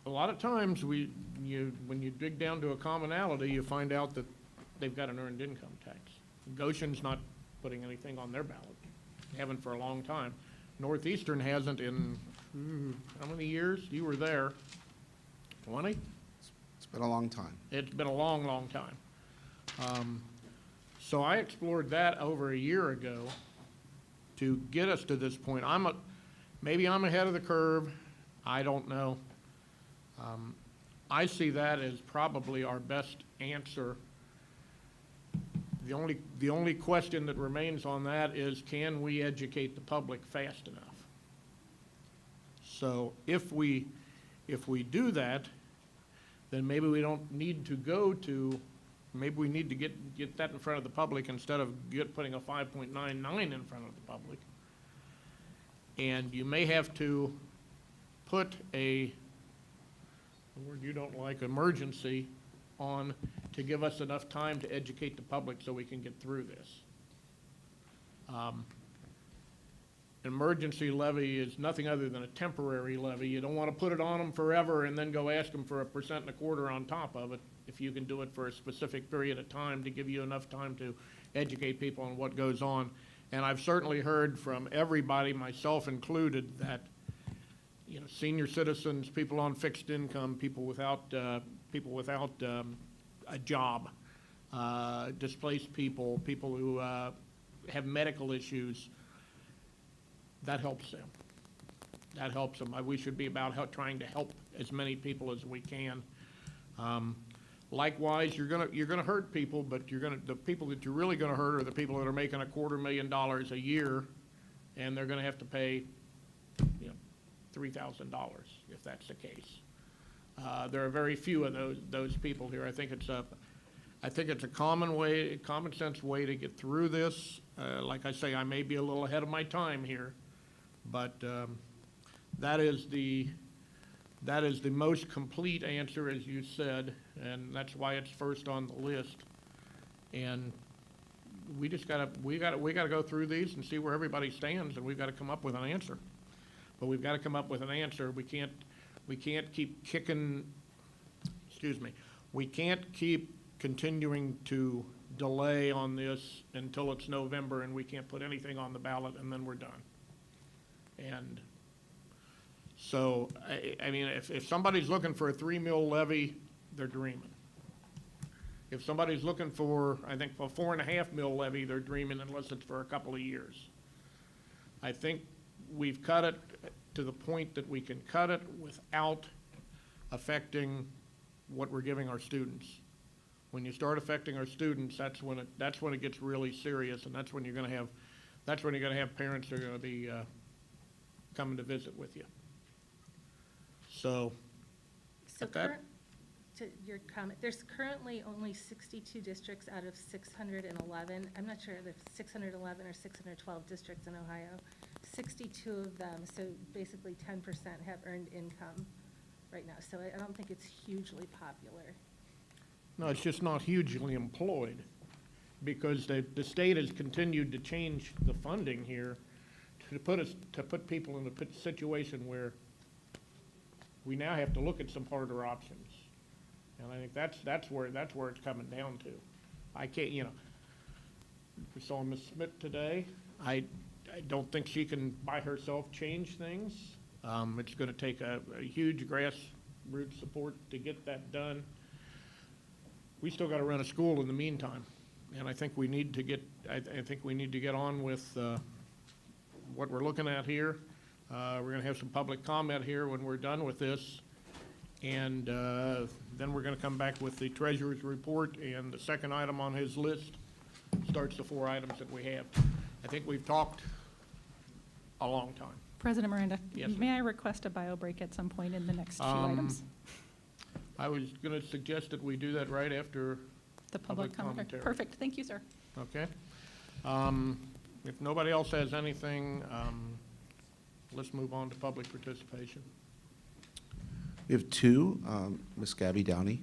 a lot of times when you dig down to a commonality, you find out that they've got an earned income tax. Goshen's not putting anything on their ballot. They haven't for a long time. Northeastern hasn't in, how many years? You were there. 20? It's been a long time. It's been a long, long time. So I explored that over a year ago to get us to this point. Maybe I'm ahead of the curve. I don't know. I see that as probably our best answer. The only question that remains on that is, can we educate the public fast enough? So if we do that, then maybe we don't need to maybe we need to get that in front of the public instead of putting a 5.99 in front of the public. And you may have to put a word you don't like, emergency, on to give us enough time to educate the public so we can get through this. Emergency levy is nothing other than a temporary levy. You don't want to put it on them forever and then go ask them for 1.25% on top of it. If you can do it for a specific period of time to give you enough time to educate people on what goes on. And I've certainly heard from everybody, myself included, that senior citizens, people on fixed income, people without a job, displaced people, people who have medical issues, that helps them. That helps them. We should be about trying to help as many people as we can. Likewise, you're gonna hurt people, but the people that you're really gonna hurt are the people that are making $250,000 a year, and they're gonna have to pay, $3,000 if that's the case. There are very few of those people here. I think it's a common sense way to get through this. Like I say, I may be a little ahead of my time here, but that is the most complete answer, as you said, and that's why it's first on the list. And we gotta go through these and see where everybody stands, and we've got to come up with an answer. But we've got to come up with an answer. We can't keep kicking. Excuse me. We can't keep continuing to delay on this until it's November and we can't put anything on the ballot and then we're done. And so, I mean, if somebody's looking for a 3 mil levy, they're dreaming. If somebody's looking for, I think, a 4.5 mil levy, they're dreaming unless it's for a couple of years. I think we've cut it to the point that we can cut it without affecting what we're giving our students. When you start affecting our students, that's when it gets really serious, and that's when you're gonna have parents that are gonna be coming to visit with you. So, So at that- to your comment, there's currently only 62 districts out of 611. I'm not sure if there's 611 or 612 districts in Ohio. 62 of them, so basically 10% have earned income right now. So I don't think it's hugely popular. no, it's just not hugely employed, because the state has continued to change the funding here to put people in a situation where we now have to look at some harder options. And I think that's where it's coming down to. I can't, we saw Ms. Smith today. I don't think she can by herself change things. It's gonna take a huge grassroots support to get that done. We still gotta run a school in the meantime. And I think we need to get, I think we need to get on with what we're looking at here. We're gonna have some public comment here when we're done with this. And then we're gonna come back with the treasurer's report, and the second item on his list starts the 4 items that we have. I think we've talked a long time. President Miranda, Yes, may I request a bio break at some point in the next 2 items? I was gonna suggest that we do that right after The public commentary. Perfect, thank you, sir. Okay. If nobody else has anything, let's move on to public participation. We have 2, Ms. Gabby Downey.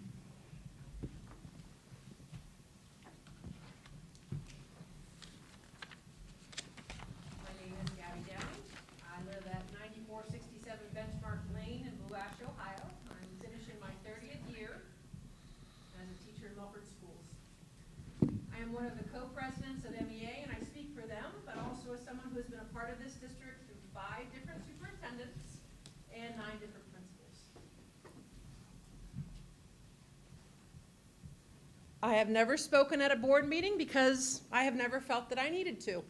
My name is Gabby Downey. I live at 9467 Benchmark Lane in Blue Ash, Ohio. I'm finishing my 30th year as a teacher in Milford schools. I am one of the co-presidents of MEA, and I speak for them, but also as someone who has been a part of this district through 5 different superintendents and 9 different principals. I have never spoken at a board meeting because I have never felt that I needed to.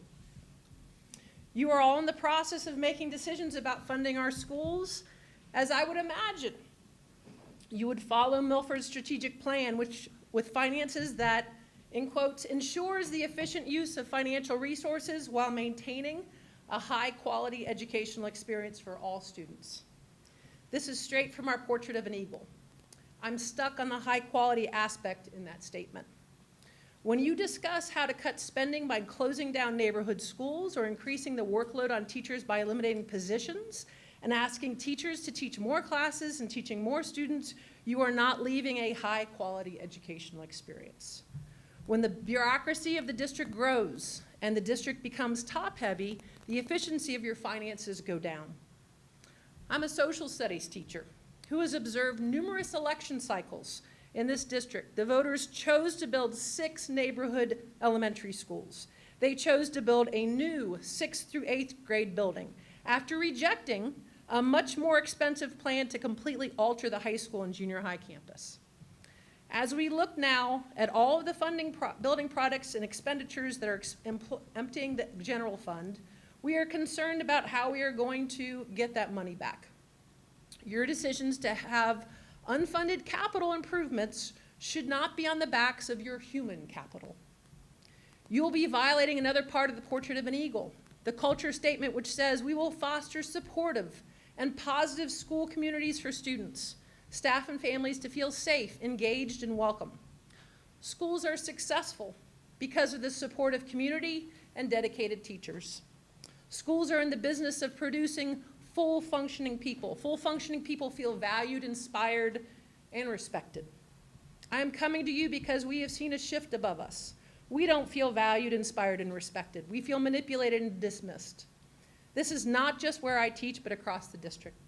You are all in the process of making decisions about funding our schools, as I would imagine you would follow Milford's strategic plan, which with finances that, in quotes, ensures the efficient use of financial resources while maintaining a high-quality educational experience for all students. This is straight from our portrait of an eagle. I'm stuck on the high-quality aspect in that statement. When you discuss how to cut spending by closing down neighborhood schools or increasing the workload on teachers by eliminating positions and asking teachers to teach more classes and teaching more students, you are not leaving a high-quality educational experience. When the bureaucracy of the district grows and the district becomes top-heavy, the efficiency of your finances go down. I'm a social studies teacher who has observed numerous election cycles in this district. The voters chose to build 6 neighborhood elementary schools. They chose to build a new 6th through 8th grade building after rejecting a much more expensive plan to completely alter the high school and junior high campus. As we look now at all of the building products and expenditures that are emptying the general fund, we are concerned about how we are going to get that money back. Your decisions to have unfunded capital improvements should not be on the backs of your human capital. You'll be violating another part of the portrait of an eagle, the culture statement which says we will foster supportive and positive school communities for students, staff and families to feel safe, engaged, and welcome. Schools are successful because of the supportive community and dedicated teachers. Schools are in the business of producing full functioning people. Full functioning people feel valued, inspired, and respected. I am coming to you because we have seen a shift above us. We don't feel valued, inspired, and respected. We feel manipulated and dismissed. This is not just where I teach, but across the district.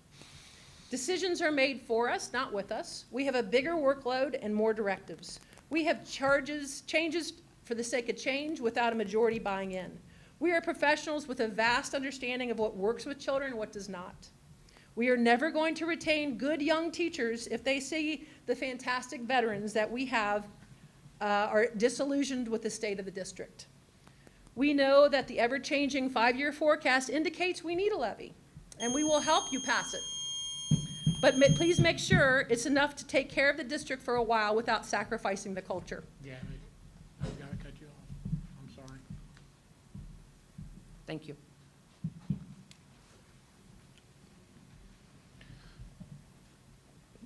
Decisions are made for us, not with us. We have a bigger workload and more directives. We have changes for the sake of change without a majority buying in. We are professionals with a vast understanding of what works with children and what does not. We are never going to retain good young teachers if they see the fantastic veterans that we have are disillusioned with the state of the district. We know that the ever-changing 5-year forecast indicates we need a levy, and we will help you pass it. But please make sure it's enough to take care of the district for a while without sacrificing the culture. Yeah, I've got to cut you off. I'm sorry. Thank you.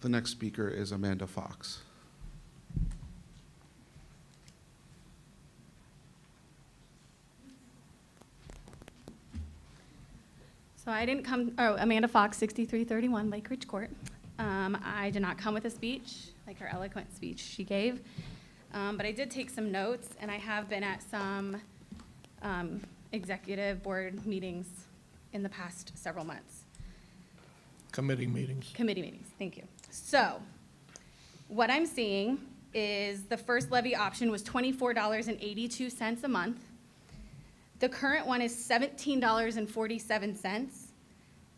The next speaker is Amanda Fox. So I didn't come, Amanda Fox, 6331 Lake Ridge Court. I did not come with a speech, like her eloquent speech she gave, but I did take some notes, and I have been at some executive board meetings in the past several months. Committee meetings. Committee meetings, thank you. So, what I'm seeing is the first levy option was $24.82 a month. The current one is $17.47.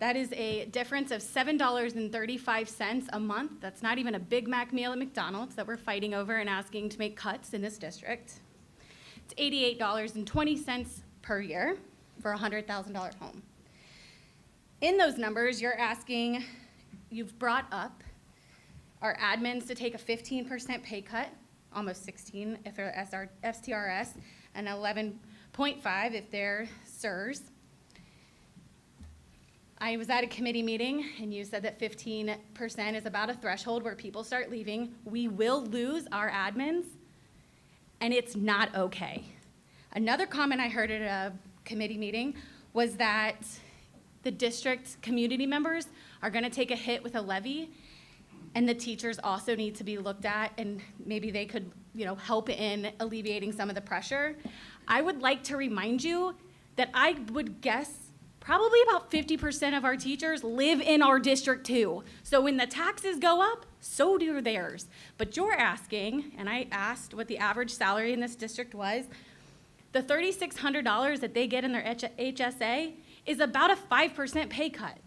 That is a difference of $7.35 a month. That's not even a Big Mac meal at McDonald's that we're fighting over and asking to make cuts in this district. It's $88.20 per year for a $100,000 home. In those numbers, you've brought up our admins to take a 15% pay cut, almost 16 if they're STRS, and 11.5 if they're SIRS. I was at a committee meeting, and you said that 15% is about a threshold where people start leaving. We will lose our admins, and it's not okay. Another comment I heard at a committee meeting was that the district community members are going to take a hit with a levy, and the teachers also need to be looked at, and maybe they could, help in alleviating some of the pressure. I would like to remind you that I would guess probably about 50% of our teachers live in our district too. So when the taxes go up, so do theirs. But you're asking, and I asked what the average salary in this district was, the $3,600 that they get in their HSA is about a 5% pay cut.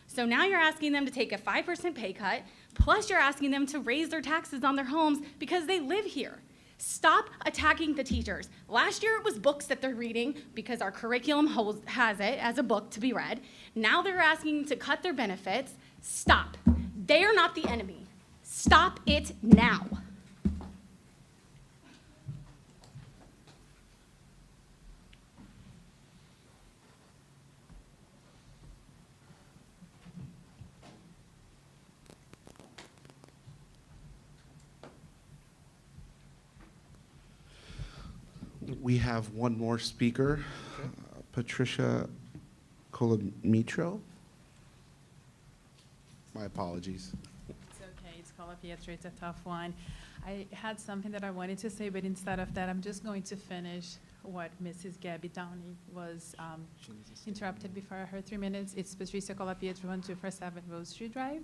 So now you're asking them to take a 5% pay cut, plus you're asking them to raise their taxes on their homes because they live here. Stop attacking the teachers. Last year it was books that they're reading because our curriculum has it as a book to be read. Now they're asking to cut their benefits. Stop. They are not the enemy. Stop it now. We have one more speaker, Patricia Colomitro. My apologies. It's okay, it's Colapietro, it's a tough one. I had something that I wanted to say, but instead of that, I'm just going to finish what Mrs. Gabby Downey was interrupted before her 3 minutes. It's Patricia Colapietro, 1247 Rose Street Drive.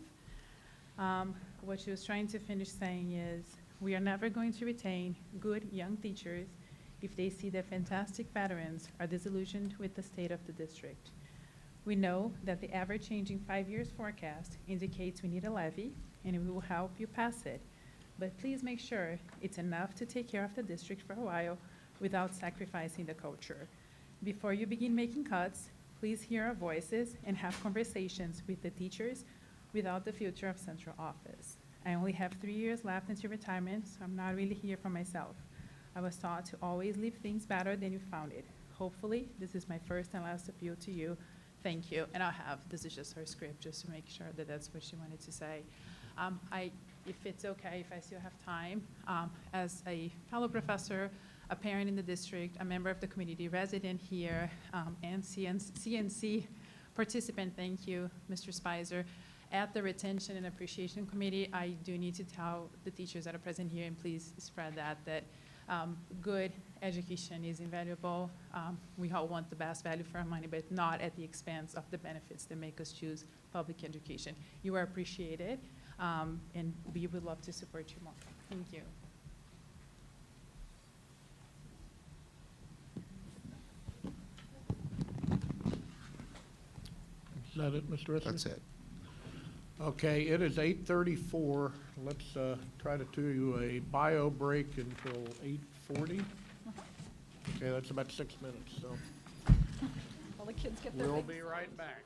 What she was trying to finish saying is, we are never going to retain good young teachers if they see that fantastic veterans are disillusioned with the state of the district. We know that the ever-changing 5 years forecast indicates we need a levy, and we will help you pass it. But please make sure it's enough to take care of the district for a while without sacrificing the culture. Before you begin making cuts, please hear our voices and have conversations with the teachers without the future of central office. I only have 3 years left until retirement, so I'm not really here for myself. I was taught to always leave things better than you found it. Hopefully, this is my first and last appeal to you. Thank you. And this is just her script, just to make sure that that's what she wanted to say. If it's okay, if I still have time, as a fellow professor, a parent in the district, a member of the community, resident here, and CNC participant, thank you, Mr. Spicer. At the Retention and Appreciation Committee, I do need to tell the teachers that are present here, and please spread that good education is invaluable. We all want the best value for our money, but not at the expense of the benefits that make us choose public education. You are appreciated, and we would love to support you more. Thank you. Is that it, Mr. Esser? That's it. Okay, it is 8:34. Let's try to do a bio break until 8:40. Okay, that's about 6 minutes, so All the kids get their we'll things. be right back.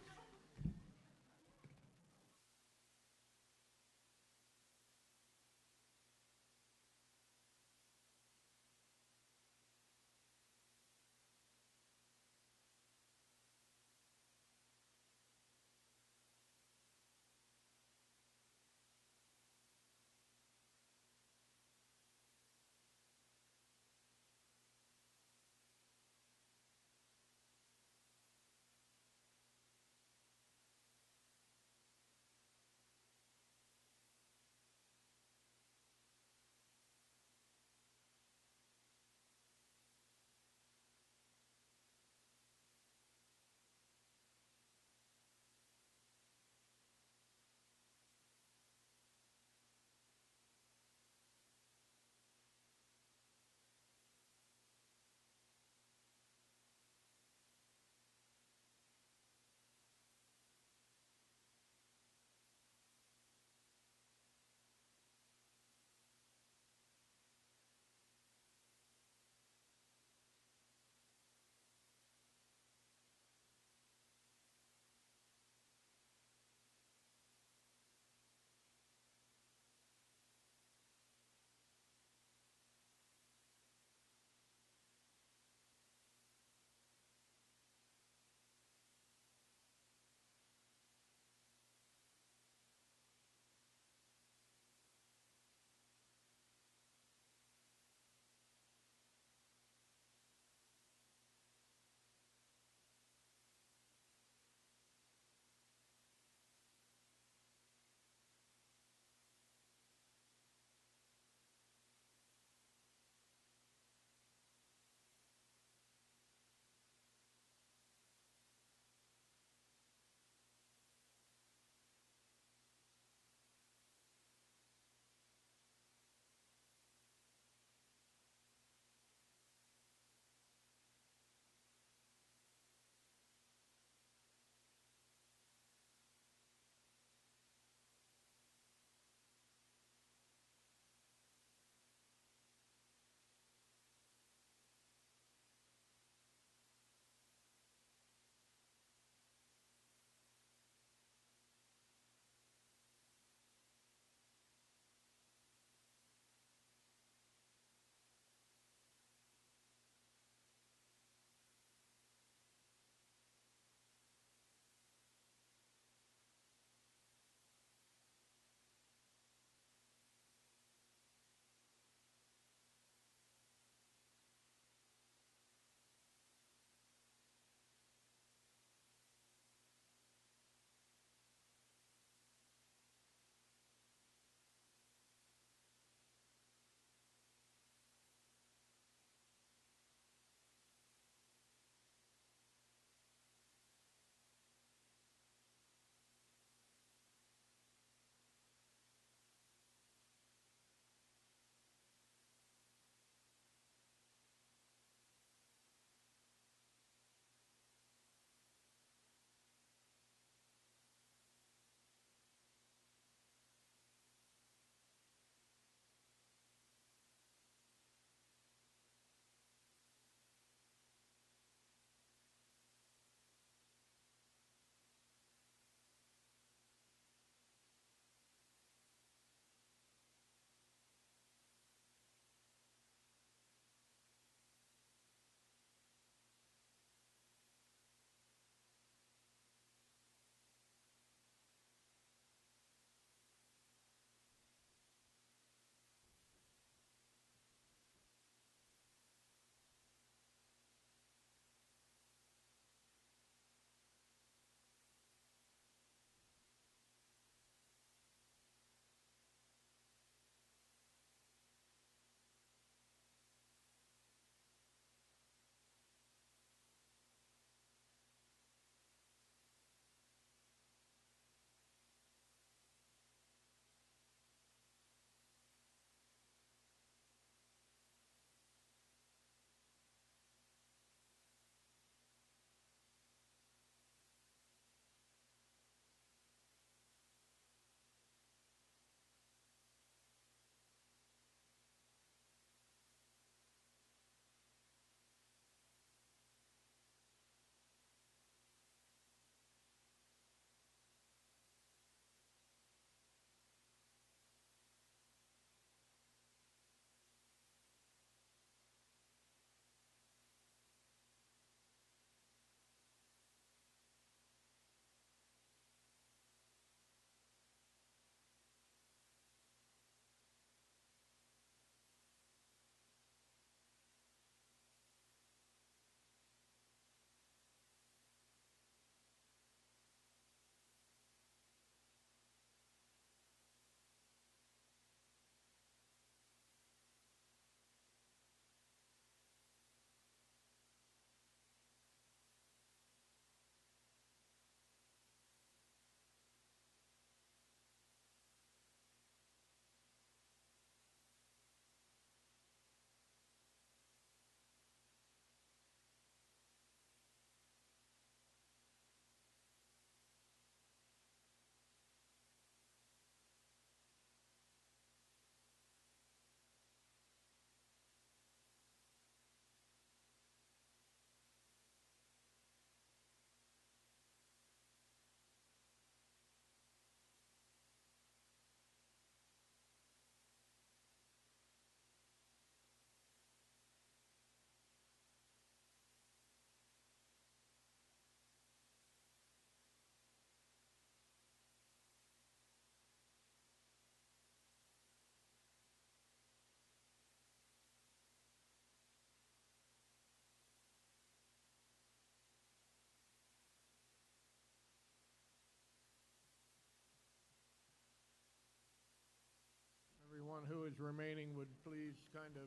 everyone who is remaining would please kind of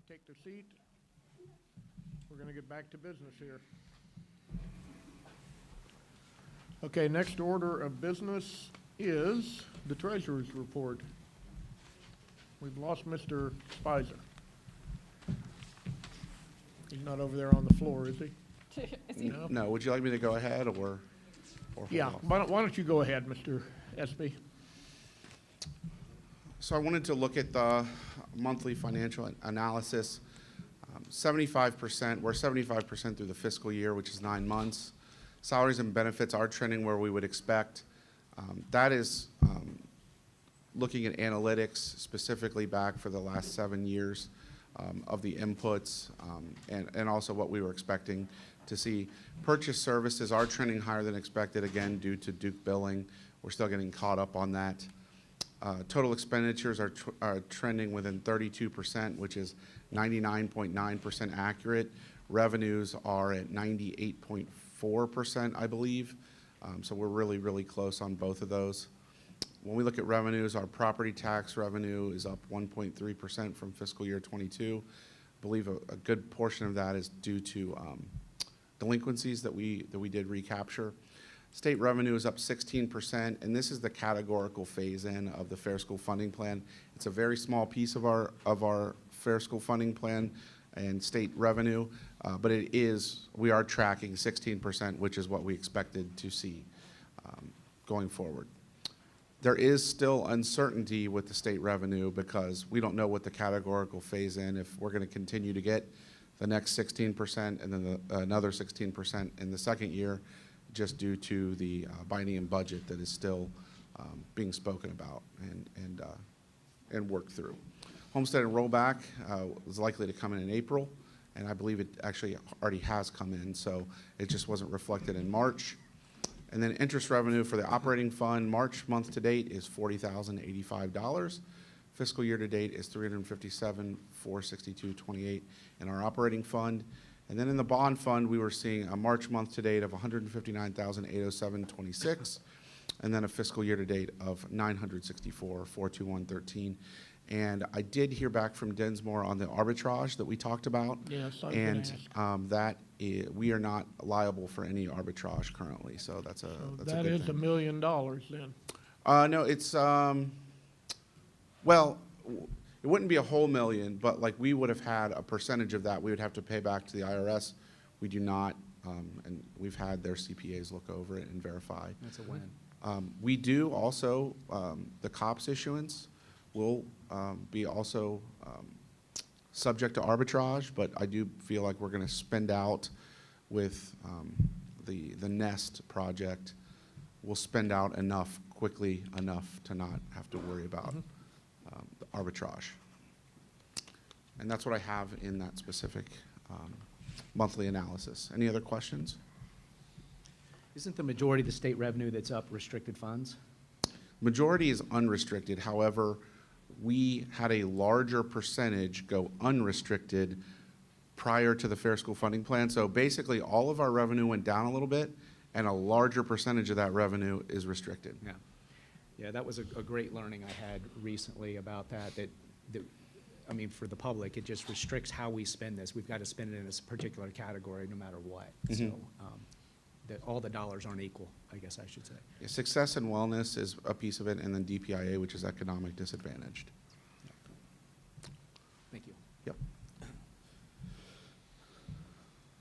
take their seat. We're going to get back to business here. Okay, next order of business is the treasurer's report. We've lost Mr. Spicer. He's not over there on the floor, is he? Is he- No? No, would you like me to go ahead or hold Yeah, off? why don't you go ahead, Mr. Espy? So I wanted to look at the monthly financial analysis. 75%, we're 75% through the fiscal year, which is 9 months. Salaries and benefits are trending where we would expect. That is looking at analytics specifically back for the last 7 years of the inputs and also what we were expecting to see. Purchase services are trending higher than expected, again, due to Duke billing. We're still getting caught up on that. Total expenditures are trending within 32%, which is 99.9% accurate. Revenues are at 98.4%, I believe. So we're really, really close on both of those. When we look at revenues, our property tax revenue is up 1.3% from fiscal year 22. I believe a good portion of that is due to delinquencies that we did recapture. State revenue is up 16%, and this is the categorical phase-in of the Fair School Funding Plan. It's a very small piece of our Fair School Funding Plan and state revenue, but we are tracking 16%, which is what we expected to see going forward. There is still uncertainty with the state revenue because we don't know what the categorical phase-in, if we're going to continue to get the next 16% and then another 16% in the second year, just due to the biennium budget that is still being spoken about and worked through. Homestead and rollback was likely to come in April, and I believe it actually already has come in, so it just wasn't reflected in March. And then interest revenue for the operating fund, March month to date is $40,085. Fiscal year to date is $357,462.28 in our operating fund. And then in the bond fund, we were seeing a March month to date of $159,807.26, and then a fiscal year to date of $964,421.13. And I did hear back from Densmore on the arbitrage that we talked about. Yes, I was gonna ask. We are not liable for any arbitrage currently, so that's a So good that thing. is $1 million then. No, it's well, it wouldn't be a whole million, but like we would have had a percentage of that we would have to pay back to the IRS. We do not, and we've had their CPAs look over it and verify. That's a win. We do also, the COPS issuance will be also subject to arbitrage, but I do feel like we're going to spend out with the NEST project. We'll spend out quickly enough to not have to worry about the arbitrage. And that's what I have in that specific monthly analysis. Any other questions? Isn't the majority of the state revenue that's up restricted funds? Majority is unrestricted. However, we had a larger percentage go unrestricted prior to the Fair School Funding Plan. So basically, all of our revenue went down a little bit, and a larger percentage of that revenue is restricted. Yeah. Yeah, that was a great learning I had recently about that, I mean, for the public, it just restricts how we spend this. We've got to spend it in this particular category no matter what. So that all the dollars aren't equal, I guess I should say. Yeah, success and wellness is a piece of it, and then DPIA, which is economic disadvantaged. Thank you. Yep.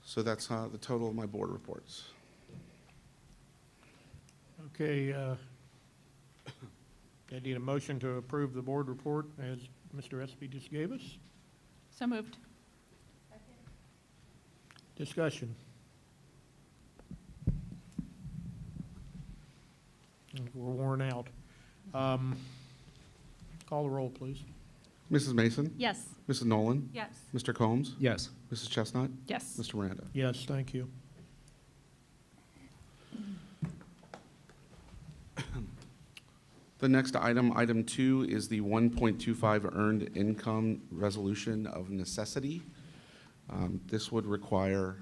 So that's the total of my board reports. Okay, I need a motion to approve the board report as Mr. Espy just gave us. So moved. Discussion. We're worn out. Call the roll, please. Mrs. Mason? Yes. Mrs. Nolan? Yes. Mr. Combs? Yes. Mrs. Chestnut? Yes. Mr. Miranda? Yes, thank you. The next item, item 2, is the 1.25 earned income resolution of necessity. This would require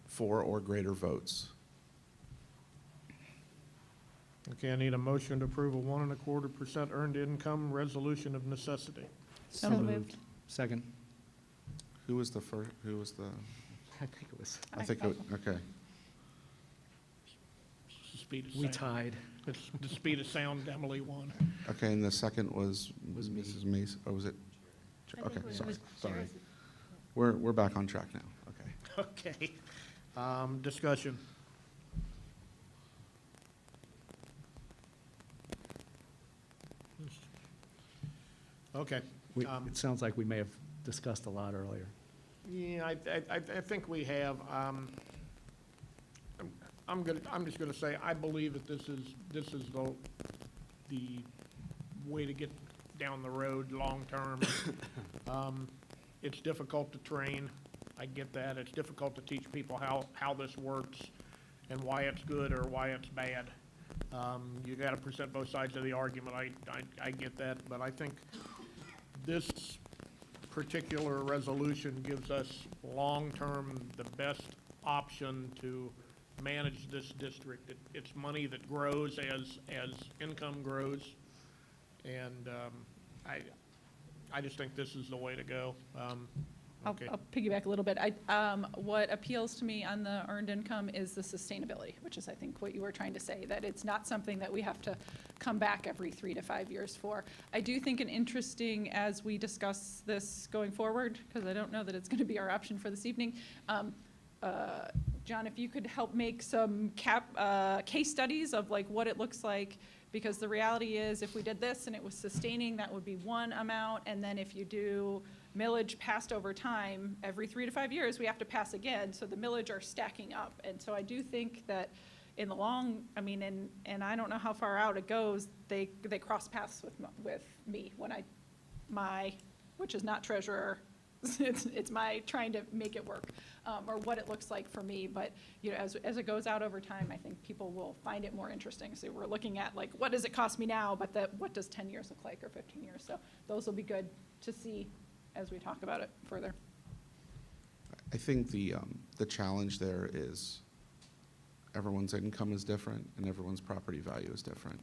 4 or greater votes. Okay, I need a motion to approve a 1.25% earned income resolution of necessity. So moved. Second. Who was the first, who was the, I think it was, I think, okay. The speed of we sound. tied. It's the speed of sound, Emily won. Okay, and the second was Was me. Mrs. Mace, or was it? I think Okay, it was sorry, sorry. Jared's. We're back on track now, okay. Okay. Discussion. Okay. It sounds like we may have discussed a lot earlier. Yeah, I think we have. I'm just gonna say, I believe that this is the way to get down the road long-term. It's difficult to train, I get that. It's difficult to teach people how this works and why it's good or why it's bad. You gotta present both sides of the argument, I get that, but I think this particular resolution gives us long-term the best option to manage this district. It's money that grows as income grows, and I just think this is the way to go. Okay. I'll piggyback a little bit. What appeals to me on the earned income is the sustainability, which is, I think, what you were trying to say, that it's not something that we have to come back every 3 to 5 years for. I do think an interesting, as we discuss this going forward, because I don't know that it's going to be our option for this evening, John, if you could help make some case studies of like what it looks like, because the reality is if we did this and it was sustaining, that would be one amount, and then if you do millage passed over time, every 3 to 5 years, we have to pass again, so the millage are stacking up. And so I do think that in the long, I mean, and I don't know how far out it goes, they cross paths with me when which is not treasurer, it's my trying to make it work, or what it looks like for me. But, you know, as it goes out over time, I think people will find it more interesting. So we're looking at like, what does it cost me now, but what does 10 years look like, or 15 years? So those will be good to see as we talk about it further. I think the challenge there is everyone's income is different and everyone's property value is different.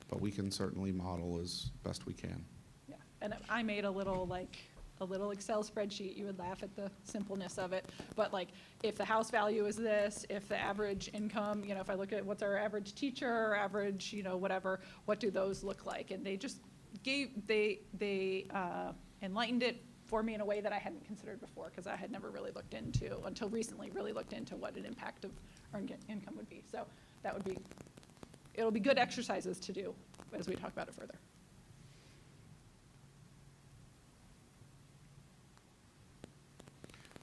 But we can certainly model as best we can. Yeah, and I made a little Excel spreadsheet. You would laugh at the simpleness of it. But like, if the house value is this, if the average income, you know, if I look at what's our average teacher, or average, you know, whatever, what do those look like? And they just enlightened it for me in a way that I hadn't considered before, because I had never really looked into, until recently, what an impact of earned income would be. So it'll be good exercises to do as we talk about it further.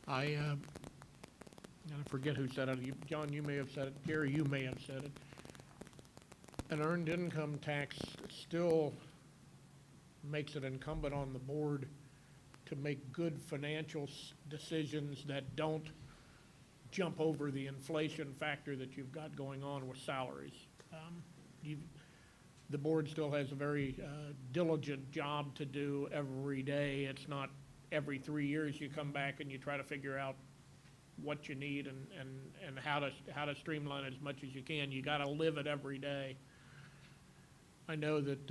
I forget who said it. John, you may have said it. Gary, you may have said it. An earned income tax still makes it incumbent on the board to make good financial decisions that don't jump over the inflation factor that you've got going on with salaries. The board still has a very diligent job to do every day. It's not every 3 years you come back and you try to figure out what you need and how to streamline it as much as you can. You got to live it every day. I know that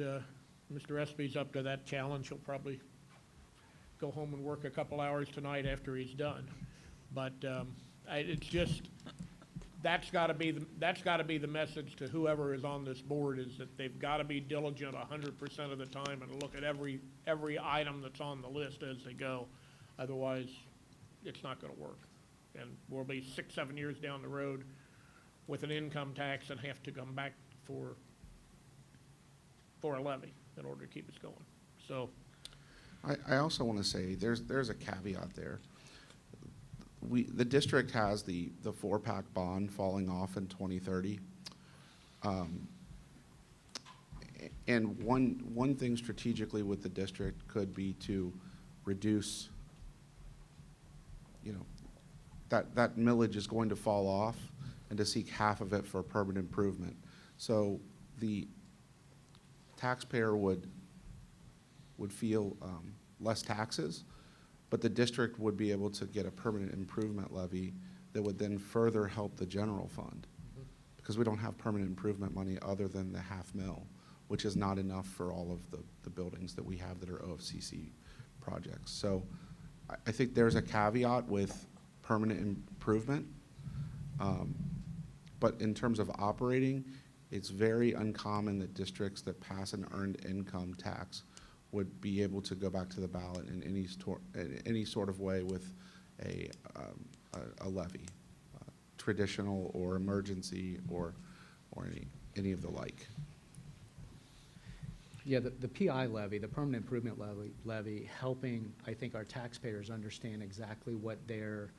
Mr. Espy's up to that challenge. He'll probably go home and work a couple hours tonight after he's done. But it's just, that's got to be the message to whoever is on this board, is that they've got to be diligent 100% of the time and look at every item that's on the list as they go. Otherwise, it's not going to work. And we'll be 6, 7 years down the road with an income tax and have to come back for a levy in order to keep us going. So I also want to say there's a caveat there. The district has the 4-pack bond falling off in 2030. And one thing strategically with the district could be to reduce, you know, that millage is going to fall off, and to seek half of it for permanent improvement. So the taxpayer would feel less taxes, but the district would be able to get a permanent improvement levy that would then further help the general fund. because we don't have permanent improvement money other than the $500,000, which is not enough for all of the buildings that we have that are OFCC projects. So I think there's a caveat with permanent improvement. But in terms of operating, it's very uncommon that districts that pass an earned income tax would be able to go back to the ballot in any sort of way with a levy, traditional or emergency or any of the like. Yeah, the PI levy, the permanent improvement levy, helping, I think, our taxpayers understand exactly what they're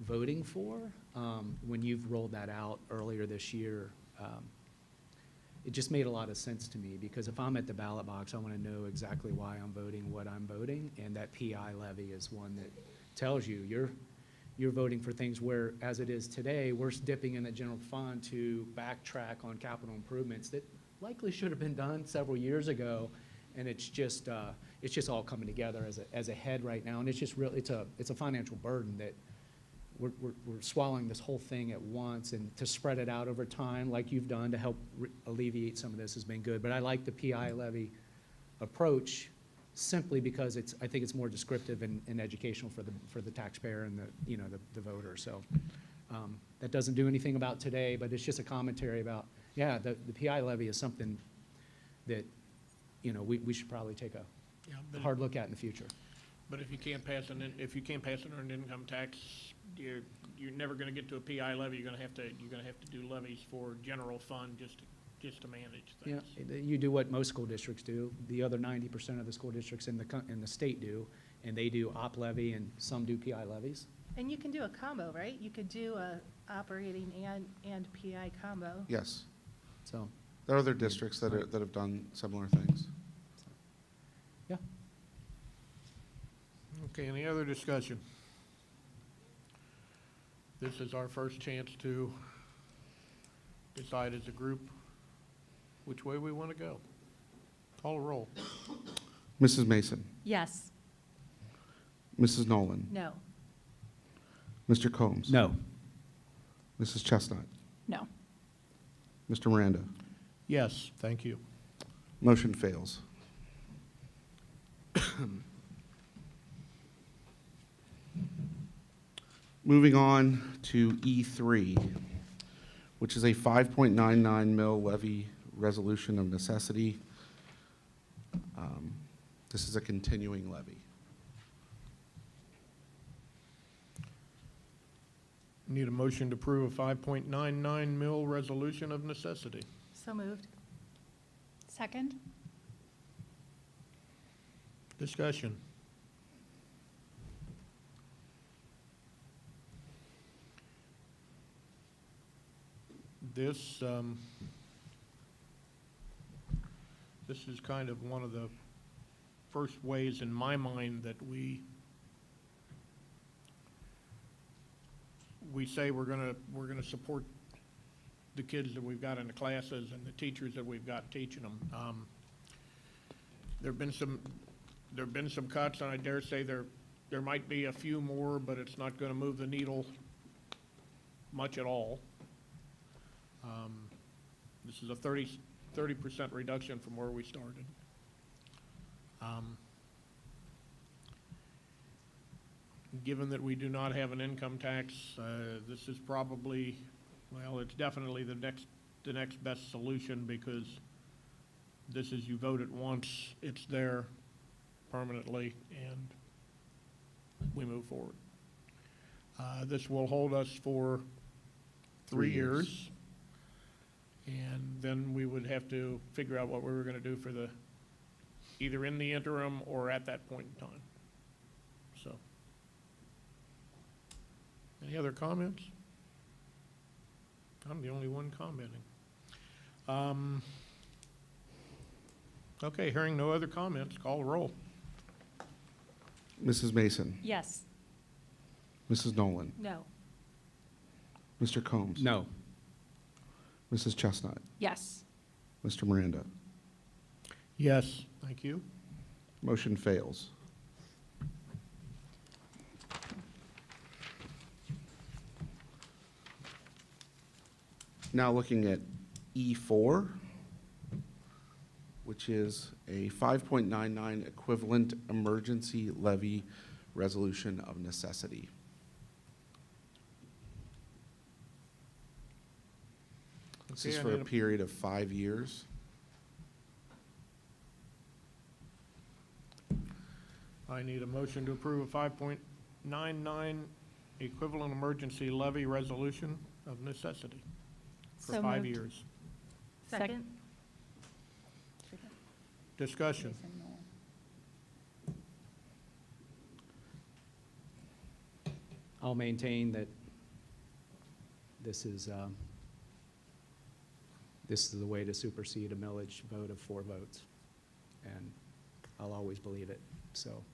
voting for. When you've rolled that out earlier this year, it just made a lot of sense to me, because if I'm at the ballot box, I want to know exactly why I'm voting what I'm voting, and that PI levy is one that tells you you're voting for things where, as it is today, we're dipping in the general fund to backtrack on capital improvements that likely should have been done several years ago, and it's just all coming together as a head right now, and it's just really it's a financial burden that we're swallowing this whole thing at once, and to spread it out over time like you've done to help alleviate some of this has been good. But I like the PI levy approach simply because I think it's more descriptive and educational for the taxpayer and the voter. So that doesn't do anything about today, but it's just a commentary about, yeah, the PI levy is something that we should probably take a hard look at in the future. But if you can't pass an earned income tax, you're never going to get to a PI levy. You're going to have to do levies for general fund just to manage things. Yeah, you do what most school districts do. The other 90% of the school districts in the state do, and they do op levy, and some do PI levies. And you can do a combo, right? You could do a operating and PI combo. Yes. So there are other districts that have done similar things. Yeah. Okay, any other discussion? This is our first chance to decide as a group which way we want to go. Call a roll. Mrs. Mason, Yes. Mrs. Nolan, No. Mr. Combs. No. Mrs. Chestnut, No. Mr. Miranda. Yes, thank you. Motion fails. Moving on to E3, which is a 5.99 mil levy resolution of necessity. This is a continuing levy. Need a motion to approve a 5.99 mil resolution of necessity. So moved. Second? Discussion. This is kind of one of the first ways in my mind that we say we're gonna support the kids that we've got in the classes and the teachers that we've got teaching them. There've been some cuts, and I dare say there might be a few more, but it's not going to move the needle much at all. This is a 30% reduction from where we started. Given that we do not have an income tax, this is probably, well, it's definitely the next best solution, because this is, you vote it once, it's there permanently, and we move forward. This will hold us for 3 years, and then we would have to figure out what we were going to do for either in the interim or at that point in time. So, any other comments? I'm the only one commenting. Okay, hearing no other comments, call the roll. Mrs. Mason, Yes. Mrs. Nolan, No. Mr. Combs. No. Mrs. Chestnut, Yes. Mr. Miranda. Yes, thank you. Motion fails. Now looking at E4, which is a 5.99 equivalent emergency levy resolution of necessity. This is Okay, I for a need a- period of 5 years. I need a motion to approve a 5.99 equivalent emergency levy resolution of necessity for So 5 moved. years. Second? Discussion. I'll maintain that this is the way to supersede a millage vote of 4 votes. And I'll always believe it, so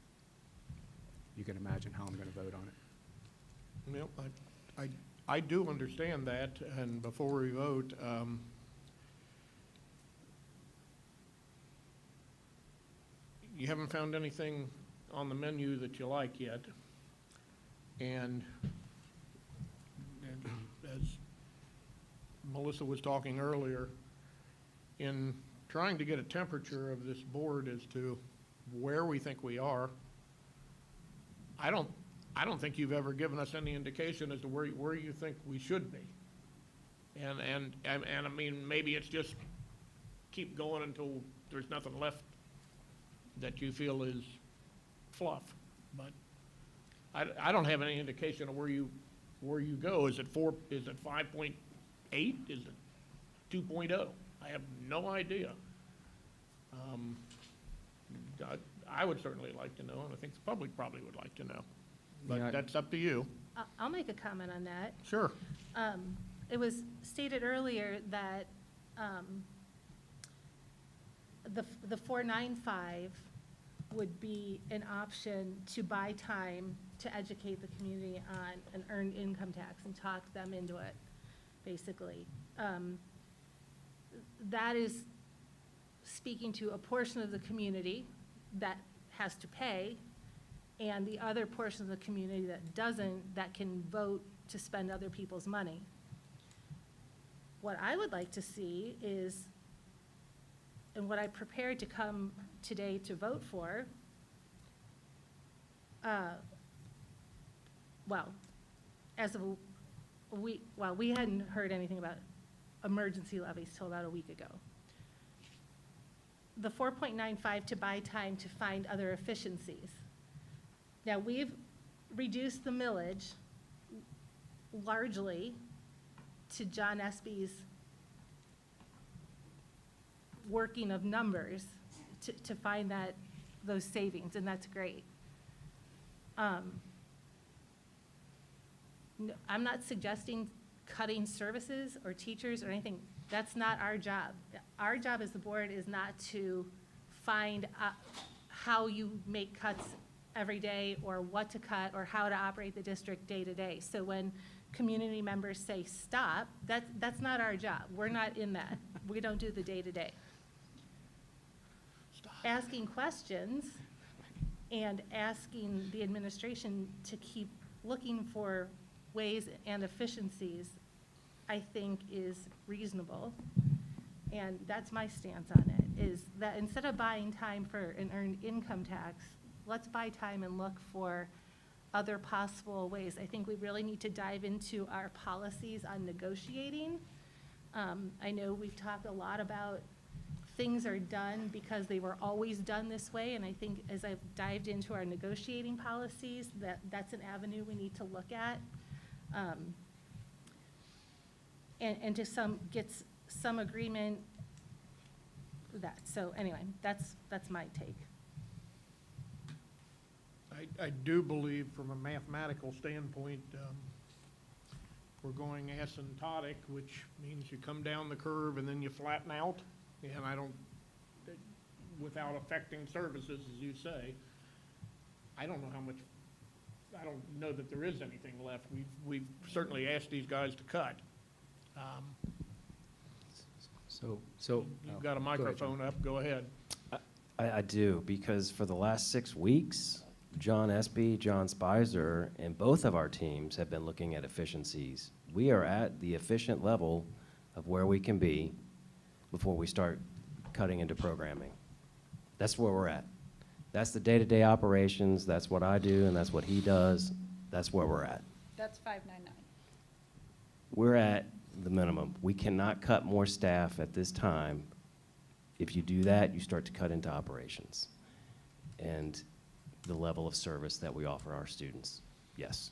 you can imagine how I'm gonna vote on it. Well, I do understand that, and before we vote, you haven't found anything on the menu that you like yet. And as Melissa was talking earlier, in trying to get a temperature of this board as to where we think we are, I don't think you've ever given us any indication as to where you think we should be. And I mean, maybe it's just keep going until there's nothing left that you feel is fluff. But I don't have any indication of where you go. Is it 4? Is it 5.8? Is it 2.0? I have no idea. I would certainly like to know, and I think the public probably would like to know. But Yeah. that's up to you. I'll make a comment on that. Sure. It was stated earlier that the 495 would be an option to buy time to educate the community on an earned income tax and talk them into it, basically. That is speaking to a portion of the community that has to pay, and the other portion of the community that doesn't, that can vote to spend other people's money. What I would like to see is, and what I prepared to come today to vote for, as of we hadn't heard anything about emergency levies till about a week ago. The 4.95 to buy time to find other efficiencies. Now, we've reduced the millage largely to John Espy's working of numbers to find those savings, and that's great. No, I'm not suggesting cutting services or teachers or anything. That's not our job. Our job as the board is not to find how you make cuts every day or what to cut or how to operate the district day to day. So when community members say stop, that's not our job. We're not in that. We don't do the day to day. Asking questions and asking the administration to keep looking for ways and efficiencies, I think is reasonable. And that's my stance on it, is that instead of buying time for an earned income tax, let's buy time and look for other possible ways. I think we really need to dive into our policies on negotiating. I know we've talked a lot about things are done because they were always done this way, and I think as I've dived into our negotiating policies, that's an avenue we need to look at. And to get some agreement with that. So anyway, that's my take. I do believe from a mathematical standpoint, we're going asymptotic, which means you come down the curve and then you flatten out. And I don't, without affecting services, as you say, I don't know how much, I don't know that there is anything left. We've certainly asked these guys to cut. You've got a microphone up, go ahead. I do, because for the last 6 weeks, John Espy, John Spicer, and both of our teams have been looking at efficiencies. We are at the efficient level of where we can be before we start cutting into programming. That's where we're at. That's the day-to-day operations, that's what I do, and that's what he does. That's where we're at. That's 599. We're at the minimum. We cannot cut more staff at this time. If you do that, you start to cut into operations and the level of service that we offer our students. Yes.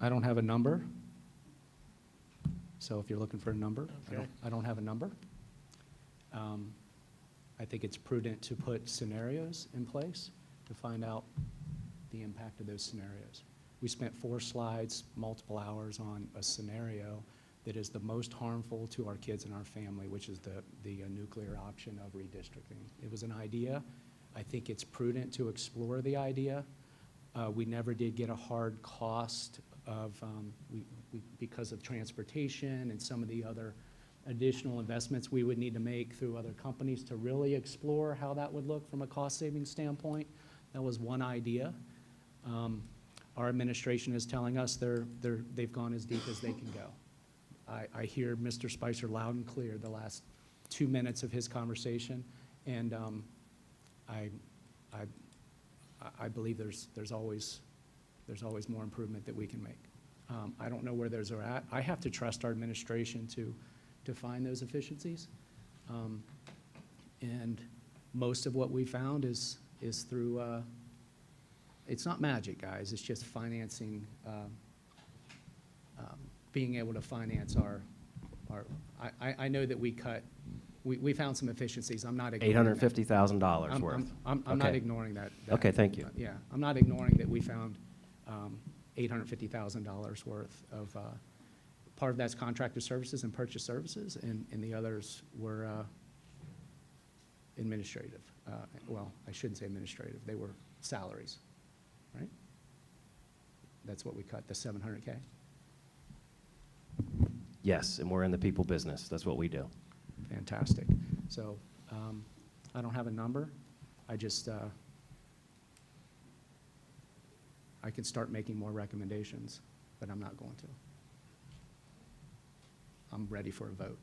I don't have a number. So if you're looking for a number, Okay. I don't have a number. I think it's prudent to put scenarios in place to find out the impact of those scenarios. We spent 4 slides, multiple hours on a scenario that is the most harmful to our kids and our family, which is the nuclear option of redistricting. It was an idea. I think it's prudent to explore the idea. We never did get a hard cost of, because of transportation and some of the other additional investments we would need to make through other companies to really explore how that would look from a cost-saving standpoint. That was one idea. Our administration is telling us they've gone as deep as they can go. I hear Mr. Spicer loud and clear the last 2 minutes of his conversation, and I believe there's always more improvement that we can make. I don't know where those are at. I have to trust our administration to find those efficiencies. And most of what we found is through, it's not magic, guys. It's just financing, being able to finance our I know that we found some efficiencies. I'm not ignoring that. $850,000 worth. I'm Okay. not ignoring that. Okay, thank you. Yeah, I'm not ignoring that we found $850,000 worth of, part of that's contractor services and purchase services, and the others were administrative. Well, I shouldn't say administrative, they were salaries, right? That's what we cut, the $700K? Yes, and we're in the people business. That's what we do. Fantastic. So I don't have a number. I just, I can start making more recommendations, but I'm not going to. I'm ready for a vote.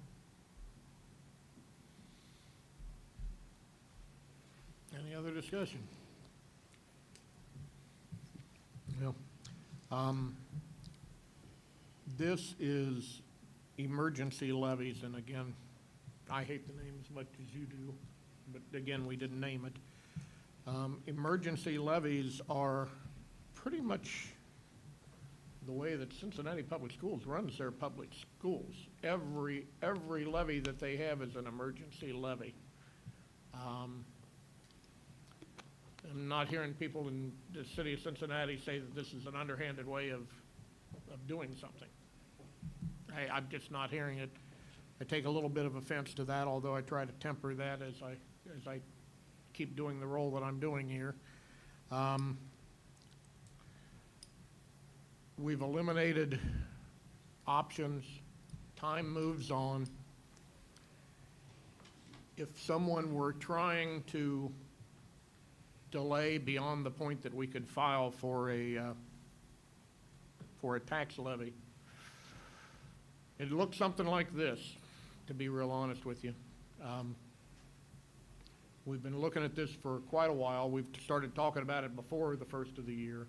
Any other discussion? No. This is emergency levies, and again, I hate the name as much as you do, but again, we didn't name it. Emergency levies are pretty much the way that Cincinnati Public Schools runs their public schools. Every levy that they have is an emergency levy. I'm not hearing people in the city of Cincinnati say that this is an underhanded way of doing something. I'm just not hearing it. I take a little bit of offense to that, although I try to temper that as I keep doing the role that I'm doing here. We've eliminated options. Time moves on. If someone were trying to delay beyond the point that we could file for a tax levy, it looks something like this, to be real honest with you. We've been looking at this for quite a while. We've started talking about it before the first of the year.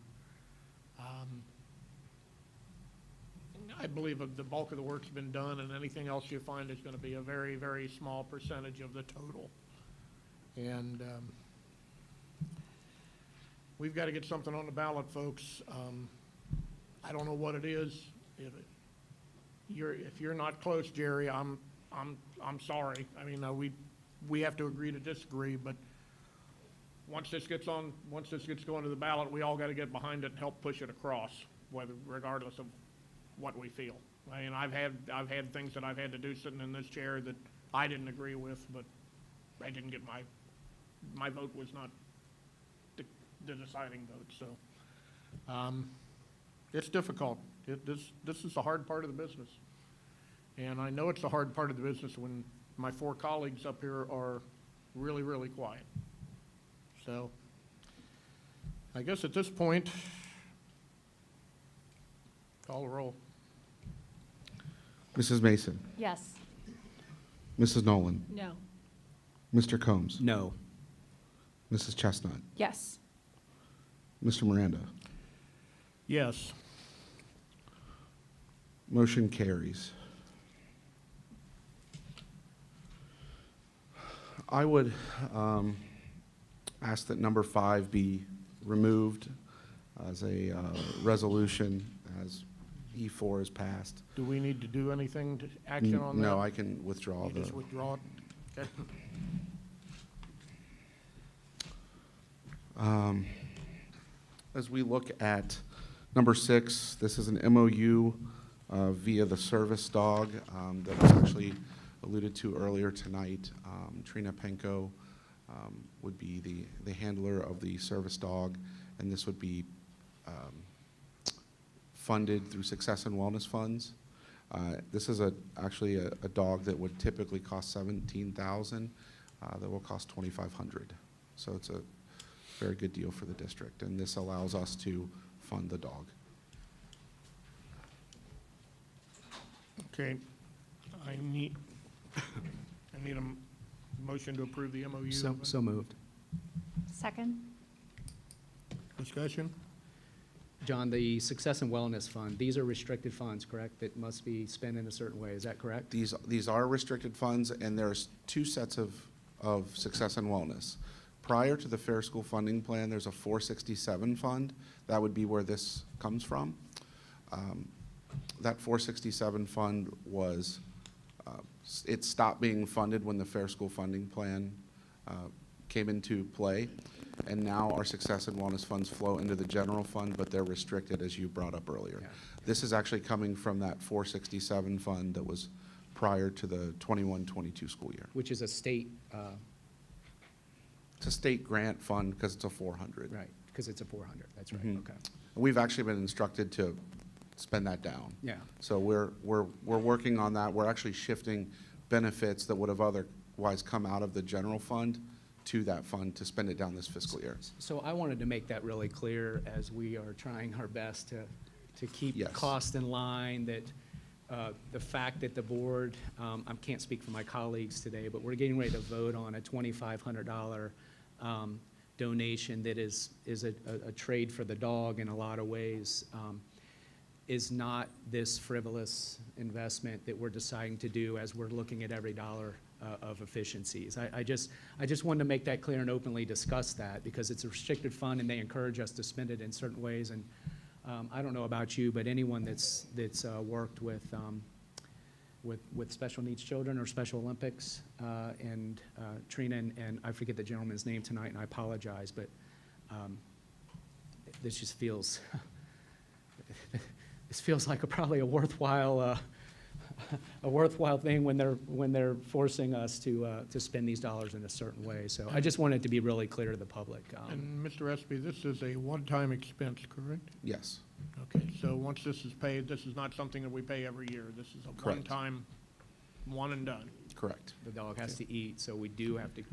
I believe the bulk of the work's been done, and anything else you find is going to be a very, very small percentage of the total. And we've got to get something on the ballot, folks. I don't know what it is. If you're not close, Jerry, I'm sorry. I mean, we have to agree to disagree, but once this gets going to the ballot, we all got to get behind it and help push it across, regardless of what we feel. I mean, I've had things that I've had to do sitting in this chair that I didn't agree with, but I didn't get my vote was not the deciding vote. So it's difficult. This is the hard part of the business, and I know it's the hard part of the business when my 4 colleagues up here are really, really quiet. So I guess at this point, call the roll. Mrs. Mason, Yes. Mrs. Nolan, No. Mr. Combs, No. Mrs. Chestnut, Yes. Mr. Miranda. Yes. Motion carries. I would ask that number 5 be removed as a resolution as E4 is passed. Do we need to do anything to action on that? No, I can withdraw You the. just withdraw it? Okay. As we look at number 6, this is an MOU via the service dog that was actually alluded to earlier tonight. Trina Penko would be the handler of the service dog, and this would be funded through Success and Wellness Funds. This is actually a dog that would typically cost $17,000, that will cost $2,500. So it's a very good deal for the district, and this allows us to fund the dog. Okay. I need a motion to approve the MOU. So moved. Second? Discussion? John, the Success and Wellness Fund, these are restricted funds, correct, that must be spent in a certain way, is that correct? These are restricted funds, and there's 2 sets of Success and Wellness. Prior to the Fair School Funding Plan, there's a 467 fund. That would be where this comes from. That 467 fund was, it stopped being funded when the Fair School Funding Plan came into play. And now our Success and Wellness funds flow into the general fund, but they're restricted, as you brought up earlier. Yeah. This is actually coming from that 467 fund that was prior to the 21-22 school year. Which is a state, It's a state grant fund because it's a 400. right, because it's a 400, that's right, Mhm. okay. We've actually been instructed to spend that down. Yeah. So we're working on that. We're actually shifting benefits that would have otherwise come out of the general fund to that fund to spend it down this fiscal year. So I wanted to make that really clear as we are trying our best to keep Yes. cost in line, that the fact that the board, I can't speak for my colleagues today, but we're getting ready to vote on a $2,500 donation that is a trade for the dog in a lot of ways, is not this frivolous investment that we're deciding to do as we're looking at every dollar of efficiencies. I just wanted to make that clear and openly discuss that, because it's a restricted fund and they encourage us to spend it in certain ways. And I don't know about you, but anyone that's worked with special needs children or Special Olympics, and Trina and I forget the gentleman's name tonight, and I apologize, but this just feels this feels like probably a worthwhile thing when they're forcing us to spend these dollars in a certain way. So I just wanted to be really clear to the public. And Mr. Espy, this is a one-time expense, correct? Yes. Okay, so once this is paid, this is not something that we pay every year. This is a Correct. one-time, one and done. Correct. The dog has to eat, so we have to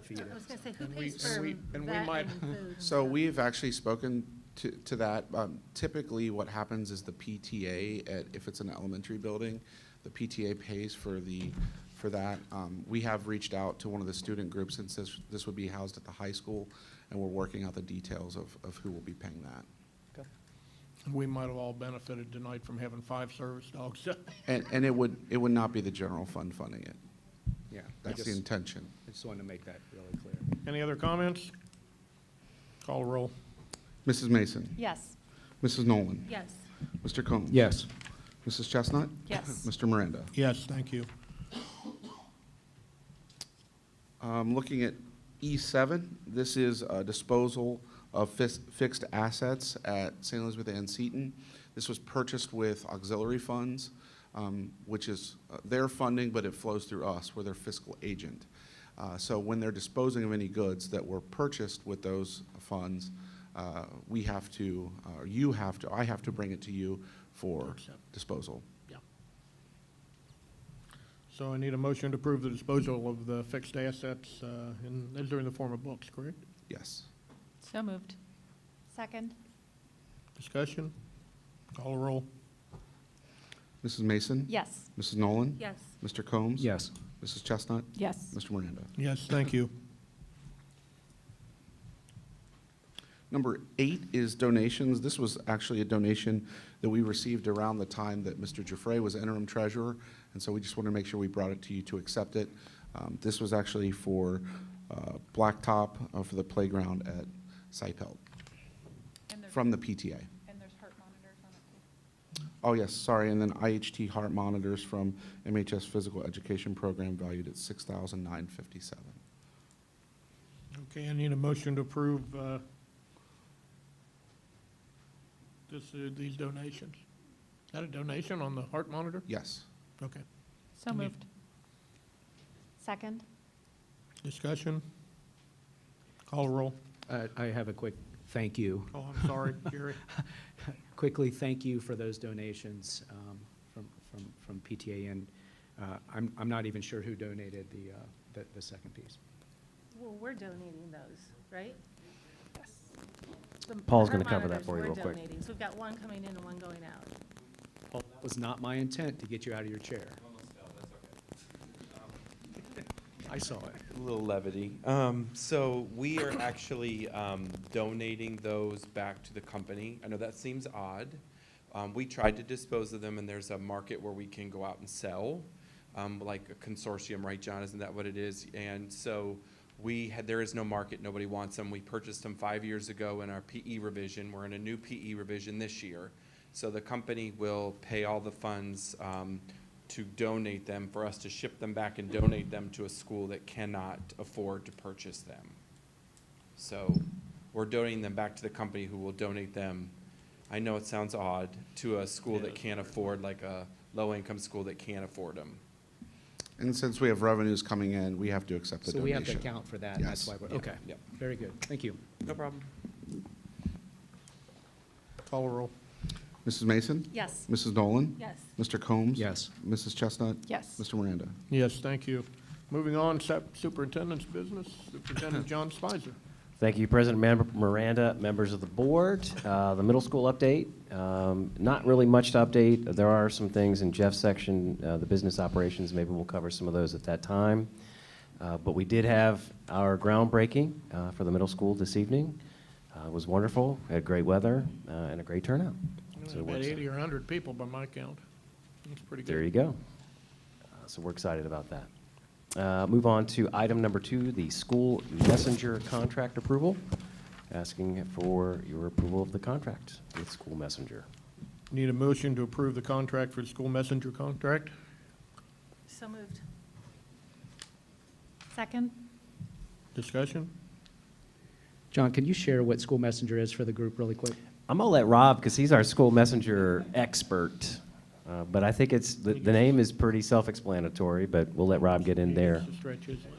feed it. I was gonna say, who And pays and for we- and we vet might- and food and So stuff? we've actually spoken to that. Typically, what happens is the PTA, if it's an elementary building, the PTA pays for that. We have reached out to one of the student groups, since this would be housed at the high school, and we're working out the details of who will be paying that. We might have all benefited tonight from having 5 service dogs. And it would not be the general fund funding it. Yeah. That's the intention. I just wanted to make that really clear. Any other comments? Call a roll. Mrs. Mason, Yes. Mrs. Nolan, Yes. Mr. Combs. Yes. Mrs. Chestnut. Yes. Mr. Miranda. Yes, thank you. Looking at E7, this is a disposal of fixed assets at St. Elizabeth and Seton. This was purchased with auxiliary funds, which is their funding, but it flows through us. We're their fiscal agent. So when they're disposing of any goods that were purchased with those funds, we have to, or you have to, I have to bring it to you for disposal. Yeah. So I need a motion to approve the disposal of the fixed assets, these are in the form of books, correct? Yes. So moved. Second. Discussion? Call a roll. Mrs. Mason? Yes. Mrs. Nolan? Yes. Mr. Combs? Yes. Mrs. Chestnut? Yes. Mr. Miranda? Yes, thank you. Number 8 is donations. This was actually a donation that we received around the time that Mr. Giuffre was interim treasurer, and so we just wanted to make sure we brought it to you to accept it. This was actually for blacktop for the playground at Saipelt from the PTA. And there's heart monitors on it too. Oh, yes, sorry, and then IHT heart monitors from MHS Physical Education Program valued at $6,957. Okay, I need a motion to approve these donations. Is that a donation on the heart monitor? Yes. Okay. So moved. Second. Discussion? Call a roll. I have a quick thank you. Oh, I'm sorry, Jerry. Quickly, thank you for those donations from PTA, and I'm not even sure who donated the second piece. Well, we're donating those, right? Yes. The Paul's heart gonna cover that monitors for you we're real quick. donating. So we've got one coming in and one going out. Paul, that was not my intent to get you out of your chair. I saw it. A little levity. So we are actually donating those back to the company. I know that seems odd. We tried to dispose of them, and there's a market where we can go out and sell, like a consortium, right, John? Isn't that what it is? And so there is no market. Nobody wants them. We purchased them 5 years ago in our PE revision. We're in a new PE revision this year. So the company will pay all the funds to donate them, for us to ship them back and donate them to a school that cannot afford to purchase them. So we're donating them back to the company who will donate them. I know it sounds odd, to a school that can't afford, like a low-income school that can't afford them. And since we have revenues coming in, we have to accept the So donation. we have to account for that, and that's why Yes. we're, okay. Yep. Very good. Thank you. No problem. Call a roll. Mrs. Mason? Yes. Mrs. Nolan? Yes. Mr. Combs? Yes. Mrs. Chestnut? Yes. Mr. Miranda? Yes, thank you. Moving on, Superintendent's business, Superintendent John Spicer. Thank you, President Miranda, members of the board. The middle school update, not really much to update. There are some things in Jeff's section, the business operations, maybe we'll cover some of those at that time. But we did have our groundbreaking for the middle school this evening. It was wonderful, we had great weather and a great turnout. So About we're 80 or 100 people by my count. That's pretty good. There you go. So we're excited about that. Move on to item number 2, the school messenger contract approval. Asking for your approval of the contract with school messenger. Need a motion to approve the contract for the school messenger contract? So moved. Second. Discussion? John, can you share what school messenger is for the group really quick? I'm gonna let Rob, because he's our school messenger expert. But I think it's, the name is pretty self-explanatory, but we'll let Rob get in there. He needs to stretch his legs.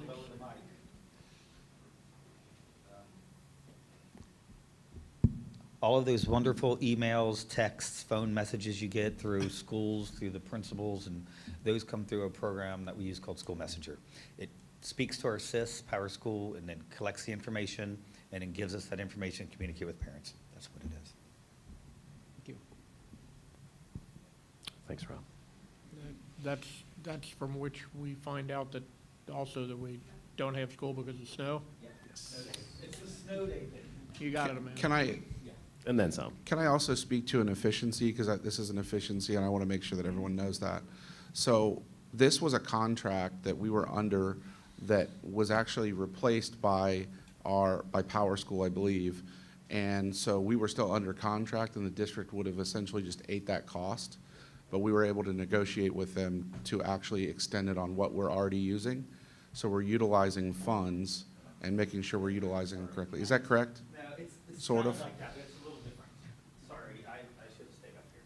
All of those wonderful emails, texts, phone messages you get through schools, through the principals, and those come through a program that we use called School Messenger. It speaks to our SIS, Power School, and then collects the information, and then gives us that information to communicate with parents. That's what it is. Thank you. Thanks, Rob. That's from which we find out that also that we don't have school because of snow? Yes. It's the snow day thing. You got it, Amanda. Can I, And then some. can I also speak to an efficiency, because this is an efficiency, and I want to make sure that everyone knows that. So this was a contract that we were under that was actually replaced by Power School, I believe. And so we were still under contract, and the district would have essentially just ate that cost. But we were able to negotiate with them to actually extend it on what we're already using. So we're utilizing funds and making sure we're utilizing them correctly. Is that correct? No, it's Sort not of. like that. It's a little different. Sorry, I should have stayed up here.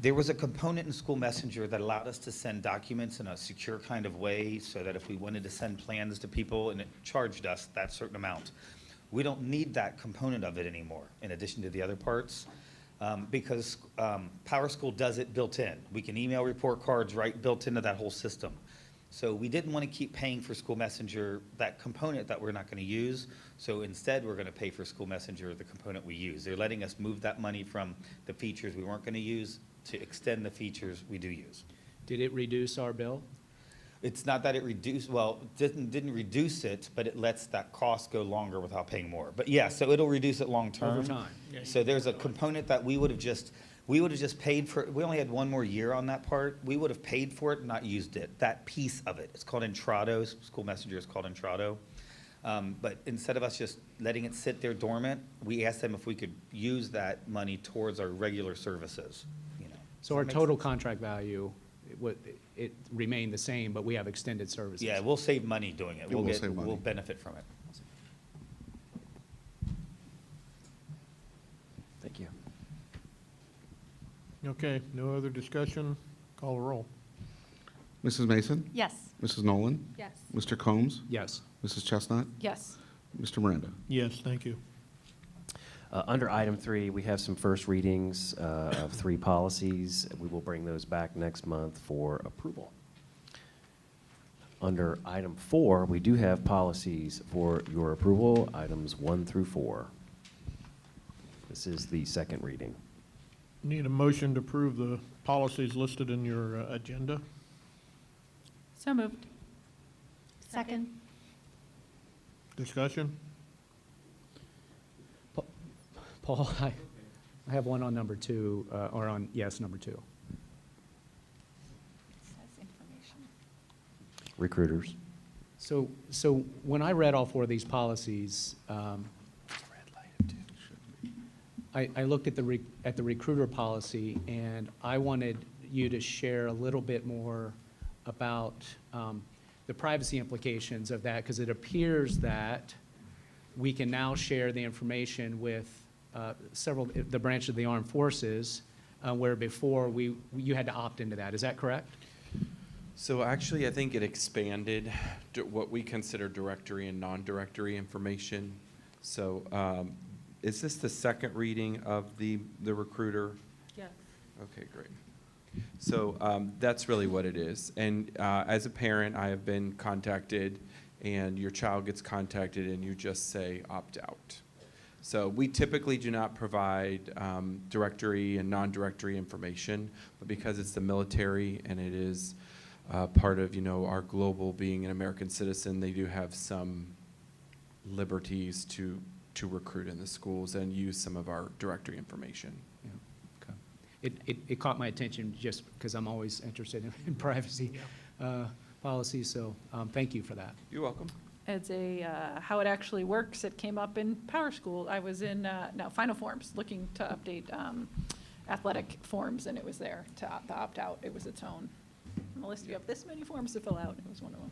There was a component in School Messenger that allowed us to send documents in a secure kind of way, so that if we wanted to send plans to people and it charged us that certain amount. We don't need that component of it anymore, in addition to the other parts, because Power School does it built in. We can email report cards right built into that whole system. So we didn't want to keep paying for School Messenger, that component that we're not going to use. So instead, we're going to pay for School Messenger, the component we use. They're letting us move that money from the features we weren't going to use to extend the features we do use. Did it reduce our bill? It's not that it reduced, well, didn't reduce it, but it lets that cost go longer without paying more. But yeah, so it'll reduce it long term. Over time. So there's a component that we would have just paid for, we only had one more year on that part. We would have paid for it, not used it, that piece of it. It's called Intrado, School Messenger is called Intrado. But instead of us just letting it sit there dormant, we asked them if we could use that money towards our regular services, you know. So our total contract value, it remained the same, but we have extended services. Yeah, we'll save money doing it. We'll benefit from it. Thank you. Okay, no other discussion? Call the roll. Mrs. Mason? Yes. Mrs. Nolan? Yes. Mr. Combs? Yes. Mrs. Chestnut? Yes. Mr. Miranda? Yes, thank you. Under item 3, we have some first readings of 3 policies. We will bring those back next month for approval. Under item 4, we do have policies for your approval, items 1 through 4. This is the second reading. Need a motion to approve the policies listed in your agenda. So moved. Second. Discussion? Paul, I have one on number 2, or on, yes, number 2. Recruiters. So when I read all 4 of these policies, I looked at the recruiter policy, and I wanted you to share a little bit more about the privacy implications of that, because it appears that we can now share the information with the branch of the armed forces, where before you had to opt into that. Is that correct? So actually, I think it expanded what we consider directory and non-directory information. So is this the second reading of the recruiter? Yes. Okay, great. So that's really what it is. And as a parent, I have been contacted, and your child gets contacted, and you just say opt out. So we typically do not provide directory and non-directory information, but because it's the military and it is part of, our global being an American citizen, they do have some liberties to recruit in the schools and use some of our directory information. Yeah. Okay. It caught my attention just because I'm always interested in privacy policies, so thank you for that. You're welcome. As how it actually works, it came up in Power School. I was in, Final Forms, looking to update athletic forms, and it was there to opt out. It was its own. On the list, you have this many forms to fill out. It was one of them.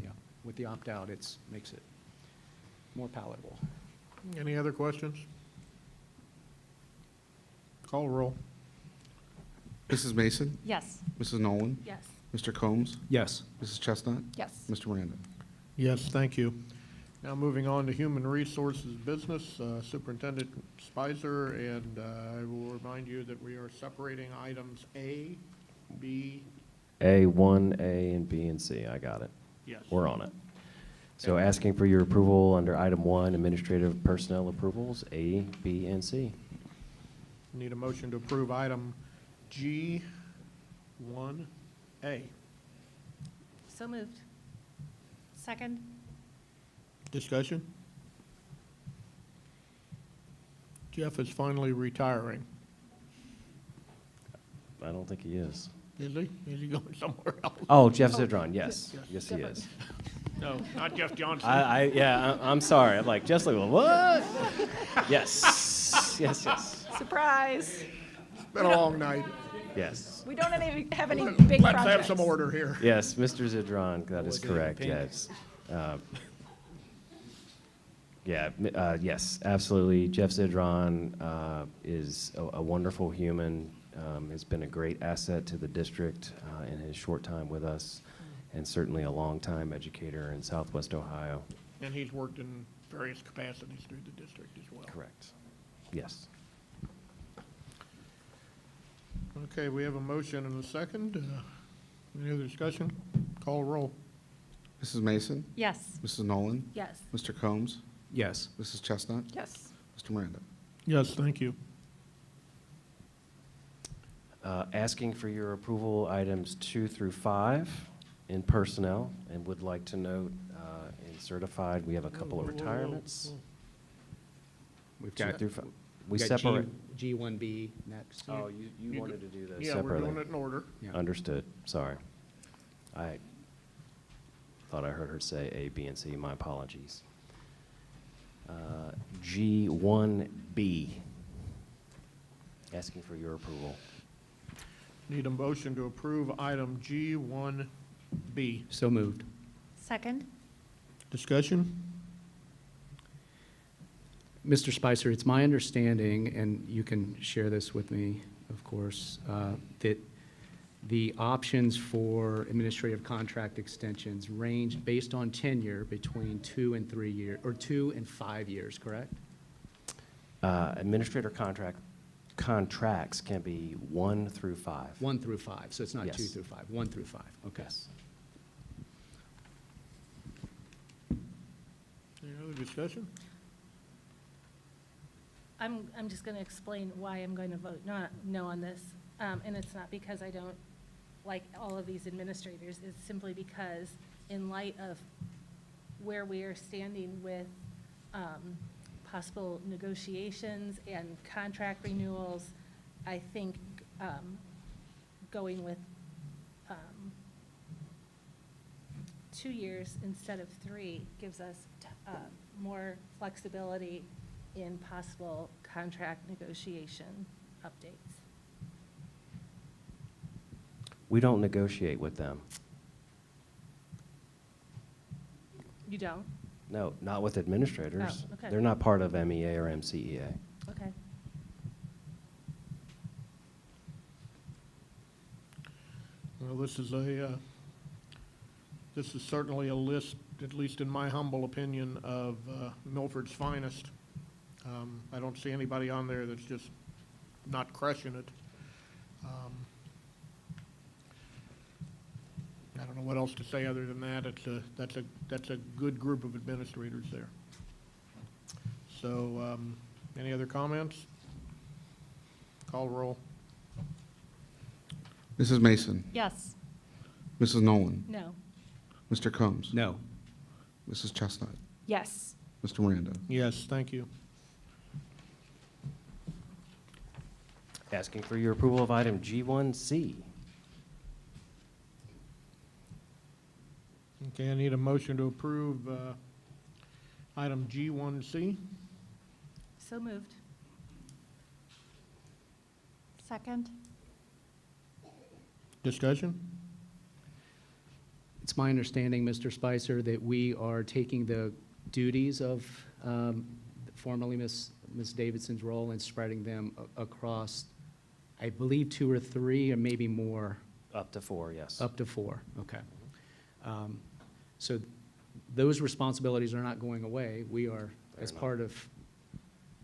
Yeah. With the opt-out, makes it more palatable. Any other questions? Call the roll. Mrs. Mason? Yes. Mrs. Nolan? Yes. Mr. Combs? Yes. Mrs. Chestnut? Yes. Mr. Miranda? Yes, thank you. Now moving on to Human Resources Business, Superintendent Spicer, and I will remind you that we are separating items A, B. A, 1A, and B, and C. I got it. Yes. We're on it. So asking for your approval under item 1, administrative personnel approvals, A, B, and C. Need a motion to approve item G, 1A. So moved. Second. Discussion? Jeff is finally retiring. I don't think he is. Is he? Is he going somewhere else? Oh, Jeff Zidron, yes. Yes, he is. No, not Jeff Johnson. I'm sorry. I'm like, just like, what? Yes. Yes. Surprise. It's been a long night. Yes. We don't have any big Let's projects. have some order here. Yes, Mr. Zidron, that is Was it correct, pink? yes. Yes, absolutely. Jeff Zidron is a wonderful human, has been a great asset to the district in his short time with us, and certainly a longtime educator in Southwest Ohio. And he's worked in various capacities through the district as well. Correct. Yes. Okay, we have a motion and a second. Any other discussion? Call roll. Mrs. Mason? Yes. Mrs. Nolan? Yes. Mr. Combs? Yes. Mrs. Chestnut? Yes. Mr. Miranda? Yes, thank you. Asking for your approval, items 2 through 5 in personnel, and would like to note in certified, we have a couple of retirements. We've 2 got, through 5. We we've got separate. G1B next. Oh, you wanted to do those Yeah, separately. we're doing it in order. Yeah. Understood, sorry. I thought I heard her say A, B, and C, my apologies. G1B, asking for your approval. Need a motion to approve item G1B. So moved. Second? Discussion? Mr. Spicer, it's my understanding, and you can share this with me, of course, that the options for administrative contract extensions range based on tenure between 2 and 3 years, or 2 and 5 years, correct? Administrator contracts can be 1 through 5. 1 through 5, so it's not 2 Yes. through 5, 1 through 5, okay. Yes. Any other discussion? I'm just going to explain why I'm going to vote no on this. And it's not because I don't like all of these administrators. It's simply because in light of where we are standing with possible negotiations and contract renewals, I think going with 2 years instead of 3 gives us more flexibility in possible contract negotiation updates. We don't negotiate with them. You don't? No, not with administrators. Oh, okay. They're not part of MEA or MCEA. Okay. Well, this is certainly a list, at least in my humble opinion, of Milford's finest. I don't see anybody on there that's just not crushing it. I don't know what else to say other than that. That's a good group of administrators there. So, any other comments? Call roll. Mrs. Mason? Yes. Mrs. Nolan? No. Mr. Combs? No. Mrs. Chestnut? Yes. Mr. Miranda? Yes, thank you. Asking for your approval of item G1C. Okay, I need a motion to approve item G1C. So moved. Second? Discussion? It's my understanding, Mr. Spicer, that we are taking the duties of formerly Ms. Davidson's role and spreading them across, I believe, 2 or 3, or maybe more. Up to 4, yes. Up to 4, okay. So those responsibilities are not going away. We are, as part of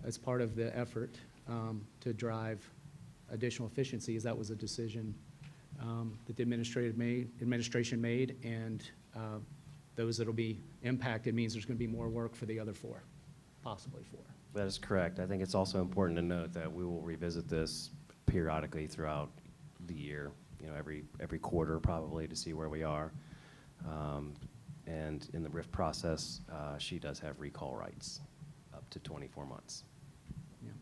the effort to drive additional efficiencies, that was a decision that the administration made, and those that'll be impacted means there's going to be more work for the other 4, possibly 4. That is correct. I think it's also important to note that we will revisit this periodically throughout the year, every quarter probably, to see where we are. And in the RIF process, she does have recall rights up to 24 months. Yeah.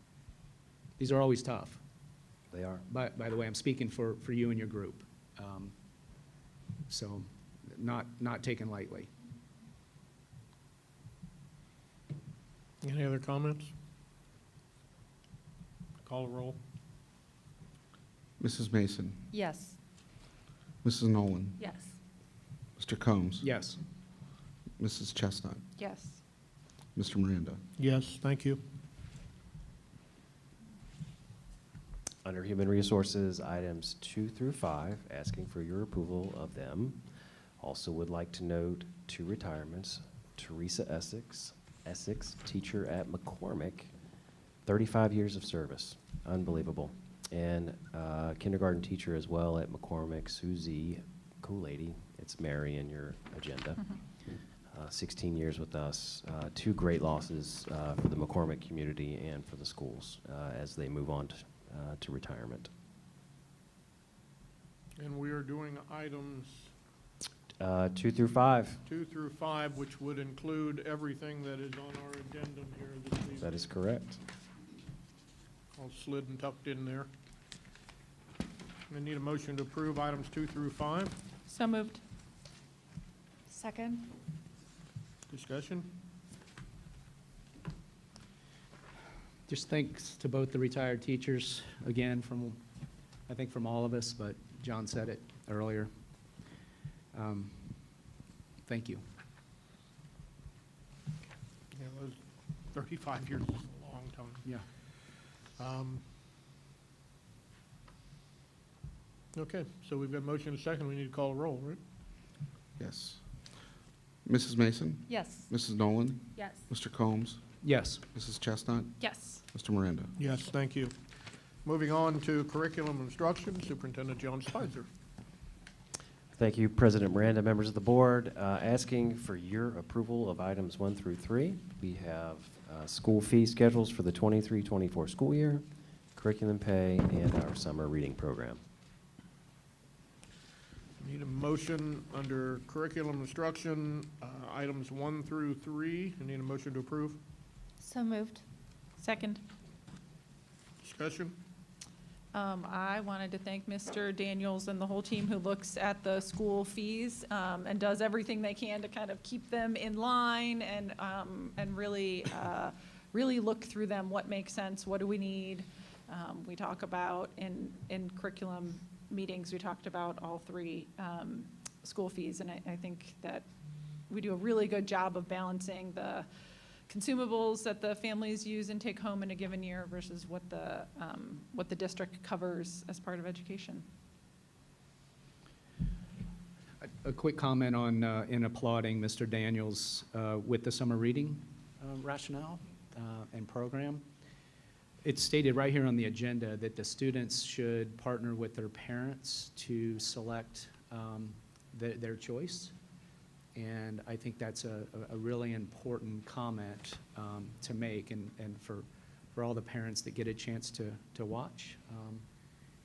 These are always tough. They are. By the way, I'm speaking for you and your group. So not taken lightly. Any other comments? Call roll. Mrs. Mason? Yes. Mrs. Nolan? Yes. Mr. Combs? Yes. Mrs. Chestnut? Yes. Mr. Miranda? Yes, thank you. Under Human Resources, items 2 through 5, asking for your approval of them. Also would like to note 2 retirements. Teresa Essex, teacher at McCormick, 35 years of service, unbelievable. And kindergarten teacher as well at McCormick, Susie cool lady. It's Mary in your agenda. 16 years with us. Two great losses for the McCormick community and for the schools as they move on to retirement. And we are doing items 2 through 5. 2 through 5, which would include everything that is on our addendum here this evening. That is correct. All slid and tucked in there. I need a motion to approve items 2 through 5. So moved. Second. Discussion? Just thanks to both the retired teachers, again, I think from all of us, but John said it earlier. Thank you. Yeah, it was 35 years is a long time. Yeah. Okay, so we've got a motion and a second. We need to call a roll, right? Yes. Mrs. Mason? Yes. Mrs. Nolan? Yes. Mr. Combs? Yes. Mrs. Chestnut? Yes. Mr. Miranda? Yes, thank you. Moving on to curriculum instruction, Superintendent John Spicer. Thank you, President Miranda, members of the board. Asking for your approval of items 1 through 3. We have school fee schedules for the 23-24 school year, curriculum pay, and our summer reading program. Need a motion under curriculum instruction, items 1 through 3. I need a motion to approve. So moved. Second. Discussion? I wanted to thank Mr. Daniels and the whole team who looks at the school fees and does everything they can to kind of keep them in line and really look through them. What makes sense? What do we need? We talk about in curriculum meetings, we talked about all 3 school fees, and I think that we do a really good job of balancing the consumables that the families use and take home in a given year versus what the district covers as part of education. A quick comment on, in applauding Mr. Daniels with the summer reading rationale and program. It's stated right here on the agenda that the students should partner with their parents to select their choice. And I think that's a really important comment to make and for all the parents that get a chance to watch.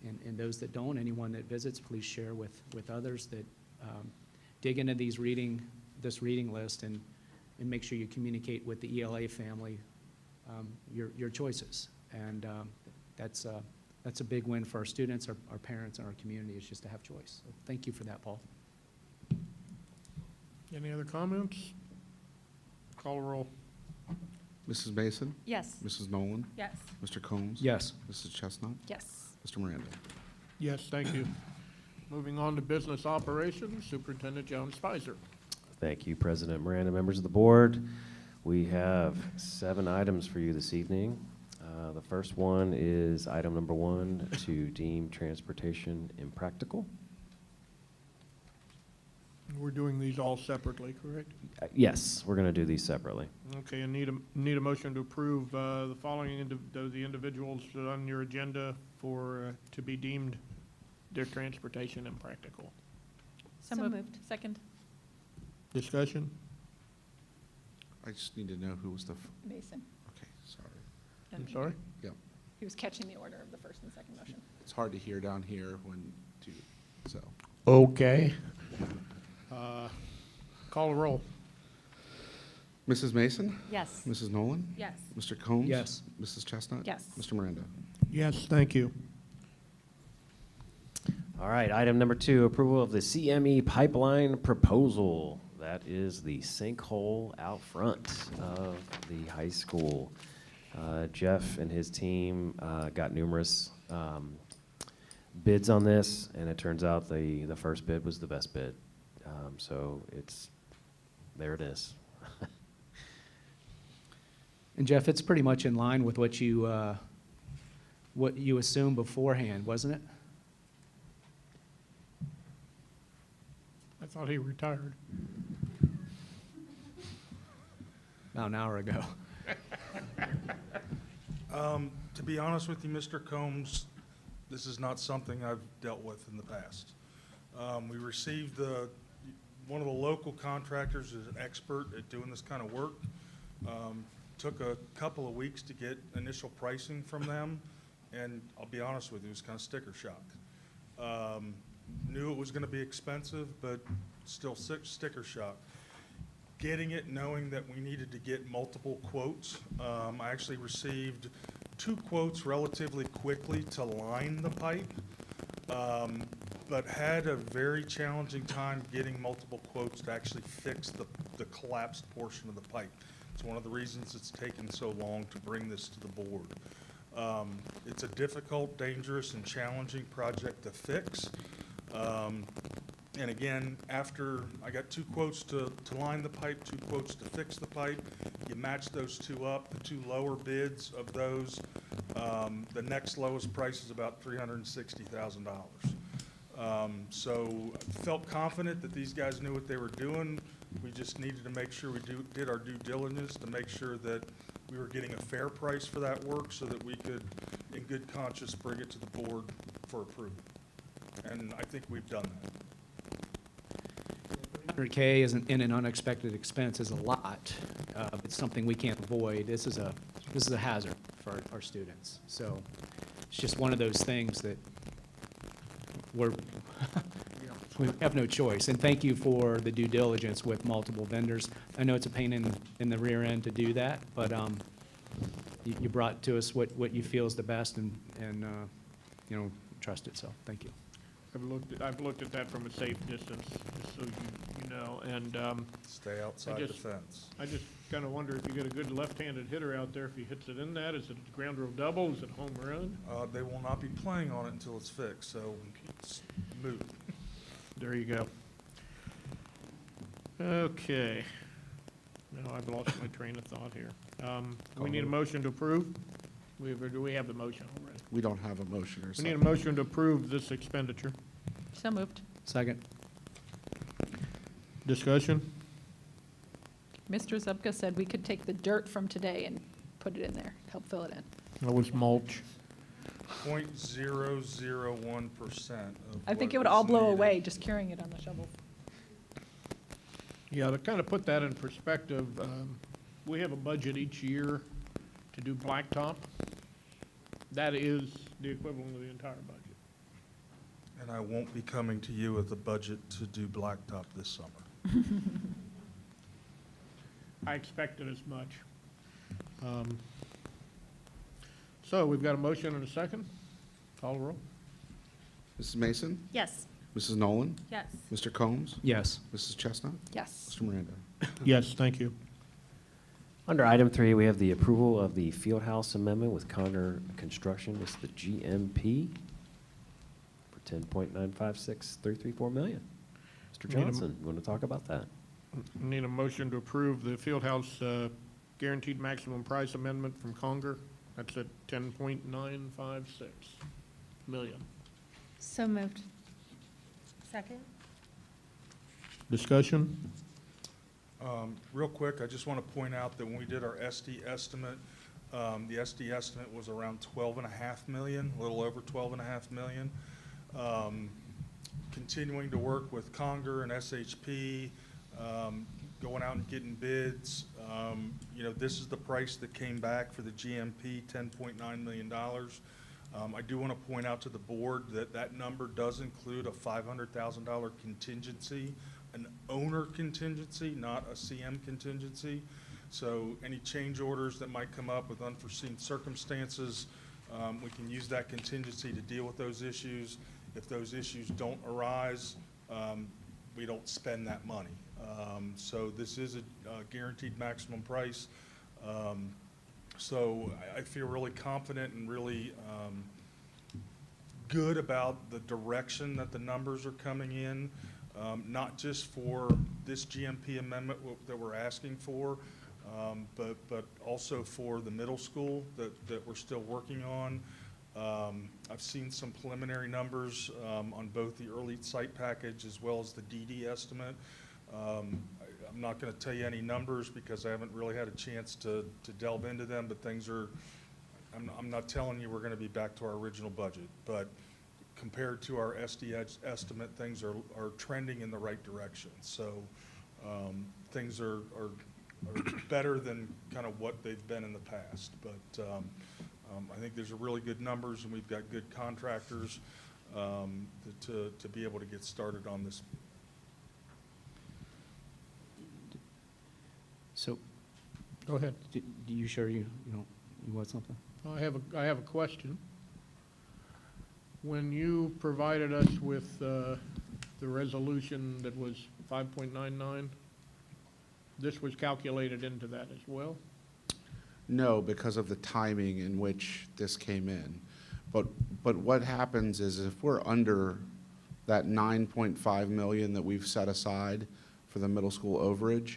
And those that don't, anyone that visits, please share with others that dig into this reading list and make sure you communicate with the ELA family your choices. And that's a big win for our students, our parents, and our community, is just to have choice. So thank you for that, Paul. Any other comments? Call a roll. Mrs. Mason? Yes. Mrs. Nolan? Yes. Mr. Combs? Yes. Mrs. Chestnut? Yes. Mr. Miranda? Yes, thank you. Moving on to business operations, Superintendent John Spicer. Thank you, President Miranda, members of the board. We have 7 items for you this evening. The first one is item number 1, to deem transportation impractical. We're doing these all separately, correct? Yes, we're going to do these separately. Okay, and need a motion to approve the following the individuals on your agenda for to be deemed their transportation impractical. So moved. Second. Discussion? I just need to know who was the, Mason. okay, sorry. I'm sorry? Yeah, He was catching the order of the first and second motion. it's hard to hear down here so. Okay. Call a roll. Mrs. Mason? Yes. Mrs. Nolan? Yes. Mr. Combs? Yes. Mrs. Chestnut? Yes. Mr. Miranda? Yes, thank you. All right, item number 2, approval of the CME pipeline proposal. That is the sinkhole out front of the high school. Jeff and his team got numerous bids on this, and it turns out the first bid was the best bid. So there it is. And Jeff, it's pretty much in line with what you assumed beforehand, wasn't it? I thought he retired. About an hour ago. To be honest with you, Mr. Combs, this is not something I've dealt with in the past. We received one of the local contractors is an expert at doing this kind of work. Took a couple of weeks to get initial pricing from them, and I'll be honest with you, it was kind of sticker shock. Knew it was going to be expensive, but still sticker shock. Getting it, knowing that we needed to get multiple quotes. I actually received 2 quotes relatively quickly to line the pipe, but had a very challenging time getting multiple quotes to actually fix the collapsed portion of the pipe. It's one of the reasons it's taken so long to bring this to the board. It's a difficult, dangerous, and challenging project to fix. And again, after I got 2 quotes to line the pipe, 2 quotes to fix the pipe, you match those 2 up, the 2 lower bids of those, the next lowest price is about $360,000. So I felt confident that these guys knew what they were doing. We just needed to make sure we did our due diligence to make sure that we were getting a fair price for that work so that we could, in good conscience, bring it to the board for approval. And I think we've done that. $100K isn't in an unexpected expense is a lot. It's something we can't avoid. This is a hazard for our students. So it's just one of those things that we have no choice. And thank you for the due diligence with multiple vendors. I know it's a pain in the rear end to do that, but you brought to us what you feel is the best, and you know, trust it. So thank you. I've looked at that from a safe distance, just so you know, and Stay outside the fence. I just kind of wonder if you get a good left-handed hitter out there, if he hits it in that, is it a ground rule double, is it a home run? They will not be playing on it until it's fixed, so it's moot. There you go. Okay. Now I've lost my train of thought here. We need a motion to approve? Do we have the motion already? We don't have a motion or We something. need a motion to approve this expenditure. So moved. Second. Discussion? Mr. Zupka said we could take the dirt from today and put it in there, help fill it in. That was mulch. 0.001%. I think it would all blow away just carrying it on the shovel. Yeah, to kind of put that in perspective, we have a budget each year to do blacktop. That is the equivalent of the entire budget. And I won't be coming to you with a budget to do blacktop this summer. I expected as much. So we've got a motion and a second. Call the roll. Mrs. Mason? Yes. Mrs. Nolan? Yes. Mr. Combs? Yes. Mrs. Chestnut? Yes. Mr. Miranda? Yes, thank you. Under item 3, we have the approval of the Fieldhouse Amendment with Connor Construction. It's the GMP for $10.956334 million. Mr. Need a- Johnson, you want to talk about that? Need a motion to approve the Fieldhouse Guaranteed Maximum Price Amendment from Conger. That's at $10.956 million. So moved. Second? Discussion? Real quick, I just want to point out that when we did our SD estimate, the SD estimate was around 12.5 million, a little over 12.5 million. Continuing to work with Conger and SHP, going out and getting bids. You know, this is the price that came back for the GMP, $10.9 million. I do want to point out to the board that that number does include a $500,000 contingency, an owner contingency, not a CM contingency. So any change orders that might come up with unforeseen circumstances, we can use that contingency to deal with those issues. If those issues don't arise, we don't spend that money. So this is a guaranteed maximum price. So I feel really confident and really good about the direction that the numbers are coming in, not just for this GMP amendment that we're asking for, but also for the middle school that we're still working on. I've seen some preliminary numbers on both the early site package as well as the DD estimate. I'm not going to tell you any numbers because I haven't really had a chance to delve into them, but things are, I'm not telling you we're going to be back to our original budget, but compared to our SDH estimate, things are trending in the right direction. So things are better than kind of what they've been in the past. But I think these are really good numbers, and we've got good contractors to be able to get started on this. So, Go ahead. do you sure you want something? I have a question. When you provided us with the resolution that was 5.99, this was calculated into that as well? No, because of the timing in which this came in. But what happens is if we're under that 9.5 million that we've set aside for the middle school overage,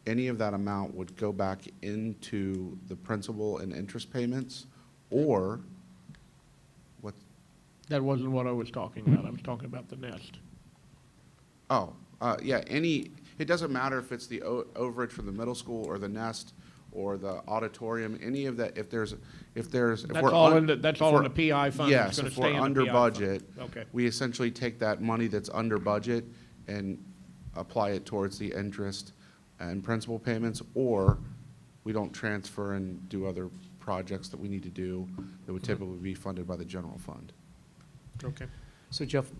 any of that amount would go back into the principal and interest payments, or what? That wasn't what I was talking about. I was talking about the nest. Oh, yeah, it doesn't matter if it's the overage for the middle school or the nest or the auditorium, any of that, if That's all in the PI fund. Yes, It's gonna if stay we're in the under PI fund. budget, Okay. we essentially take that money that's under budget and apply it towards the interest and principal payments, or we don't transfer and do other projects that we need to do that would typically be funded by the general fund. Okay. So Jeff,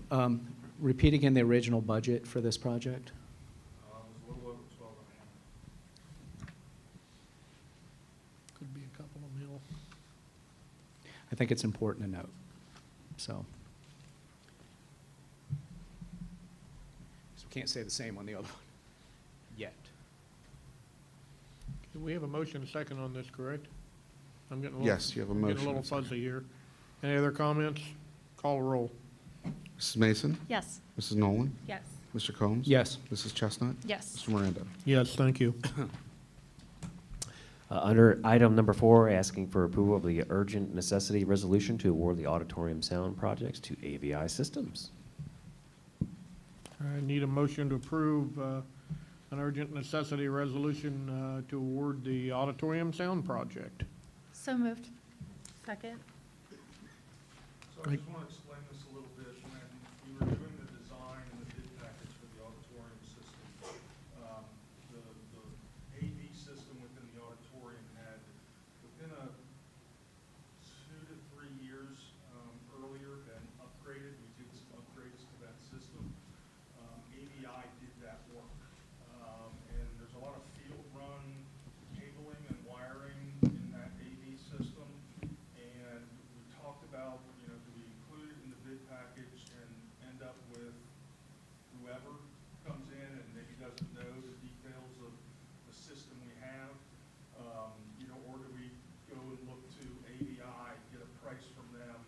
repeat again the original budget for this project? It was a little over 12 and Could be a couple of mil. I think it's important to note, so. So we can't say the same on the other one yet. We have a motion and a second on this, correct? I'm getting a little. Yes, you have a I'm motion getting a little and a second. fuzzy here. Any other comments? Call a roll. Mrs. Mason? Yes. Mrs. Nolan? Yes. Mr. Combs? Yes. Mrs. Chestnut? Yes. Mr. Miranda? Yes, thank you. Under item number 4, asking for approval of the urgent necessity resolution to award the auditorium sound projects to AVI Systems. I need a motion to approve an urgent necessity resolution to award the auditorium sound project. So moved. Second? So I just want to explain this a little bit. When we were doing the design and the bid package for the auditorium system, the AV system within the auditorium had, within 2 to 3 years earlier, been upgraded. We did some upgrades to that system. AVI did that work. And there's a lot of field run cabling and wiring in that AV system. And we talked about, do we include it in the bid package and end up with whoever comes in and maybe doesn't know the details of the system we have? Or do we go and look to AVI, get a price from them?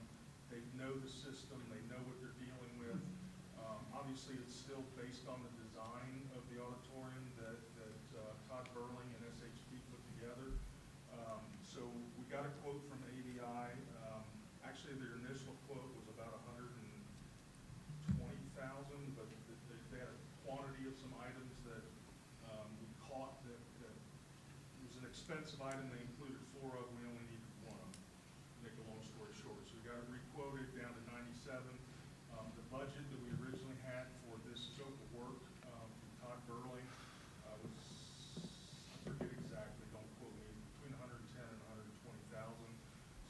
They know the system, they know what they're dealing with. Obviously, it's still based on the design of the auditorium that Todd Burling and SHP put together. So we got a quote from AVI. Actually, their initial quote was about $120,000, but they had a quantity of some items that we caught that was an expensive item they included 4 of. We only needed 1 of them, to make a long story short. So we got it requoted down to 97. The budget that we originally had for this scope of work from Todd Burling was, I forget exactly, don't quote me, between 110 and 120,000.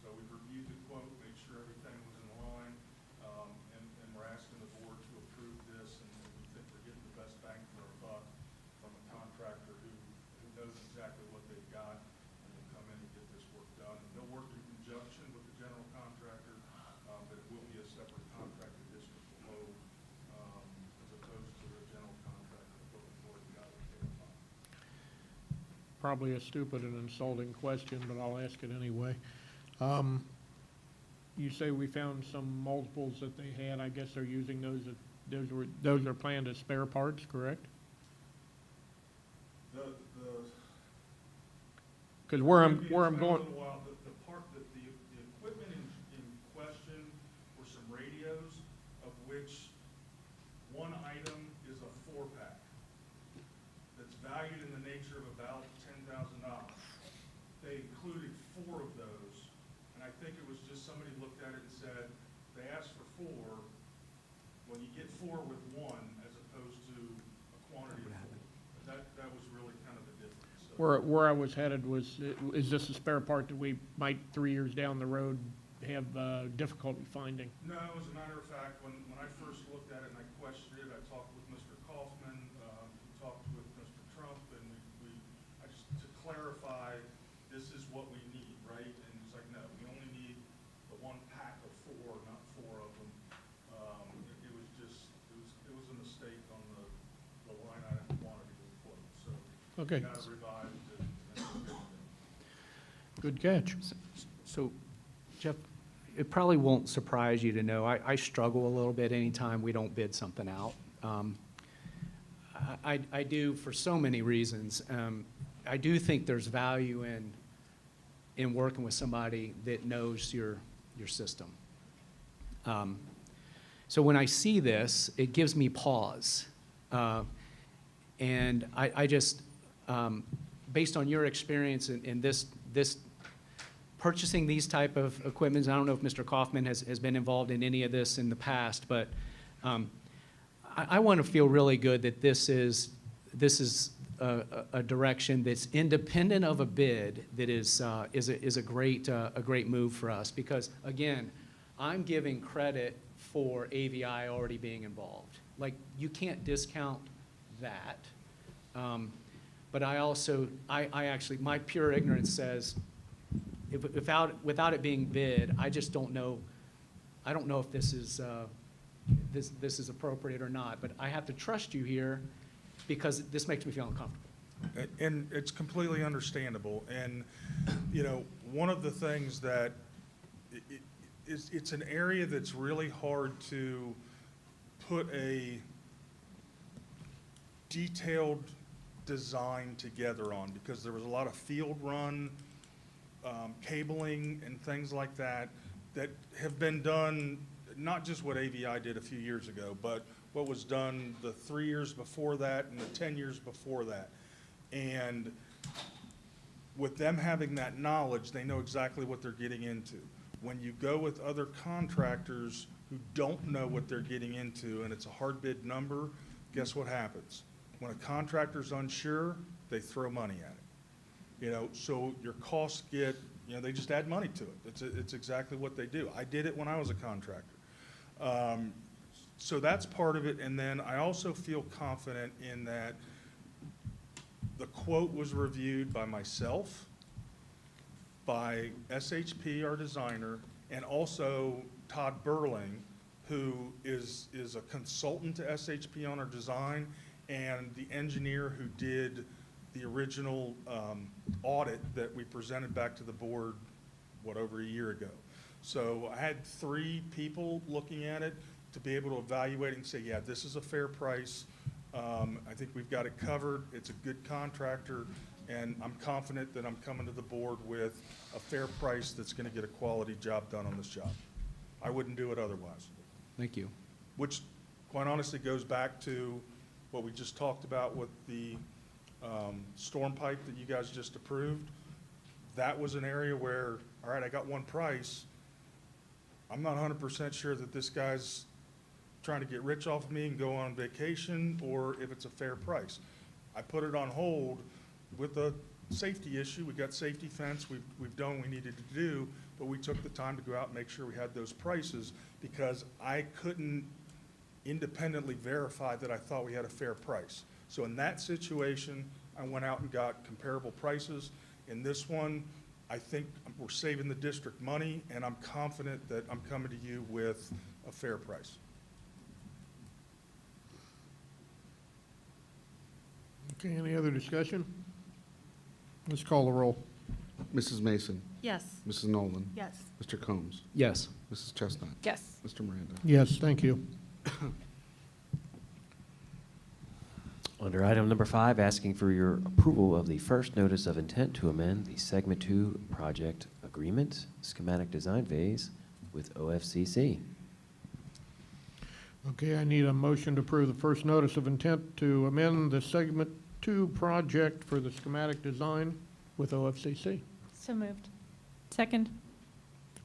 So we reviewed the quote, made sure everything was in line, and we're asking the board to approve this, and we think we're getting the best bang for our buck from a contractor who knows exactly what they've got and will come in and get this work done. And they'll work in conjunction with the general contractor, but it will be a separate contractor district below, as opposed to the general contractor that we've already got with KFI. Probably a stupid and insulting question, but I'll ask it anyway. You say we found some multiples that they had. I guess they're using those are planned as spare parts, correct? Because where I'm going. The part that the equipment in question were some radios, of which one item is a 4-pack that's valued in the nature of about $10,000. They included 4 of those, and I think it was just somebody looked at it and said, they asked for 4, 4 with 1 as opposed to a quantity of 4. That was really kind of the difference. So- Where I was headed was, is this a spare part that we might, 3 years down the road, have difficulty finding? No, as a matter of fact, when I first looked at it and I questioned it, I talked with Mr. Kaufman, talked with Mr. Trump, and I just, to clarify, this is what we need, right? And he's like, no, we only need the 1 pack of 4, not 4 of them. It was just, it was a mistake on the line item quantity of the quote, so. Okay. We got it revised and Good catch. So, Jeff, it probably won't surprise you to know, I struggle a little bit anytime we don't bid something out. I do for so many reasons. I do think there's value in working with somebody that knows your system. So when I see this, it gives me pause. And I just, based on your experience in this purchasing these type of equipment, I don't know if Mr. Kaufman has been involved in any of this in the past, but I want to feel really good that this is a direction that's independent of a bid that is a great move for us, because again, I'm giving credit for AVI already being involved. Like, you can't discount that. But I also, I actually, my pure ignorance says, without it being bid, I just don't know. I don't know if this is this is appropriate or not. But I have to trust you here because this makes me feel uncomfortable. And it's completely understandable. And, you know, one of the things that it's an area that's really hard to put a detailed design together on, because there was a lot of field run cabling and things like that have been done, not just what AVI did a few years ago, but what was done the 3 years before that and the 10 years before that. And with them having that knowledge, they know exactly what they're getting into. When you go with other contractors who don't know what they're getting into and it's a hard bid number, guess what happens? When a contractor's unsure, they throw money at it. You know, so your costs get, you know, they just add money to it. It's exactly what they do. I did it when I was a contractor. So that's part of it. And then I also feel confident in that the quote was reviewed by myself, by SHP, our designer, and also Todd Burling, who is a consultant to SHP on our design, and the engineer who did the original audit that we presented back to the board, over a year ago. So I had 3 people looking at it to be able to evaluate it and say, yeah, this is a fair price. I think we've got it covered. It's a good contractor, and I'm confident that I'm coming to the board with a fair price that's going to get a quality job done on this job. I wouldn't do it otherwise. Thank you. Which, quite honestly, goes back to what we just talked about with the storm pipe that you guys just approved. That was an area where, all right, I got one price. I'm not 100% sure that this guy's trying to get rich off of me and go on vacation, or if it's a fair price. I put it on hold with a safety issue. We got safety fence. We've done what we needed to do, but we took the time to go out and make sure we had those prices, because I couldn't independently verify that I thought we had a fair price. So in that situation, I went out and got comparable prices. In this one, I think we're saving the district money, and I'm confident that I'm coming to you with a fair price. Okay, any other discussion? Let's call the roll. Mrs. Mason. Yes. Mrs. Nolan. Yes. Mr. Combs. Yes. Mrs. Chestnut. Yes. Mr. Miranda. Yes, thank you. Under item number 5, asking for your approval of the first notice of intent to amend the Segment 2 project agreement schematic design phase with OFCC. Okay, I need a motion to approve the first notice of intent to amend the Segment 2 project for the schematic design with OFCC. So moved. Second.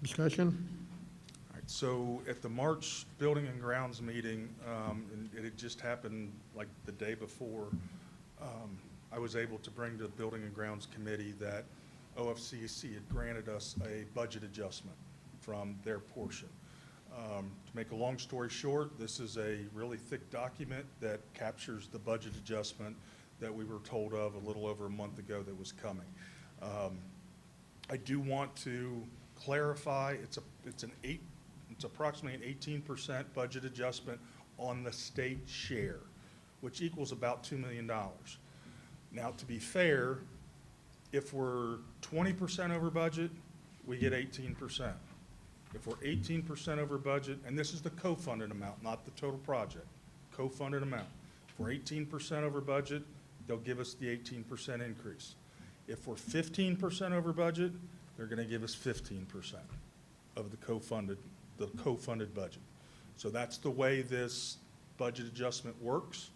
Discussion? All right, So at the March Building and Grounds meeting, and it had just happened like the day before, I was able to bring to the Building and Grounds Committee that OFCC had granted us a budget adjustment from their portion. To make a long story short, this is a really thick document that captures the budget adjustment that we were told of a little over a month ago that was coming. I do want to clarify, it's approximately an 18% budget adjustment on the state share, which equals about $2 million. Now, to be fair, if we're 20% over budget, we get 18%. If we're 18% over budget, and this is the co-funded amount, not the total project, co-funded amount. If we're 18% over budget, they'll give us the 18% increase. If we're 15% over budget, they're going to give us 15% of the co-funded budget. So that's the way this budget adjustment works.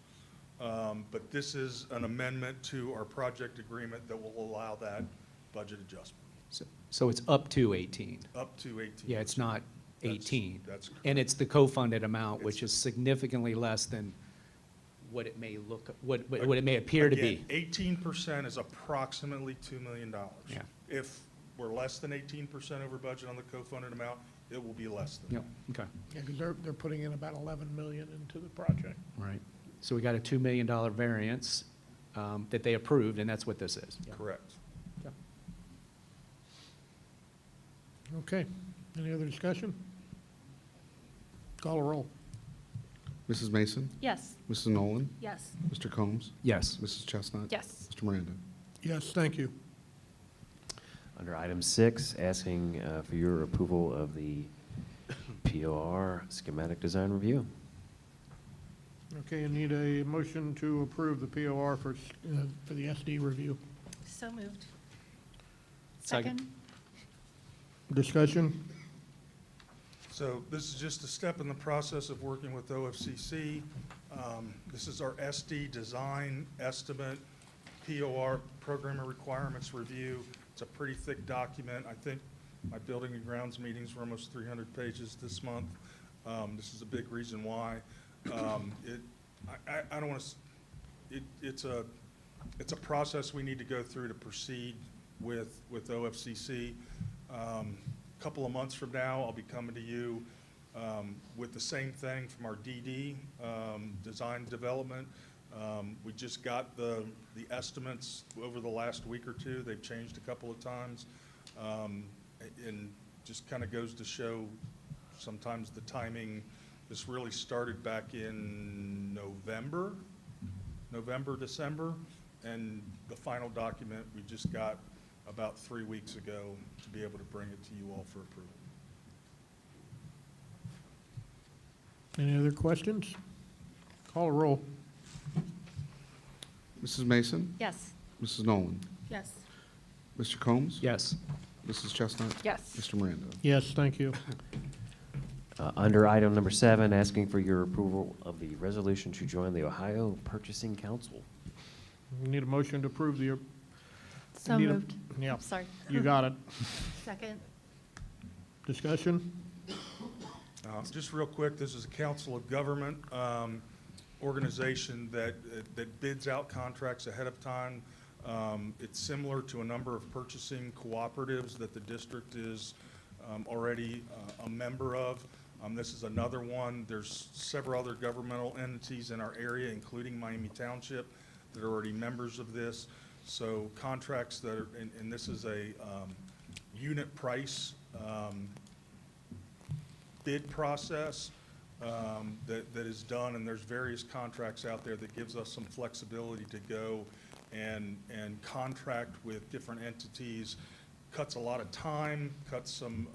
But this is an amendment to our project agreement that will allow that budget adjustment. So it's up to 18? Up to 18%. Yeah, it's not 18. That's correct. And it's the co-funded amount, which is significantly less than what it may look, what it may appear to be. Again, 18% is approximately $2 million. Yeah. If we're less than 18% over budget on the co-funded amount, it will be less than. Yep, okay. Yeah, because they're putting in about 11 million into the project. Right. So we got a $2 million variance that they approved, and that's what this is. Correct. Okay, any other discussion? Call a roll. Mrs. Mason? Yes. Mrs. Nolan? Yes. Mr. Combs? Yes. Mrs. Chestnut? Yes. Mr. Miranda? Yes, thank you. Under item 6, asking for your approval of the POR schematic design review. Okay, I need a motion to approve the POR for the SD review. So moved. Second. Discussion? So this is just a step in the process of working with OFCC. This is our SD design estimate, POR, Programmer Requirements Review. It's a pretty thick document. I think my Building and Grounds meetings were almost 300 pages this month. This is a big reason why. I don't want to, it's a process we need to go through to proceed with OFCC. A couple of months from now, I'll be coming to you with the same thing from our DD, design development. We just got the estimates over the last week or two. They've changed a couple of times. And just kind of goes to show sometimes the timing. This really started back in November, December, and the final document we just got about 3 weeks ago to be able to bring it to you all for approval. Any other questions? Call a roll. Mrs. Mason? Yes. Mrs. Nolan? Yes. Mr. Combs? Yes. Mrs. Chestnut? Yes. Mr. Miranda? Yes, thank you. Under item number 7, asking for your approval of the resolution to join the Ohio Purchasing Council. We need a motion to approve the. So need a- moved. Yeah, Sorry. you got it. Second. Discussion? Just real quick, this is a council of government organization that bids out contracts ahead of time. It's similar to a number of purchasing cooperatives that the district is already a member of. This is another one. There's several other governmental entities in our area, including Miami Township, that are already members of this. So contracts that are, and this is a unit price bid process that is done, and there's various contracts out there that gives us some flexibility to go and contract with different entities. Cuts a lot of time, cuts some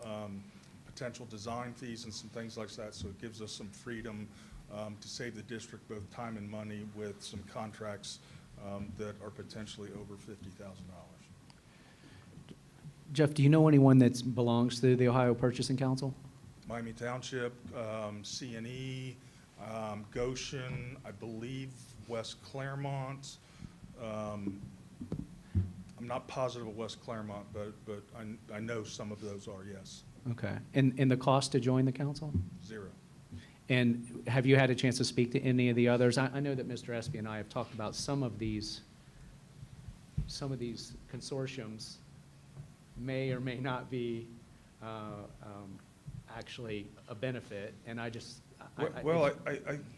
potential design fees and some things like that, so it gives us some freedom to save the district both time and money with some contracts that are potentially over $50,000. Jeff, do you know anyone that belongs to the Ohio Purchasing Council? Miami Township, C&E, Goshen, I believe West Claremont. I'm not positive of West Claremont, but I know some of those are, yes. Okay. And the cost to join the council? 0. And have you had a chance to speak to any of the others? I know that Mr. Espy and I have talked about some of these consortiums may or may not be actually a benefit, and I just. Well,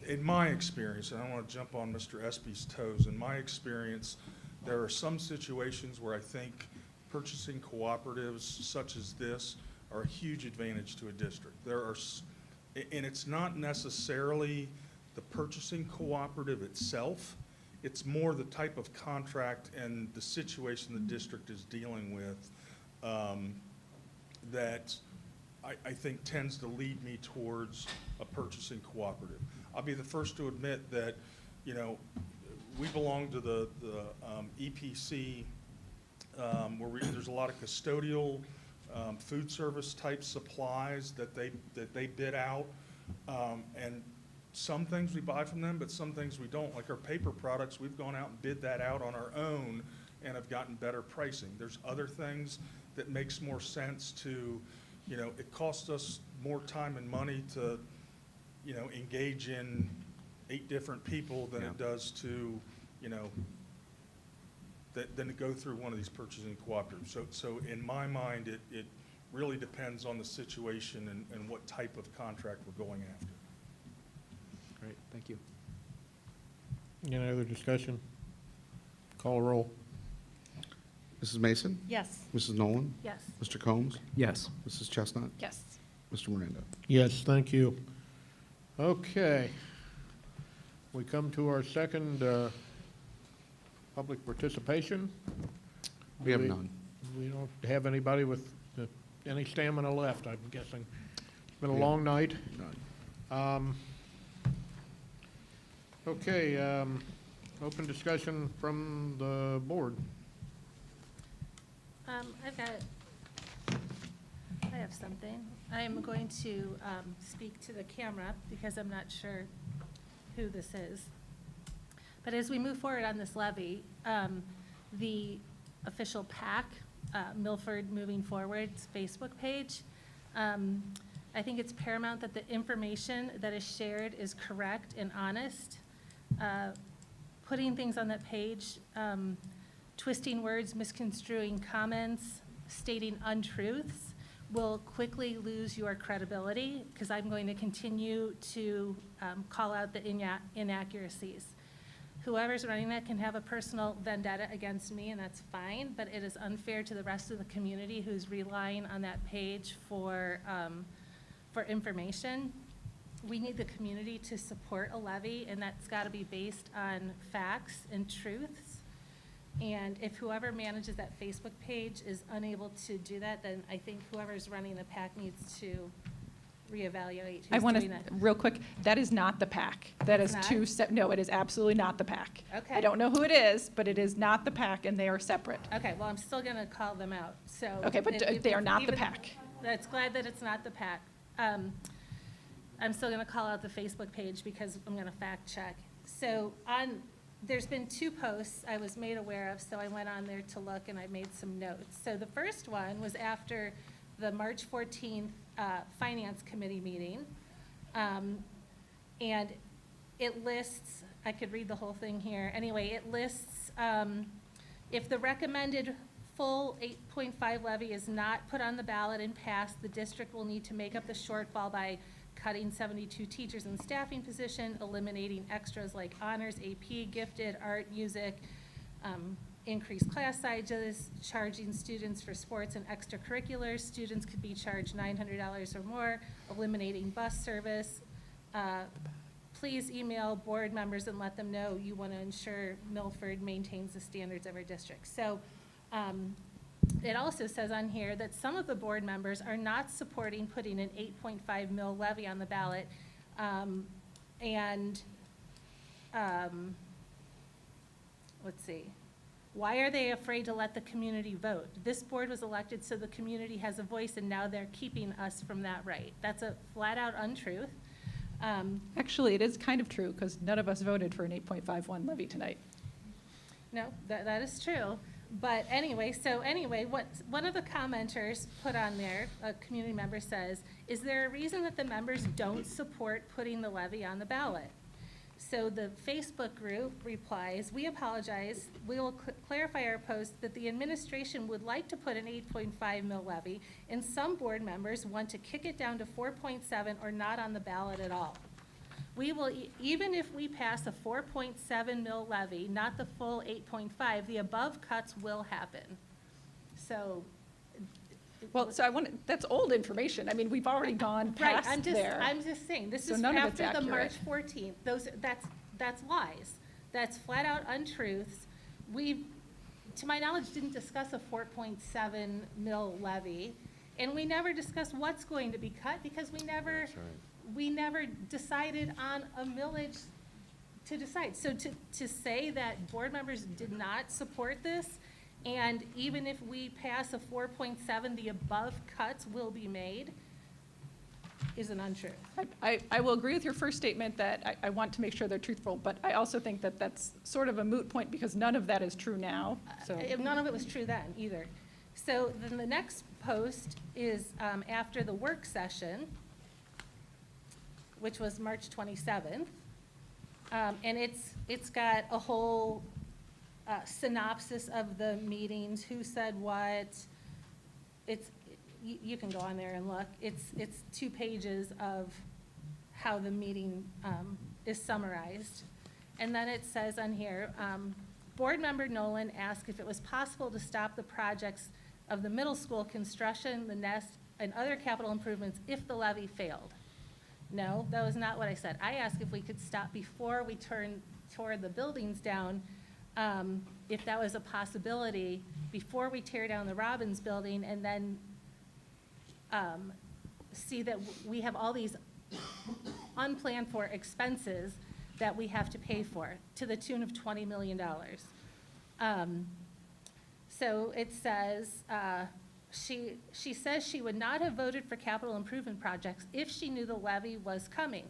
in my experience, and I don't want to jump on Mr. Espy's toes, in my experience, there are some situations where I think purchasing cooperatives such as this are a huge advantage to a district. And it's not necessarily the purchasing cooperative itself, it's more the type of contract and the situation the district is dealing with that I think tends to lead me towards a purchasing cooperative. I'll be the first to admit that, you know, we belong to the EPC where there's a lot of custodial food service type supplies that they bid out, and some things we buy from them, but some things we don't. Like our paper products, we've gone out and bid that out on our own and have gotten better pricing. There's other things that makes more sense to, you know, it costs us more time and money to, you know, engage in 8 different people than it does to, you know, than to go through one of these purchasing cooperatives. So in my mind, it really depends on the situation and what type of contract we're going after. Great, thank you. Any other discussion? Call roll. Mrs. Mason? Yes. Mrs. Nolan? Yes. Mr. Combs? Yes. Mrs. Chestnut? Yes. Mr. Miranda? Yes, thank you. Okay. We come to our second public participation. We have none. We don't have anybody with any stamina left, I'm guessing. It's been a long night. None. Okay, open discussion from the board. I have something. I'm going to speak to the camera because I'm not sure who this is. But as we move forward on this levy, the official PAC, Milford Moving Forward's Facebook page, I think it's paramount that the information that is shared is correct and honest. Putting things on that page, twisting words, misconstruing comments, stating untruths will quickly lose your credibility because I'm going to continue to call out the inaccuracies. Whoever's running that can have a personal vendetta against me, and that's fine, but it is unfair to the rest of the community who's relying on that page for information. We need the community to support a levy, and that's got to be based on facts and truths. And if whoever manages that Facebook page is unable to do that, then I think whoever's running the PAC needs to reevaluate I who's want doing to, that. real quick, that is not the PAC. That is It's not? no, it is absolutely not the PAC. Okay. I don't know who it is, but it is not the PAC, and they are separate. Okay, well, I'm still going to call them out, so. Okay, but they are not the even- PAC. That's glad that it's not the PAC. I'm still going to call out the Facebook page because I'm going to fact check. So there's been 2 posts I was made aware of, so I went on there to look and I made some notes. So the first one was after the March 14th Finance Committee meeting. And it lists, I could read the whole thing here. Anyway, it lists if the recommended full 8.5 levy is not put on the ballot and passed, the district will need to make up the shortfall by cutting 72 teachers and staffing position, eliminating extras like honors, AP, gifted, art, music, increased class sizes, charging students for sports and extracurriculars. Students could be charged $900 or more, eliminating bus service. Please email board members and let them know you want to ensure Milford maintains the standards of our district. So it also says on here that some of the board members are not supporting putting an 8.5 mil levy on the ballot. Let's see. Why are they afraid to let the community vote? This board was elected so the community has a voice, and now they're keeping us from that right. That's a flat-out untruth. Actually, it is kind of true, because none of us voted for an 8.51 levy tonight. No, that is true. But anyway, one of the commenters put on there, a community member says, is there a reason that the members don't support putting the levy on the ballot? So the Facebook group replies, we apologize. We will clarify our post that the administration would like to put an 8.5 mil levy, and some board members want to kick it down to 4.7 or not on the ballot at all. We will, even if we pass a 4.7 mil levy, not the full 8.5, the above cuts will happen. So. Well, that's old information. I mean, we've already gone Right, past there. I'm just saying, this So is none of it's after the March accurate. 14th. That's lies. That's flat out untruths. We, to my knowledge, didn't discuss a 4.7 mil levy, and we never discussed what's going to be cut because we never decided on a millage to decide. So to say that board members did not support this, and even if we pass a 4.7, the above cuts will be made, is an untruth. I will agree with your first statement that I want to make sure they're truthful, but I also think that that's sort of a moot point because none of that is true now, so. None of it was true then either. So then the next post is after the work session, which was March 27th. And it's got a whole synopsis of the meetings, who said what. You can go on there and look. It's 2 pages of how the meeting is summarized. And then it says on here, Board Member Nolan asked if it was possible to stop the projects of the middle school construction, the nest, and other capital improvements if the levy failed. No, that was not what I said. I asked if we could stop before we tore the buildings down, if that was a possibility, before we tear down the Robbins building and then see that we have all these unplanned for expenses that we have to pay for to the tune of $20 million. So it says, she says she would not have voted for capital improvement projects if she knew the levy was coming.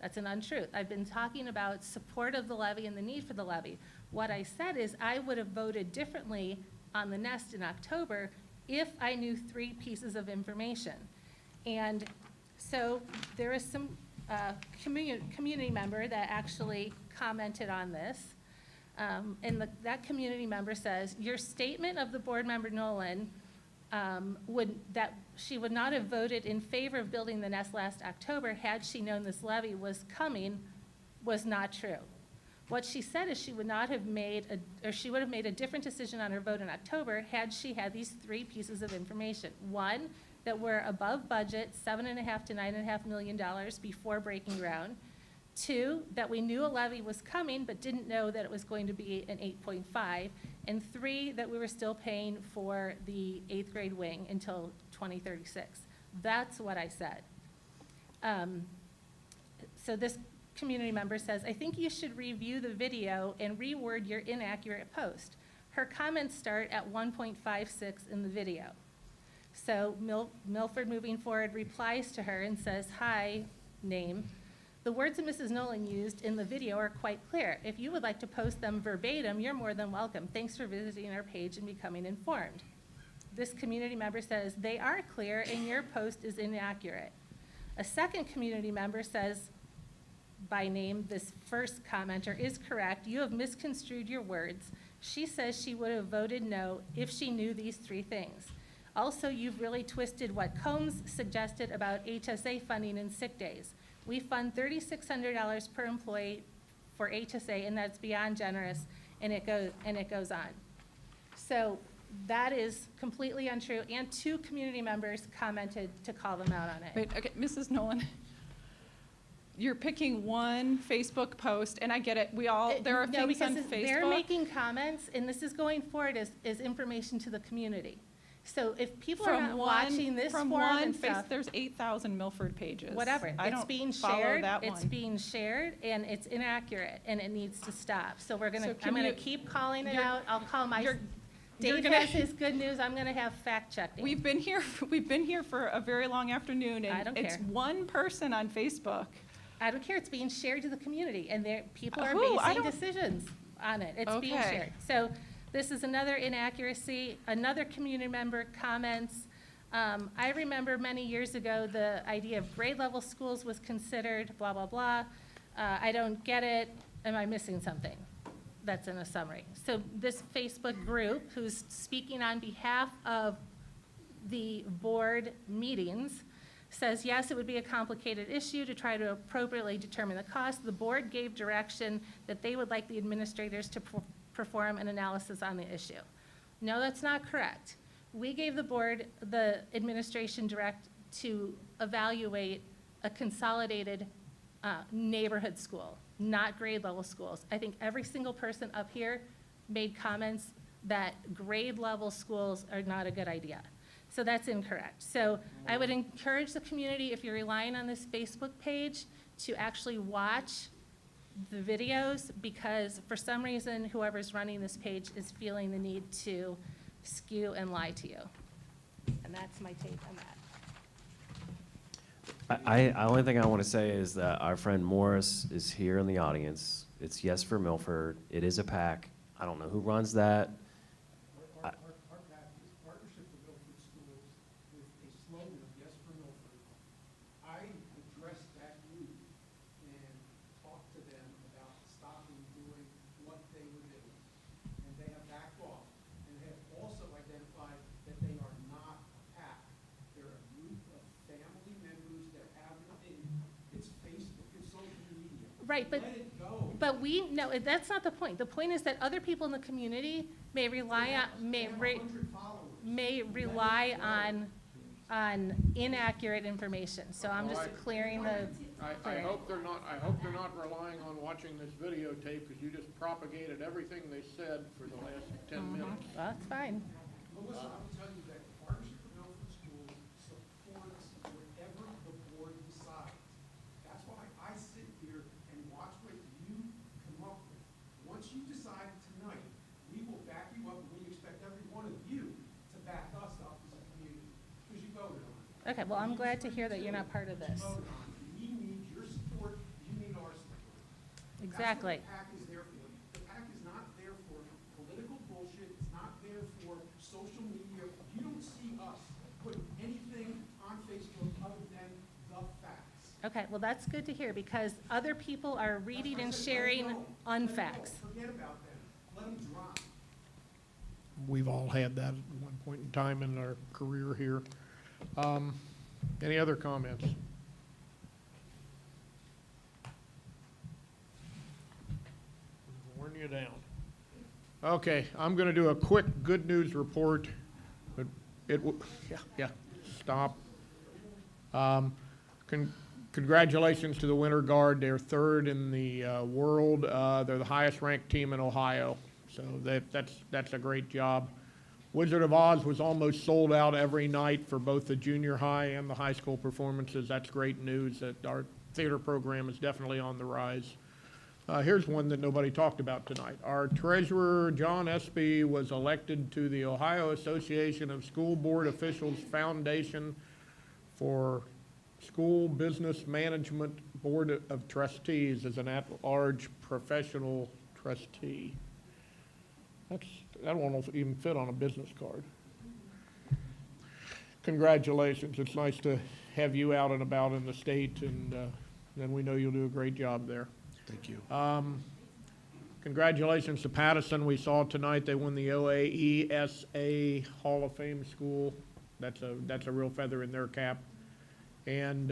That's an untruth. I've been talking about support of the levy and the need for the levy. What I said is I would have voted differently on the nest in October if I knew 3 pieces of information. And so there is some community member that actually commented on this. And that community member says, your statement of the board member Nolan that she would not have voted in favor of building the nest last October had she known this levy was coming was not true. What she said is she would not have made she would have made a different decision on her vote in October had she had these 3 pieces of information. 1, that we're above budget, $7.5 to $9.5 million before breaking ground. 2, that we knew a levy was coming but didn't know that it was going to be an 8.5. And 3, that we were still paying for the 8th grade wing until 2036. That's what I said. So this community member says, I think you should review the video and reword your inaccurate post. Her comments start at 1.56 in the video. So Milford, moving forward, replies to her and says, hi, name. The words that Mrs. Nolan used in the video are quite clear. If you would like to post them verbatim, you're more than welcome. Thanks for visiting our page and becoming informed. This community member says, they are clear and your post is inaccurate. A second community member says, by name, this first commenter is correct. You have misconstrued your words. She says she would have voted no if she knew these 3 things. Also, you've really twisted what Combs suggested about HSA funding and sick days. We fund $3,600 per employee for HSA, and that's beyond generous, and it goes on. So that is completely untrue, and 2 community members commented to call them out on it. Wait, okay, Mrs. Nolan, you're picking one Facebook post, and I get it. There are things on Facebook. They're making comments, and this is going forward as information to the community. So if people are not watching this forum and stuff, there's 8,000 Milford pages. Whatever, it's being shared. It's one. being shared, and it's inaccurate, and it needs to stop. So I'm gonna keep calling it out. I'll call my. Dave has his good news. I'm gonna have fact checking. We've been here for a very long afternoon, and I don't care. It's one person on Facebook. I don't care. It's being shared to the community, and people are Who? basing decisions on it. It's being shared. So This is another inaccuracy. Another community member comments, I remember many years ago, the idea of grade level schools was considered, blah, blah, blah. I don't get it. Am I missing something? That's in a summary. So this Facebook group, who's speaking on behalf of the board meetings, says, yes, it would be a complicated issue to try to appropriately determine the cost. The board gave direction that they would like the administrators to perform an analysis on the issue. No, that's not correct. We gave the board, the administration direct to evaluate a consolidated neighborhood school, not grade level schools. I think every single person up here made comments that grade level schools are not a good idea. So that's incorrect. So I would encourage the community, if you're relying on this Facebook page, to actually watch the videos, because for some reason, whoever's running this page is feeling the need to skew and lie to you. And that's my take on that. I only thing I want to say is that our friend Morris is here in the audience. It's Yes for Milford. It is a PAC. I don't know who runs that. Our PAC is Partnership for Milford Schools with a slogan of Yes for Milford. I addressed that group and talked to them about stopping doing what they were doing. And they have backed off. And they have also identified that they are not a PAC. They're a group of family members that have nothing. It's Facebook and social media. Right, but Let it go. But no, that's not the point. The point is that other people in the community may rely on inaccurate information. So I'm just clearing the. I hope they're not relying on watching this videotape, because you just propagated everything they said for the last 10 minutes. Well, that's fine. Melissa, I will tell you that the Partnership for Milford Schools supports whatever the board decides. That's why I sit here and watch what you come up with. Once you decide tonight, we will back you up, and we expect every one of you to back us up as a community, because you voted on it. Okay, well, I'm glad to hear that you're not part of this. We need your support, you need our support. Exactly. That's what the PAC is there for. The PAC is not there for political bullshit, it's not there for social media. You don't see us put anything on Facebook other than the facts. Okay, well, that's good to hear, because other people are reading and sharing unfacts. Forget about them, let them drop. We've all had that at one point in time in our career here. Any other comments? Worn you down. Okay, I'm going to do a quick good news report. But stop. Congratulations to the Winter Guard. They're third in the world. They're the highest ranked team in Ohio. So that's a great job. Wizard of Oz was almost sold out every night for both the junior high and the high school performances. That's great news that our theater program is definitely on the rise. Here's one that nobody talked about tonight. Our treasurer, John Espy, was elected to the Ohio Association of School Board Officials Foundation for School Business Management Board of Trustees as an at-large professional trustee. That won't even fit on a business card. Congratulations. It's nice to have you out and about in the state, and then we know you'll do a great job there. Thank you. Congratulations to Pattison. We saw tonight they won the OAESA Hall of Fame school. That's a real feather in their cap. And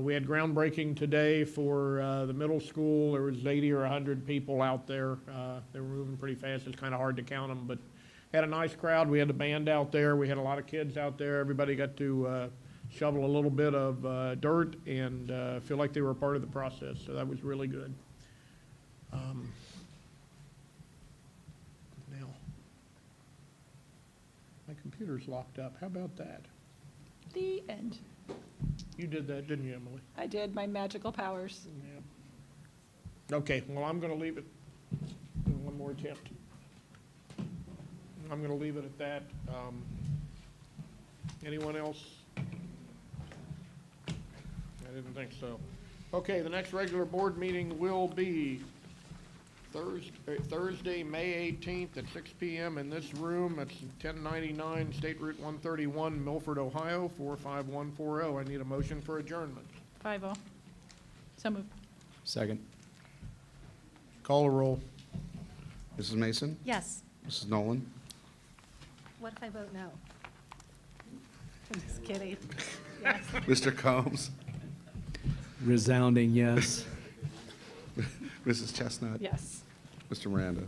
we had groundbreaking today for the middle school. There was 80 or 100 people out there. They were moving pretty fast. It's kind of hard to count them, but had a nice crowd. We had the band out there. We had a lot of kids out there. Everybody got to shovel a little bit of dirt and feel like they were a part of the process. So that was really good. Now, my computer's locked up. How about that? The end. You did that, didn't you, Emily? I did my magical powers. Yeah. Okay, well, I'm going to leave it. One more attempt. I'm going to leave it at that. Anyone else? I didn't think so. Okay, the next regular board meeting will be Thursday, May 18th at 6 PM in this room. It's 1099 State Route 131, Milford, Ohio, 45140. I need a motion for adjournment. 5-0. So moved. Second. Call a roll. Mrs. Mason? Yes. Mrs. Nolan? What if I vote no? I'm just kidding. Yes. Mr. Combs? Resounding yes. Mrs. Chestnut? Yes. Mr. Miranda?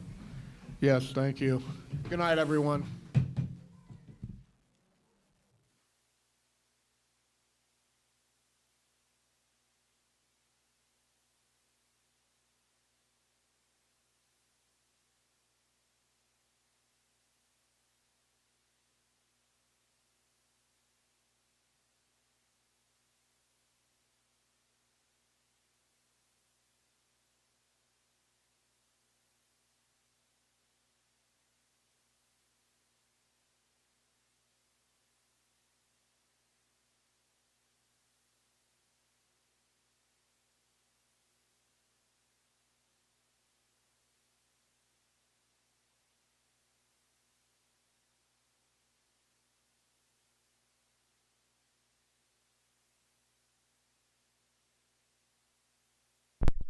Yes, thank you. Good night, everyone.